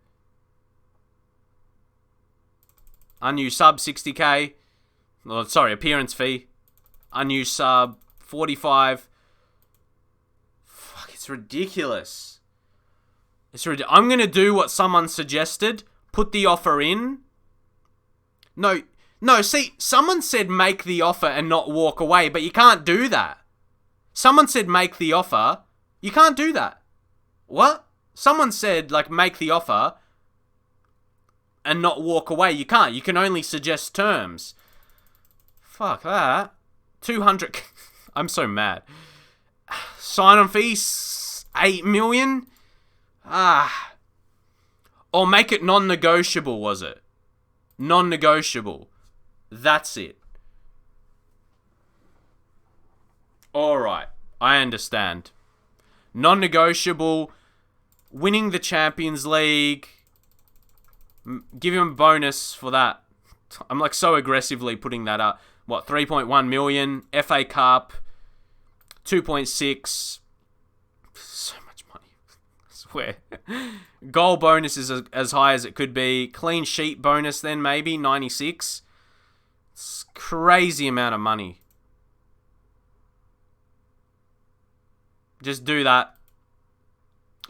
Unused sub, 60k. Oh, sorry, appearance fee. Unused sub, 45. Fuck, it's ridiculous. I'm going to do what someone suggested. Put the offer in. No, see, someone said make the offer and not walk away, but you can't do that. Someone said make the offer. You can't do that. What? Someone said, make the offer and not walk away. You can't. You can only suggest terms. Fuck that. 200... I'm so mad. Sign-on fees, 8 million? Or make it non-negotiable, was it? Non-negotiable. That's it. Alright. I understand. Non-negotiable. Winning the Champions League. Give him a bonus for that. I'm so aggressively putting that up. 3.1 million. FA Cup. 2.6. So much money. swear. Goal bonus is as high as it could be. Clean sheet bonus then maybe 96. It's crazy amount of money. Just do that.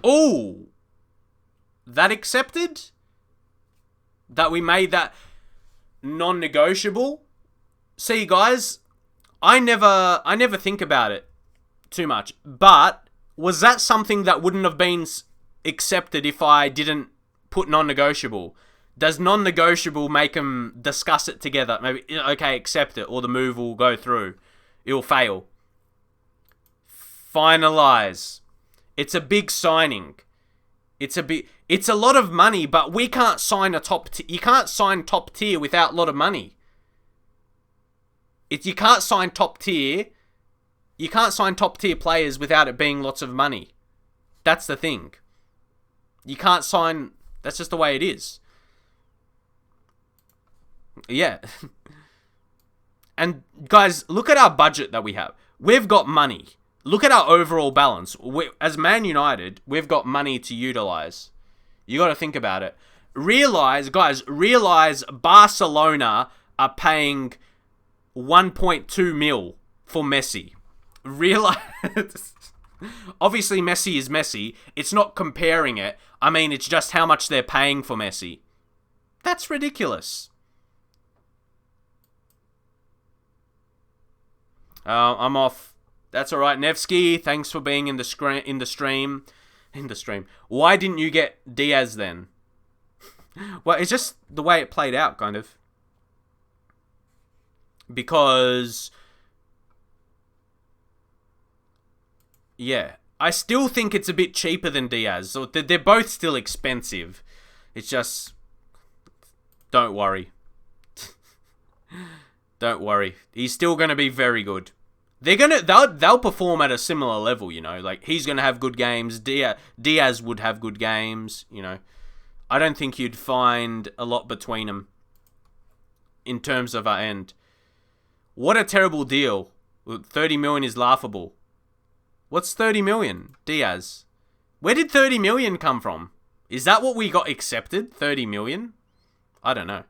Oh, that accepted? That we made that non-negotiable? See, guys, I never think about it too much. But was that something that wouldn't have been accepted if I didn't put non-negotiable? Does non-negotiable make them discuss it together? Maybe, okay, accept it, or the move will go through. It will fail. Finalize. It's a big signing. It's a lot of money, but we can't sign a top tier. You can't sign top tier without a lot of money. You can't sign top tier. You can't sign top tier players without it being lots of money. That's the thing. You can't sign. That's just the way it is. Yeah. And guys, look at our budget that we have. We've got money. Look at our overall balance. As Man United, we've got money to utilize. You got to think about it. Realize Barcelona are paying 1.2 mil for Messi. Realize. Obviously, Messi is Messi. It's not comparing it. I mean, it's just how much they're paying for Messi. That's ridiculous. I'm off. That's all right, Nevsky. Thanks for being in the stream. Why didn't you get Diaz then? Well, it's just the way it played out, kind of. Because, yeah, I still think it's a bit cheaper than Diaz. So they're both still expensive. It's just, don't worry. Don't worry. He's still going to be very good. They'll perform at a similar level, you know. Like, he's going to have good games. Diaz would have good games, you know. I don't think you'd find a lot between them in terms of our end. What a terrible deal. 30 million is laughable. What's 30 million? Diaz. Where did 30 million come from? Is that what we got accepted? 30 million? I don't know.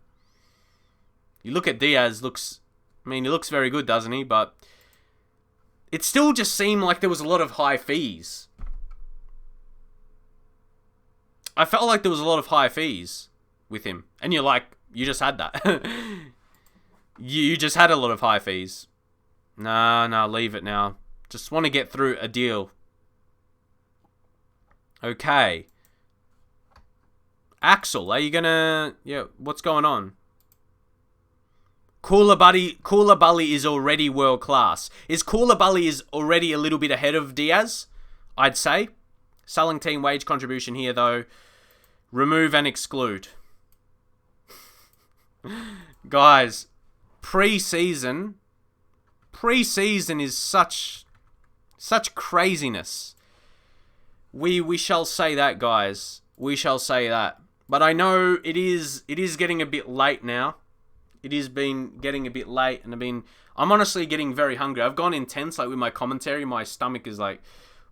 You look at Diaz, he looks very good, doesn't he? But it still just seemed like there was a lot of high fees. I felt like there was a lot of high fees with him. And you're like, you just had that. You just had a lot of high fees. Nah, leave it now. Just want to get through a deal. Okay. Axel, are you gonna... Yeah, what's going on? Koulibaly is already world class. Is Koulibaly already a little bit ahead of Diaz? I'd say. Selling team wage contribution here though. Remove and exclude. Guys, pre-season is such craziness. We shall say that, guys. We shall say that. But I know it is getting a bit late now. It has been getting a bit late, and I'm honestly getting very hungry. I've gone intense, like with my commentary. My stomach is like,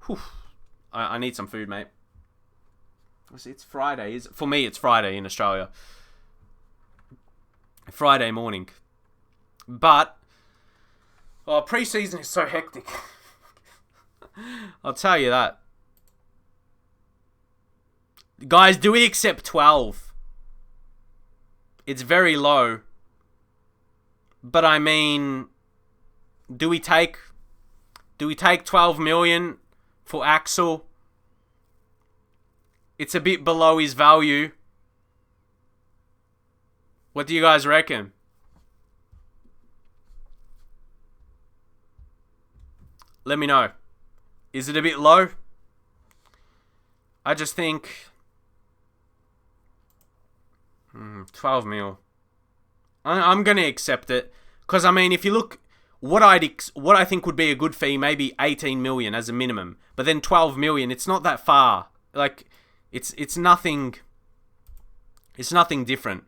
whew, I need some food, mate. It's Friday. For me, it's Friday in Australia. Friday morning. But, pre-season is so hectic. I'll tell you that. Guys, do we accept 12? It's very low. But I mean, do we take 12 million for Axel? It's a bit below his value. What do you guys reckon? Let me know. Is it a bit low? I just think 12 mil. I'm going to accept it. Because, I mean, if you look, what I think would be a good fee, maybe 18 million as a minimum. But then 12 million, it's not that far. Like, it's nothing different.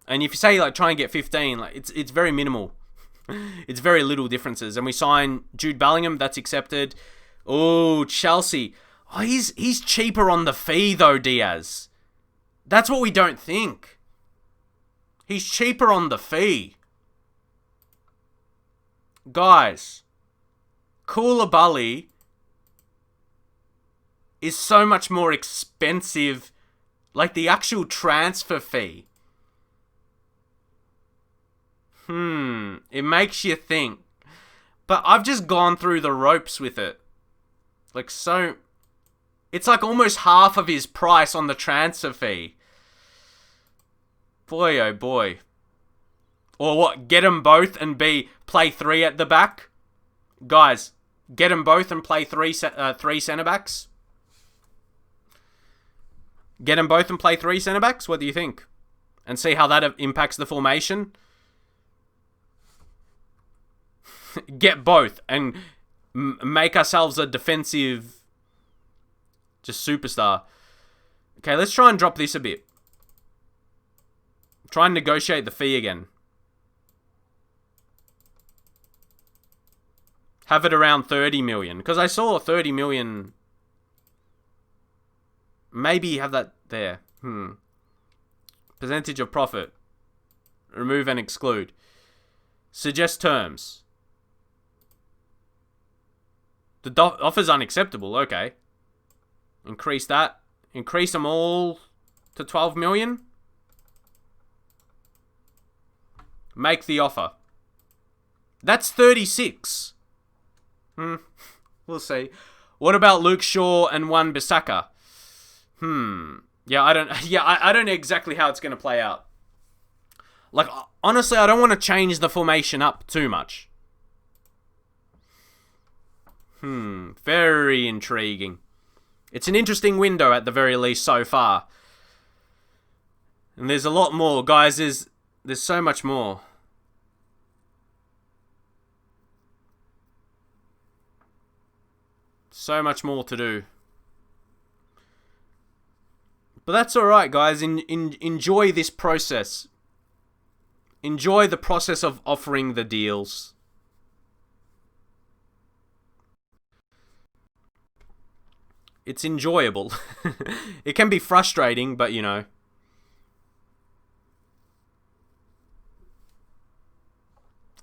And if you say, like, try and get 15, like, it's very minimal. It's very little differences. And we sign Jude Bellingham, that's accepted. Oh, Chelsea. Oh, he's cheaper on the fee though, Diaz. That's what we don't think. He's cheaper on the fee. Guys, Koulibaly is so much more expensive, like the actual transfer fee. It makes you think. But I've just gone through the ropes with it. Like, so... It's like almost half of his price on the transfer fee. Boy, oh boy. Or what, get them both and play 3 at the back? Guys, get them both and play 3 centre-backs? Get them both and play 3 centre-backs? What do you think? And see how that impacts the formation? Get both and make ourselves a defensive... just superstar. Okay, let's try and drop this a bit. Try and negotiate the fee again. Have it around 30 million. Because I saw 30 million. Maybe have that there. Percentage of profit. Remove and exclude. Suggest terms. The offer's unacceptable. Okay. Increase that. Increase them all to 12 million. Make the offer. That's 36. We'll see. What about Luke Shaw and Wan-Bissaka? Yeah, I don't know exactly how it's going to play out. Like, honestly, I don't want to change the formation up too much. Very intriguing. It's an interesting window at the very least so far. And there's a lot more. Guys, there's so much more. So much more to do. But that's alright, guys. Enjoy this process. Enjoy the process of offering the deals. It's enjoyable. It can be frustrating, but you know.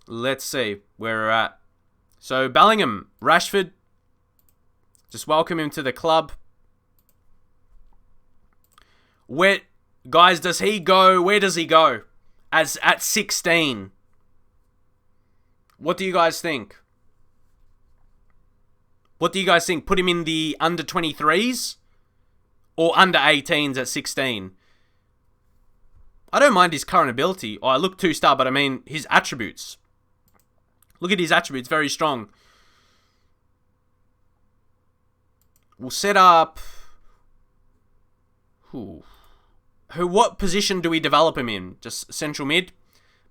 Let's see where we're at. So, Bellingham, Rashford. Just welcome him to the club. Guys, does he go? Where does he go? At 16. What do you guys think? What do you guys think? Put him in the under 23s? Or under 18s at 16? I don't mind his current ability. Oh, I look 2-star, but I mean his attributes. Look at his attributes, very strong. We'll set up... What position do we develop him in? Just central mid?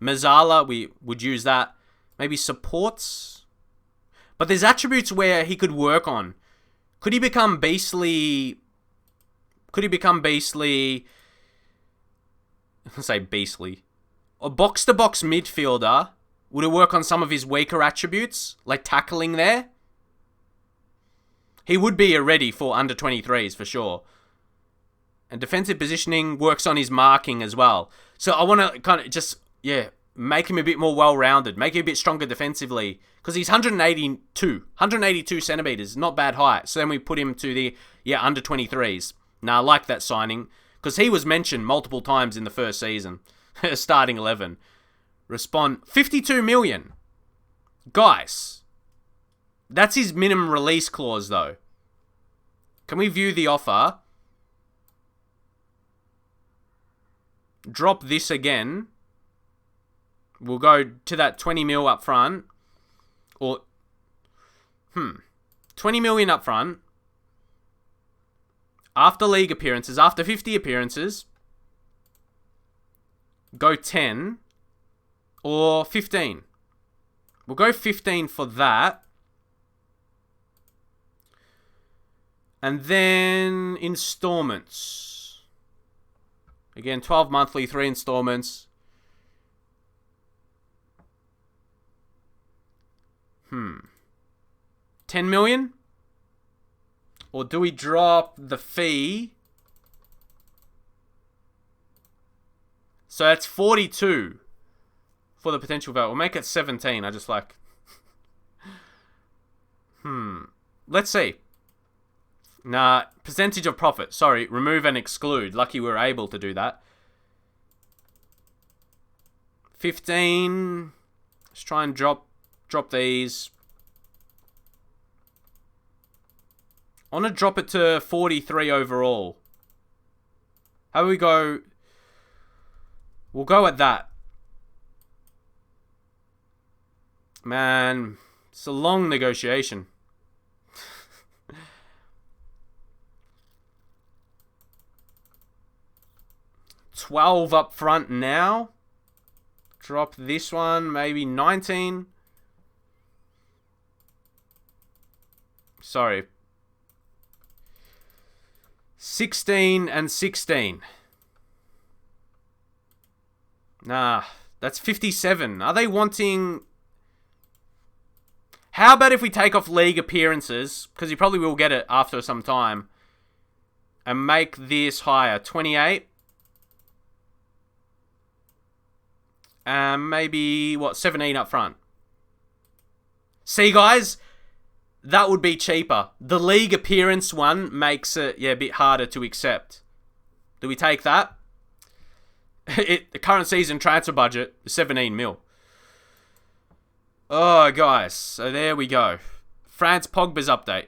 Mazzala, we would use that. Maybe supports? But there's attributes where he could work on. Could he become beastly... Let's say beastly. A box-to-box midfielder. Would it work on some of his weaker attributes? Like tackling there? He would be ready for under 23s for sure. And defensive positioning works on his marking as well. So I want to kind of just, make him a bit more well-rounded. Make him a bit stronger defensively. Because he's 182 centimeters. Not bad height. So then we put him to the, under 23s. Now, I like that signing. Because he was mentioned multiple times in the first season. Starting 11. Respond. 52 million. Guys. That's his minimum release clause, though. Can we view the offer? Drop this again. We'll go to that 20 mil up front. Or, 20 million up front. After league appearances, after 50 appearances, go 10 or 15. We'll go 15 for that. And then installments. Again, 12 monthly, 3 installments. 10 million? Or do we drop the fee? So that's 42 for the potential value. We'll make it 17. I just like... Let's see. Nah, percentage of profit. Sorry, remove and exclude. Lucky we were able to do that. 15. Let's try and drop these. I want to drop it to 43 overall. How do we go? We'll go at that. Man, it's a long negotiation. 12 up front now. Drop this one, maybe 19. Sorry. 16 and 16. Nah, that's 57. Are they wanting... How about if we take off league appearances, because you probably will get it after some time, and make this higher, 28. Maybe, 17 up front. See, guys, that would be cheaper. The league appearance one makes it, a bit harder to accept. Do we take that? The current season transfer budget is 17 mil. Oh, guys, so there we go. France Pogba's update.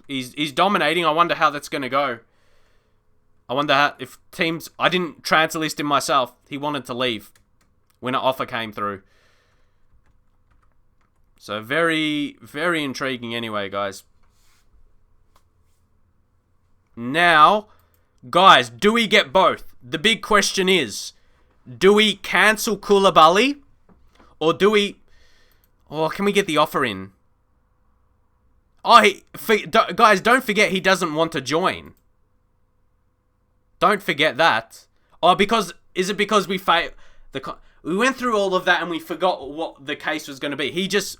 He's dominating. I wonder how that's going to go. I wonder how, if teams... I didn't transfer list him myself. He wanted to leave when an offer came through. So very, very intriguing anyway, guys. Now, guys, do we get both? The big question is, do we cancel Koulibaly? Or do we... Or can we get the offer in? Oh, guys, don't forget he doesn't want to join. Don't forget that. Oh, because... Is it because we failed... We went through all of that and we forgot what the case was going to be.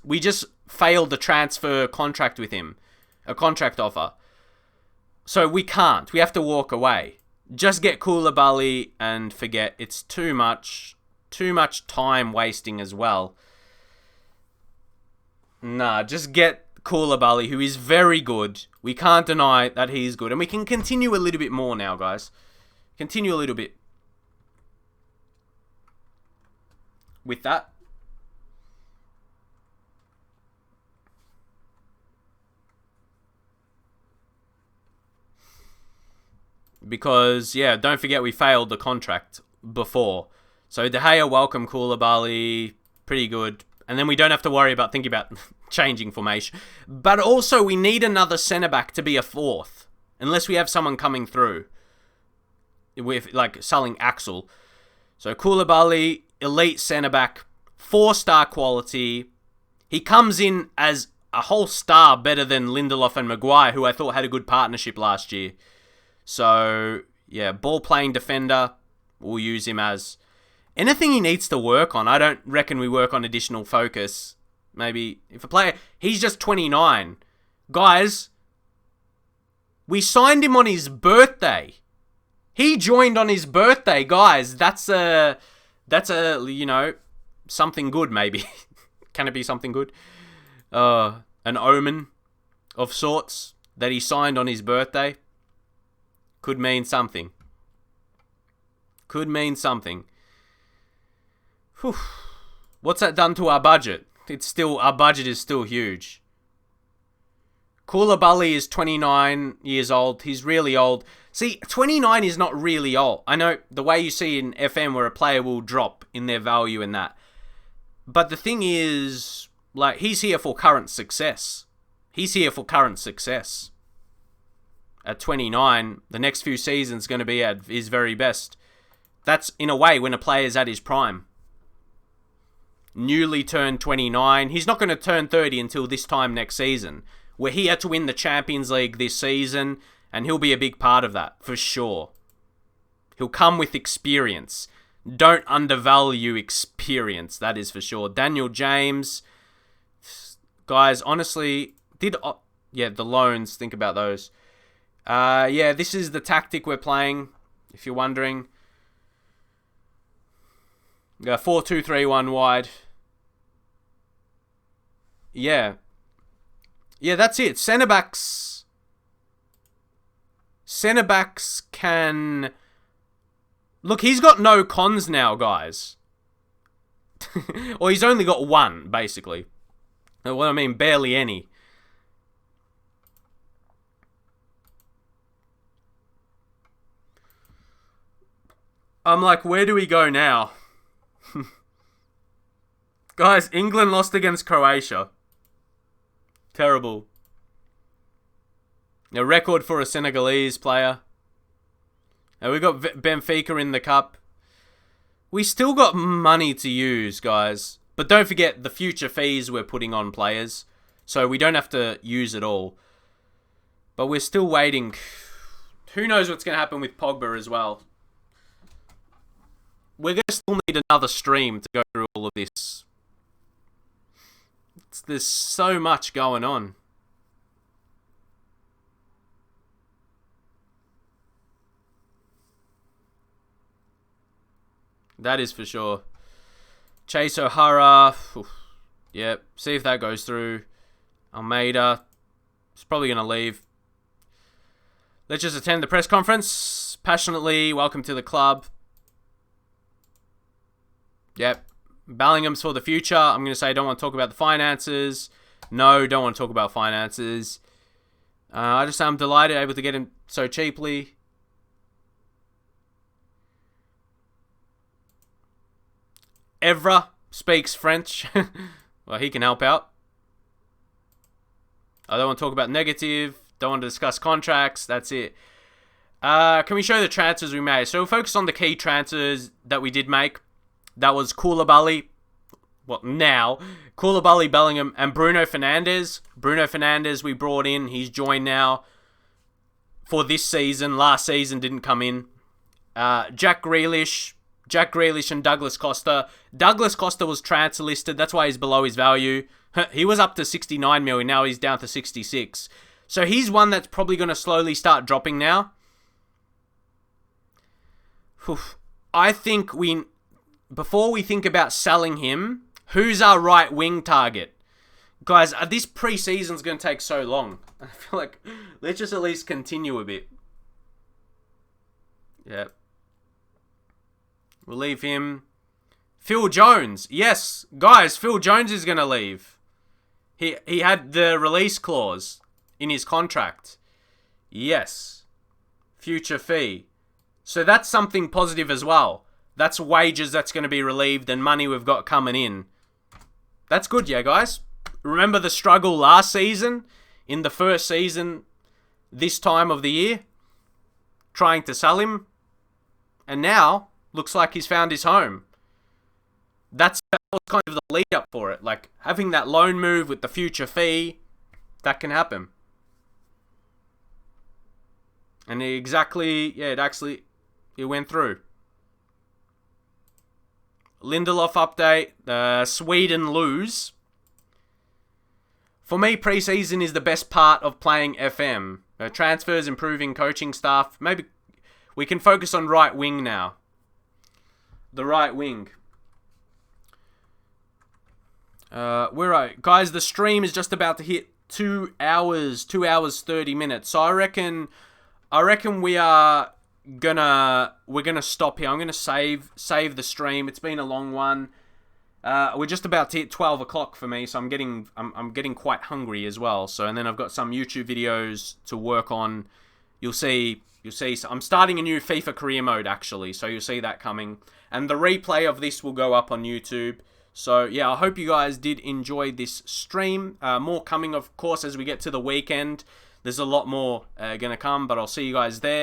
We just failed the transfer contract with him. A contract offer. So we can't. We have to walk away. Just get Koulibaly and forget. It's too much time wasting as well. Nah, just get Koulibaly, who is very good. We can't deny that he's good. And we can continue a little bit more now, guys. Continue a little bit. With that. Because, yeah, don't forget we failed the contract before. So De Gea, welcome Koulibaly, pretty good. And then we don't have to worry about thinking about changing formation. But also we need another centre-back to be a fourth. Unless we have someone coming through. With, like, selling Axel. So Koulibaly... elite centre-back, 4-star quality. He comes in as a whole star better than Lindelof and Mcguire, who I thought had a good partnership last year. So, yeah, ball-playing defender, we'll use him as. Anything he needs to work on, I don't reckon we work on additional focus. Maybe, if a player, he's just 29. Guys, we signed him on his birthday. He joined on his birthday, guys. That's a, you know, something good, maybe. Can it be something good? An omen of sorts that he signed on his birthday. Could mean something. Could mean something. Whew. What's that done to our budget? Our budget is still huge. Koulibaly is 29 years old. He's really old. See, 29 is not really old. I know the way you see in FM where a player will drop in their value and that. But the thing is, like, he's here for current success. He's here for current success. At 29, the next few seasons going to be at his very best. That's, in a way, when a player's at his prime. Newly turned 29. He's not going to turn 30 until this time next season. We're here to win the Champions League this season, and he'll be a big part of that, for sure. He'll come with experience. Don't undervalue experience, that is for sure. Daniel James. Guys, honestly, Yeah, the loans. Think about those. Yeah, this is the tactic we're playing, if you're wondering. 4-2-3-1 wide. Yeah. Yeah, that's it. Centre backs can... Look, he's got no cons now, guys. Or he's only got one, basically. What I mean, barely any. I'm like, where do we go now? Guys, England lost against Croatia. Terrible. A record for a Senegalese player. We got Benfica in the cup. We still got money to use, guys. But don't forget the future fees we're putting on players. So we don't have to use it all. But we're still waiting. Who knows what's going to happen with Pogba as well. We're going to still need another stream to go through all of this. There's so much going on. That is for sure. Chase O'Hara. Yep. See if that goes through. Almeida. He's probably going to leave. Let's just attend the press conference. Passionately, welcome to the club. Yep. Bellingham's for the future. I'm going to say don't want to talk about the finances. No, don't want to talk about finances. I'm delighted able to get him so cheaply. Evra speaks French. Well, he can help out. I don't want to talk about negative. Don't want to discuss contracts. That's it. Can we show the transfers we made? So we'll focus on the key transfers that we did make. That was Koulibaly. Well, now. Koulibaly, Bellingham, and Bruno Fernandez. Bruno Fernandez we brought in. He's joined now for this season. Last season didn't come in. Jack Grealish and Douglas Costa. Douglas Costa was transfer listed. That's why he's below his value. He was up to 69 million. Now he's down to 66. So he's one that's probably going to slowly start dropping now. I think before we think about selling him, who's our right wing target? Guys, this pre-season's going to take so long. I feel like let's just at least continue a bit. Yep. We'll leave him. Phil Jones. Yes, guys, Phil Jones is going to leave. He had the release clause in his contract. Yes. Future fee. So that's something positive as well. That's wages that's going to be relieved and money we've got coming in. That's good, yeah, guys. Remember the struggle last season, in the first season, this time of the year, trying to sell him, and now looks like he's found his home. That was kind of the lead up for it, like having that loan move with the future fee, that can happen. And it went through. Lindelof update. Sweden lose. For me, pre-season is the best part of playing FM. Transfers, improving coaching staff. Maybe we can focus on right wing now. The right wing. Guys, the stream is just about to hit 2 hours, 2 hours 30 minutes. So I reckon we're gonna stop here. I'm gonna save the stream. It's been a long one. We're just about to hit 12 o'clock for me, so I'm getting quite hungry as well. So, and then I've got some YouTube videos to work on. You'll see. So I'm starting a new FIFA career mode actually, so you'll see that coming. And the replay of this will go up on YouTube. So yeah, I hope you guys did enjoy this stream. More coming, of course, as we get to the weekend. There's a lot more gonna come, but I'll see you guys there.